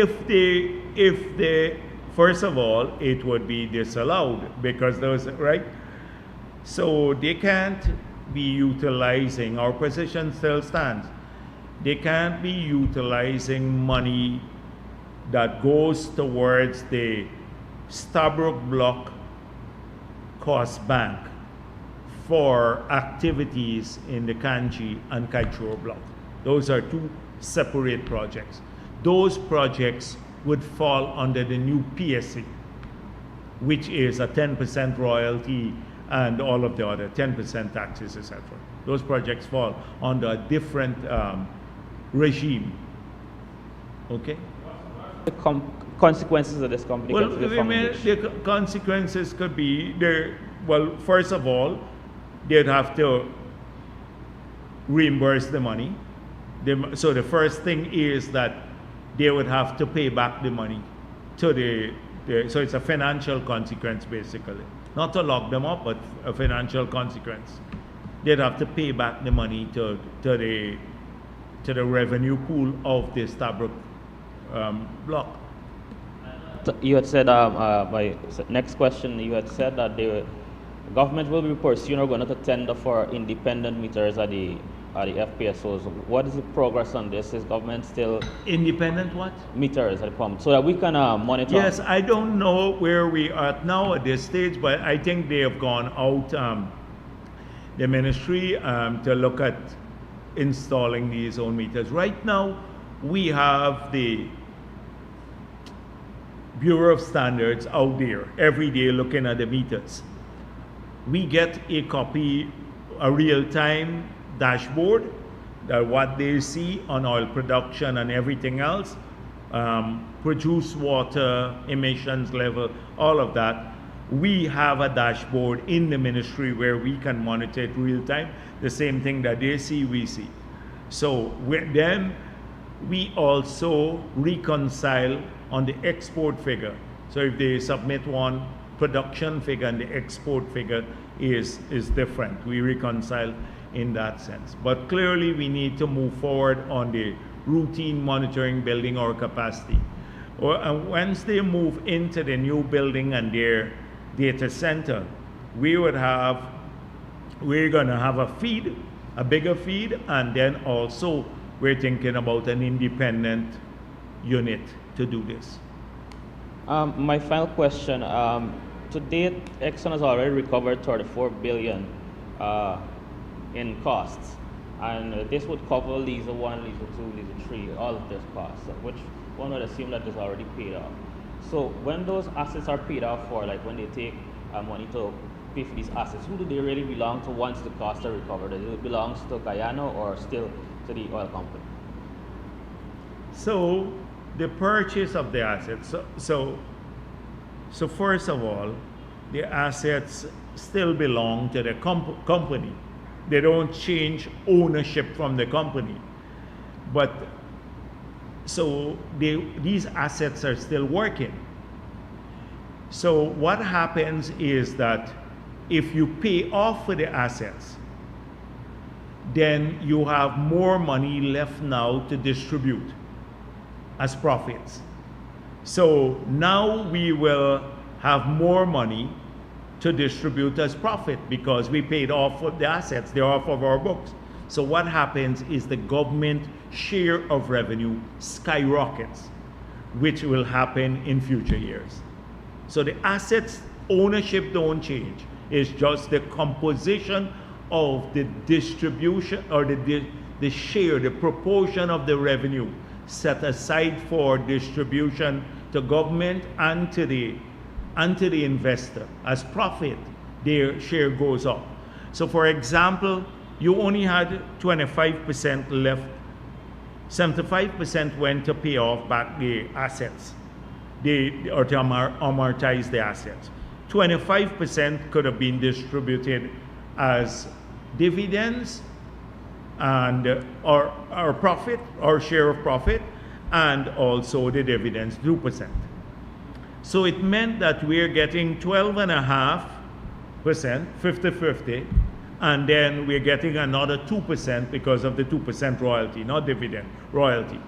If they, first of all, it would be disallowed because those, right? So they can't be utilizing, our position still stands, they can't be utilizing money that goes towards the Stabroek Block Cost Bank for activities in the Kanchi and Kaichur block. Those are two separate projects. Those projects would fall under the new PSC, which is a 10% royalty and all of the other 10% taxes, etc. Those projects fall under a different regime. Okay? The consequences of this company? Well, the consequences could be well, first of all, they'd have to reimburse the money. So the first thing is that they would have to pay back the money to so it's a financial consequence basically. Not to lock them up, but a financial consequence. They'd have to pay back the money to the revenue pool of the Stabroek block. You had said, my next question, you had said that the government will be pursuing or going to tender for independent meters at the FPSOs. What is the progress on this? Is government still... Independent what? Meters at the pump, so that we can monitor? Yes, I don't know where we are now at this stage, but I think they have gone out, the ministry, to look at installing these own meters. Right now, we have the Bureau of Standards out there every day looking at the meters. We get a copy, a real-time dashboard, that what they see on oil production and everything else, produced water, emissions level, all of that. We have a dashboard in the ministry where we can monitor it real-time. The same thing that they see, we see. So then we also reconcile on the export figure. So if they submit one production figure and the export figure is different, we reconcile in that sense. But clearly we need to move forward on the routine monitoring, building our capacity. And once they move into the new building and their data center, we're gonna have a feed, a bigger feed, and then also we're thinking about an independent unit to do this. My final question, to date, Exxon has already recovered 34 billion in costs, and this would cover Liza 1, Liza 2, Liza 3, all of those costs, which one would assume that is already paid off. So when those assets are paid off for, like when they take money to pay for these assets, who do they really belong to once the costs are recovered? Does it belong to Guyana or still to the oil company? So the purchase of the assets, so first of all, the assets still belong to the company. They don't change ownership from the company. But so these assets are still working. So what happens is that if you pay off for the assets, then you have more money left now to distribute as profits. So now we will have more money to distribute as profit because we paid off of the assets, they're off of our books. So what happens is the government share of revenue skyrockets, which will happen in future years. So the assets ownership don't change. It's just the composition of the distribution or the share, the proportion of the revenue set aside for distribution to government and to the investor as profit, their share goes up. So for example, you only had 25% left 75% went to pay off back the assets, or to amortize the assets. 25% could have been distributed as dividends and or profit, or share of profit, and also the dividends, 2%. So it meant that we're getting 12.5%, 50-50, and then we're getting another 2% because of the 2% royalty, not dividend, royalty.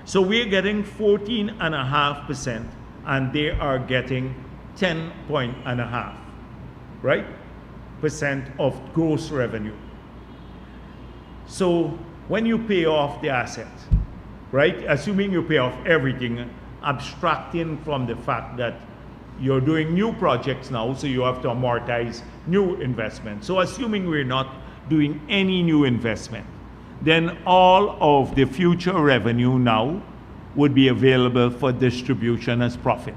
So we're getting 14.5%, and they are getting 10.5%, right? Percent of gross revenue. So when you pay off the asset, right? Assuming you pay off everything, abstracting from the fact that you're doing new projects now, so you have to amortize new investment. So assuming we're not doing any new investment, then all of the future revenue now would be available for distribution as profit.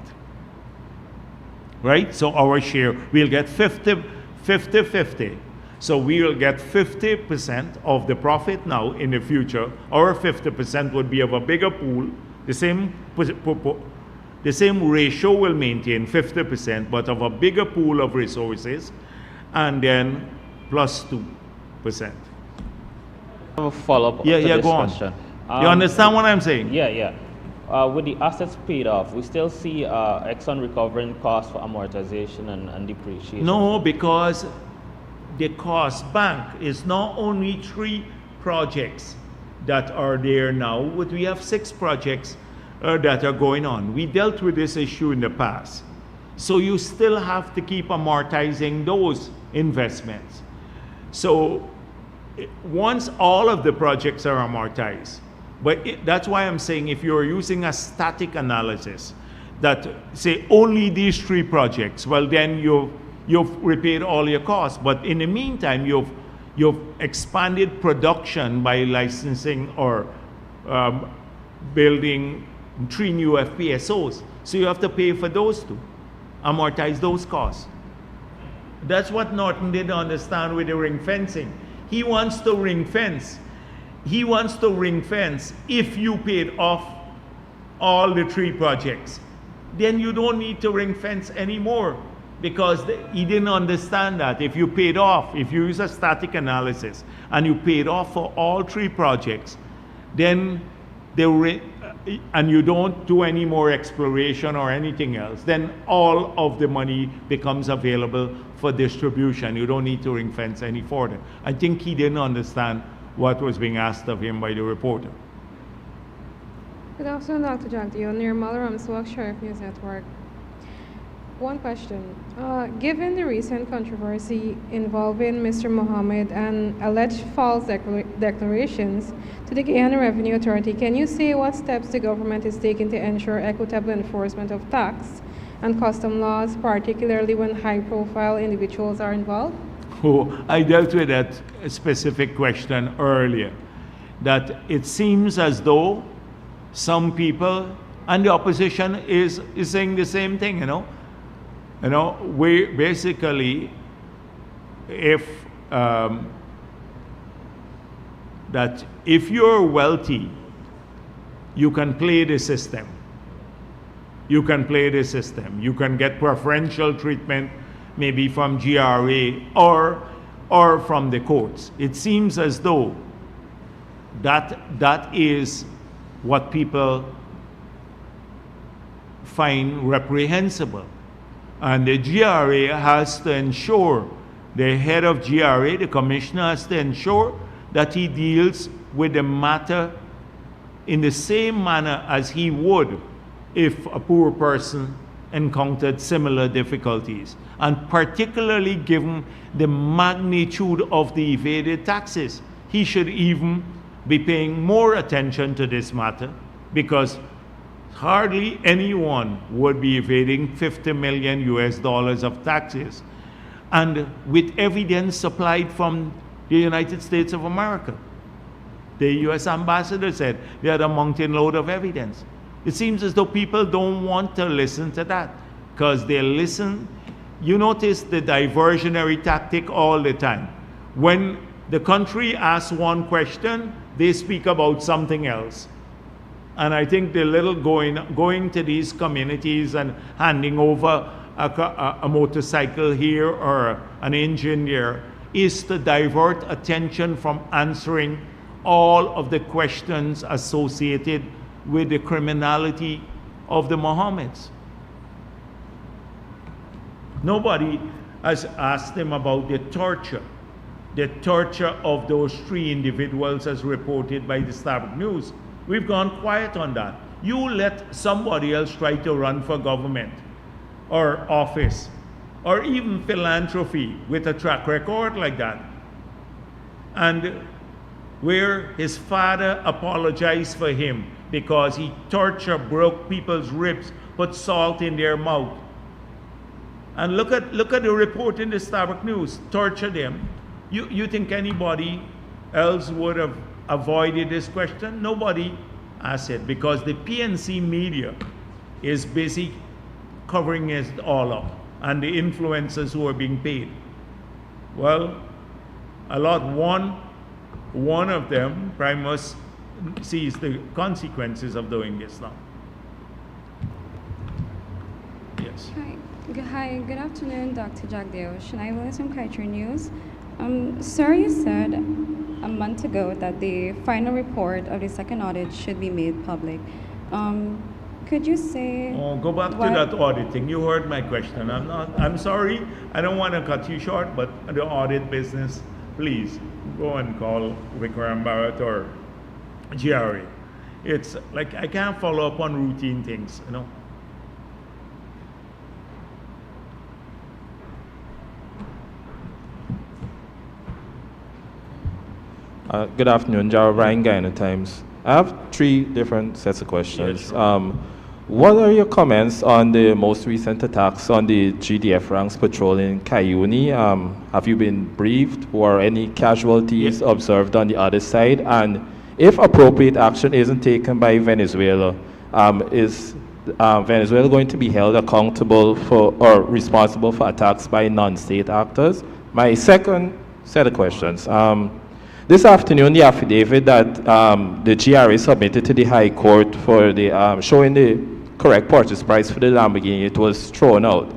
Right? So our share, we'll get 50-50. So we will get 50% of the profit now in the future. Our 50% would be of a bigger pool. The same ratio will maintain 50%, but of a bigger pool of resources, and then plus 2%. A follow-up to Yeah, this go on. question. You understand what I'm saying? Yeah. With the assets paid off, we still see Exxon recovering costs for amortization and depreciation. No, because the cost bank is not only 3 projects that are there now, but we have 6 projects that are going on. We dealt with this issue in the past. So you still have to keep amortizing those investments. So once all of the projects are amortized, that's why I'm saying if you're using a static analysis that say only these 3 projects, well then you've repaid all your costs. But in the meantime, you've expanded production by licensing or building 3 new FPSOs. So you have to pay for those too, amortize those costs. That's what Norton didn't understand with the ring fencing. He wants to ring fence. He wants to ring fence if you paid off all the 3 projects. Then you don't need to ring fence anymore, because he didn't understand that. If you paid off, if you use a static analysis and you paid off for all 3 projects, then and you don't do any more exploration or anything else, then all of the money becomes available for distribution. You don't need to ring fence any further. I think he didn't understand what was being asked of him by the reporter. Good afternoon, Dr. Jagdeo. Nirmal Ramswak, Sheriff News Network. One question. Given the recent controversy involving Mr. Mohammed and alleged false declarations to the Guyana Revenue Authority, can you say what steps the government is taking to ensure equitable enforcement of tax and custom laws, particularly when high-profile individuals are involved? Oh, I dealt with that specific question earlier, that it seems as though some people, and the opposition is saying the same thing, we basically, if you're wealthy, you can play the system. You can play the system. You can get preferential treatment, maybe from GRA or from the courts. It seems as though that is what people find reprehensible. And the GRA has to ensure, the head of GRA, the commissioner, has to ensure that he deals with the matter in the same manner as he would if a poor person encountered similar difficulties. And particularly given the magnitude of the evaded taxes, he should even be paying more attention to this matter, because hardly anyone would be evading $50 million of taxes, and with evidence supplied from the United States of America. The US ambassador said they had a mountain load of evidence. It seems as though people don't want to listen to that, because they listen. You notice the diversionary tactic all the time. When the country asks one question, they speak about something else. And I think the little going to these communities and handing over a motorcycle here or an engine there is to divert attention from answering all of the questions associated with the criminality of the Mohammeds. Nobody has asked them about the torture of those 3 individuals as reported by the Starbuck News. We've gone quiet on that. You let somebody else try to run for government or office or even philanthropy with a track record like that. And where his father apologized for him because he tortured, broke people's ribs, put salt in their mouth. And look at the report in the Starbuck News, torture them. You think anybody else would have avoided this question? Nobody asked it because the PNC media is busy covering it all up and the influencers who are being paid. Well, one of them, Primus, sees the consequences of doing this now. Yes. Hi, good afternoon, Dr. Jagdeo. Shania Willis from Kaiser News. Sir, you said a month ago that the final report of the second audit should be made public. Could you say... Oh, go back to that audit thing. You heard my question. I'm sorry. I don't want to cut you short, but the audit business, please go and call Vikram Bharrat or GRA. It's like I can't follow up on routine things, you know. Good afternoon, Jarrah Ryan, Guyana Times. I have 3 different sets of questions. Yes, sure. What are your comments on the most recent attacks on the GDF ranks patrol in Cayuni? Have you been briefed? Were any casualties observed on the other side? And if appropriate action isn't taken by Venezuela, is Venezuela going to be held accountable for or responsible for attacks by non-state actors? My second set of questions. This afternoon, the affidavit that the GRA submitted to the High Court for the showing the correct purchase price for the Lamborghini, it was thrown out.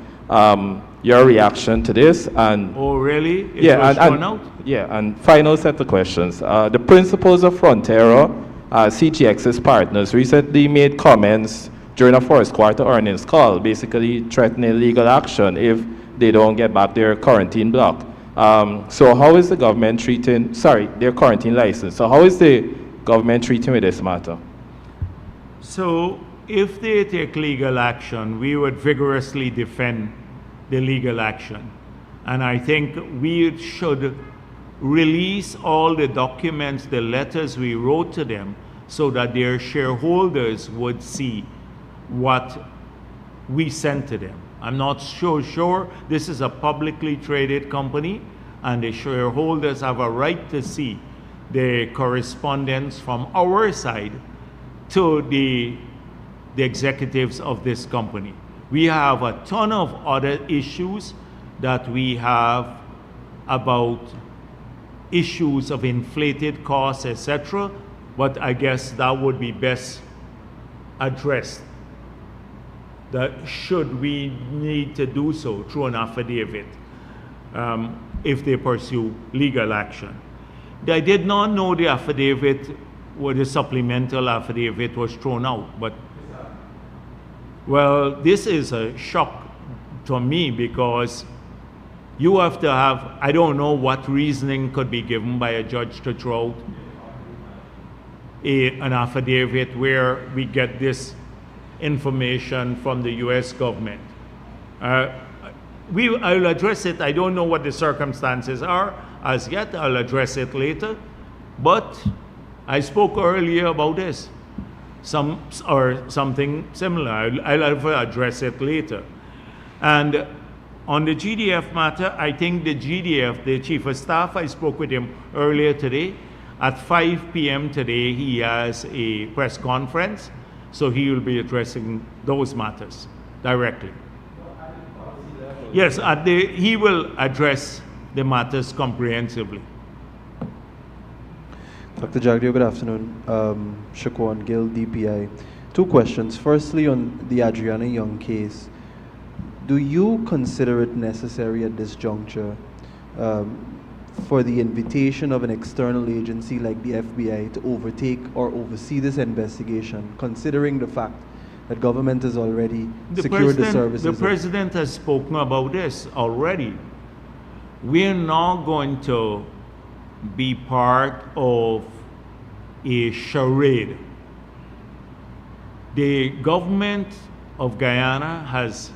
Your reaction to this? And oh, really? It was thrown out? Yeah, and final set of questions. The principals of Frontera, CGX's partners, recently made comments during a first quarter earnings call, basically threatening legal action if they don't get back their quarantine block. So how is the government treating, their quarantine license? So how is the government treating with this matter? So if they take legal action, we would vigorously defend the legal action. And I think we should release all the documents, the letters we wrote to them, so that their shareholders would see what we sent to them. I'm not so sure. This is a publicly traded company, and the shareholders have a right to see the correspondence from our side to the executives of this company. We have a ton of other issues that we have about issues of inflated costs, etc., but I guess that would be best addressed. That should we need to do so through an affidavit if they pursue legal action. I did not know the affidavit or the supplemental affidavit was thrown out, but well, this is a shock to me because you have to have, I don't know what reasoning could be given by a judge to throw out an affidavit where we get this information from the U.S. government. I'll address it. I don't know what the circumstances are as yet. I'll address it later. But I spoke earlier about this, something similar. I'll address it later. And on the GDF matter, I think the GDF, the Chief of Staff, I spoke with him earlier today. At 5 p.m. today, he has a press conference. So he will be addressing those matters directly. Yes, he will address the matters comprehensively. Dr. Jagdeo, good afternoon. Shaquan Gill, DPI. Two questions. Firstly, on the Adriana Young case, do you consider it necessary at this juncture for the invitation of an external agency like the FBI to overtake or oversee this investigation, considering the fact that government has already secured the services? The president has spoken about this already. We're not going to be part of a charade. The government of Guyana has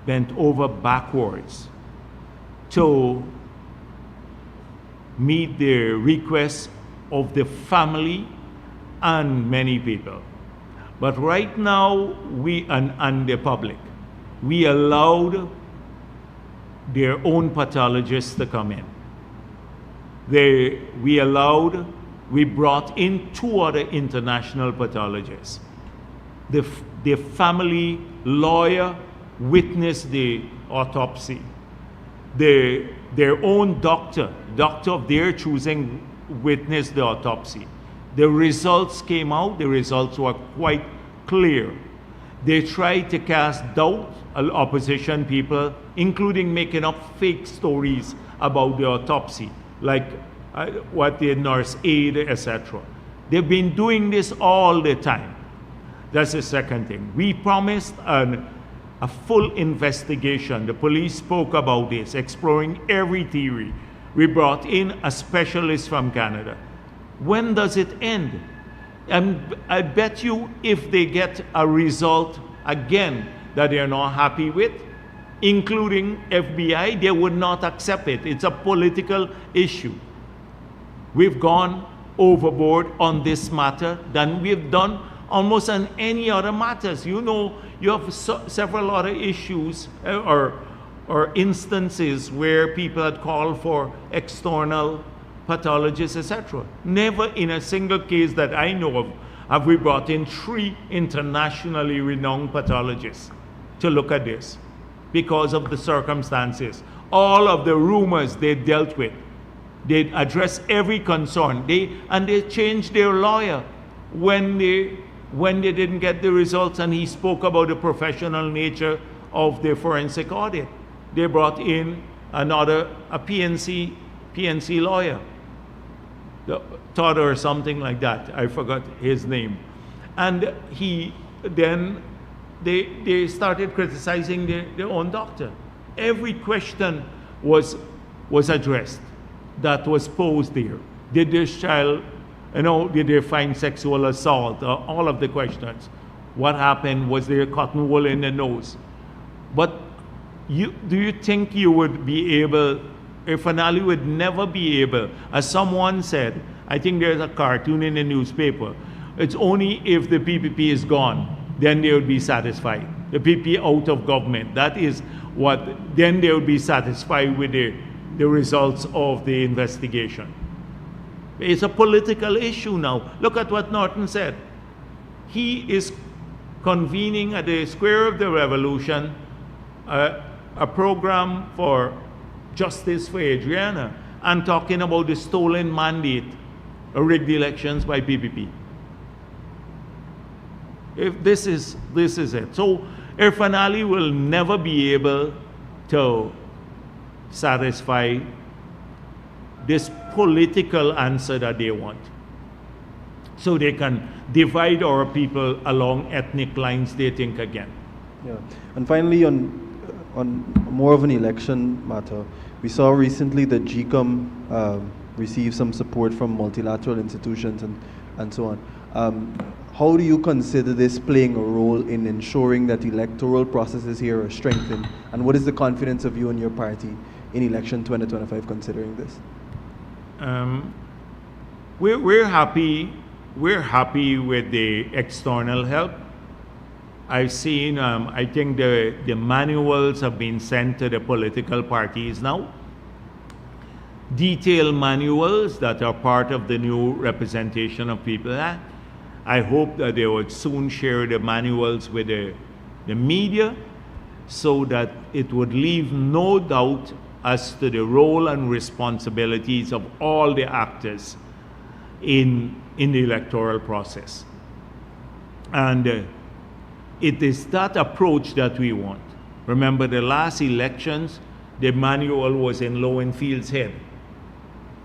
bent over backwards to meet the requests of the family and many people. But right now, and the public, we allowed their own pathologists to come in. We brought in 2 other international pathologists. The family lawyer witnessed the autopsy. Their own doctor of their choosing, witnessed the autopsy. The results came out, the results were quite clear. They tried to cast doubt, opposition people, including making up fake stories about the autopsy, like what the nurse aid, etc. They've been doing this all the time. That's the second thing. We promised a full investigation. The police spoke about this, exploring every theory. We brought in a specialist from Canada. When does it end? And I bet you if they get a result again that they're not happy with, including FBI, they would not accept it. It's a political issue. We've gone overboard on this matter than we've done almost on any other matters. You know, you have several other issues or instances where people had called for external pathologists, etc. Never in a single case that I know of have we brought in 3 internationally renowned pathologists to look at this because of the circumstances. All of the rumors they dealt with, they addressed every concern. They changed their lawyer when they didn't get the results, and he spoke about the professional nature of the forensic audit. They brought in a PNC lawyer, Todd or something like that. I forgot his name. And they started criticizing their own doctor. Every question was addressed that was posed there. Did this child, did they find sexual assault? All of the questions. What happened? Was there cotton wool in the nose? But do you think you would be able, Finale would never be able, as someone said, I think there's a cartoon in the newspaper, it's only if the PPP is gone, then they would be satisfied. The PPP out of government, that is what, then they would be satisfied with the results of the investigation. It's a political issue now. Look at what Norton said. He is convening at the Square of the Revolution a program for justice for Adriana and talking about the stolen mandate or rigged elections by PPP. If this is it. So Irfan Ali will never be able to satisfy this political answer that they want. So they can divide our people along ethnic lines they think again. Yeah. And finally, on more of an election matter, we saw recently that GCOM received some support from multilateral institutions and so on. How do you consider this playing a role in ensuring that electoral processes here are strengthened? And what is the confidence of you and your party in election 2025 considering this? We're happy with the external help. I've seen, I think the manuals have been sent to the political parties now. Detailed manuals that are part of the new Representation of People Act. I hope that they would soon share the manuals with the media so that it would leave no doubt as to the role and responsibilities of all the actors in the electoral process. And it is that approach that we want. Remember, the last elections, the manual was in Lowenfield's head.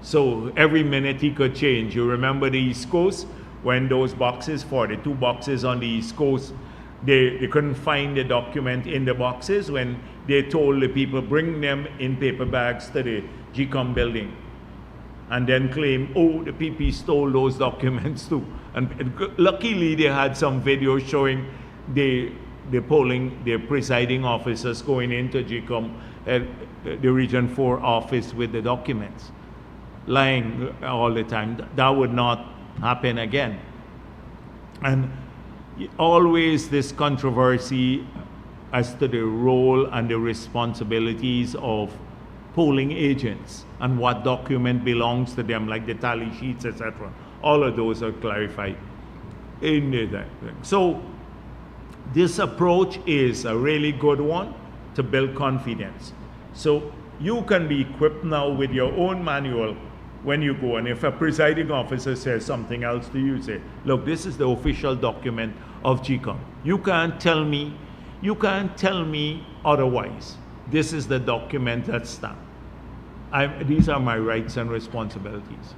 So every minute he could change. You remember the East Coast, when those boxes, 42 boxes on the East Coast, they couldn't find the document in the boxes when they told the people, bring them in paper bags to the GCOM building. And then claim, oh, the PP stole those documents too. And luckily they had some video showing the presiding officers going into GCOM, the Region 4 office with the documents, lying all the time. That would not happen again. And always this controversy as to the role and the responsibilities of polling agents and what document belongs to them, like the tally sheets, etc. All of those are clarified in the So this approach is a really good one to build confidence. So you can be equipped now with your own manual when you go, and if a presiding officer says something else to you, say, look, this is the official document of GCOM. You can't tell me otherwise. This is the document that's stamped. These are my rights and responsibilities.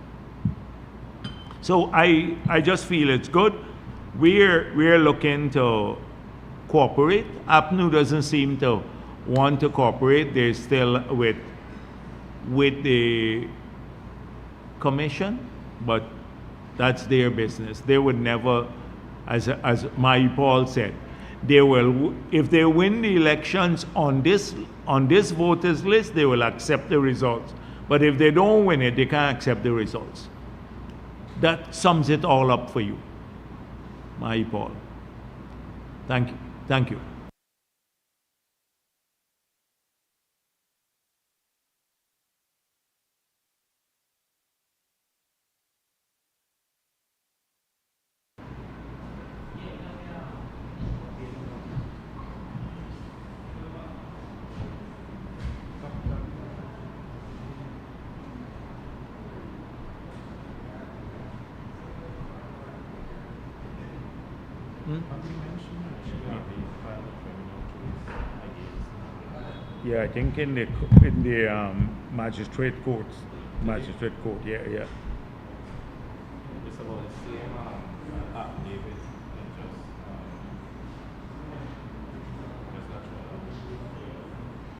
So I just feel it's good. We're looking to cooperate. APNU doesn't seem to want to cooperate. They're still with the commission, but that's their business. They would never, as my Paul said, they will, if they win the elections on this voters list, they will accept the results. But if they don't win it, they can't accept the results. That sums it all up for you, my Paul. Thank you. Thank you. Yeah, I think in the magistrate court. Yeah. It's about the same affidavit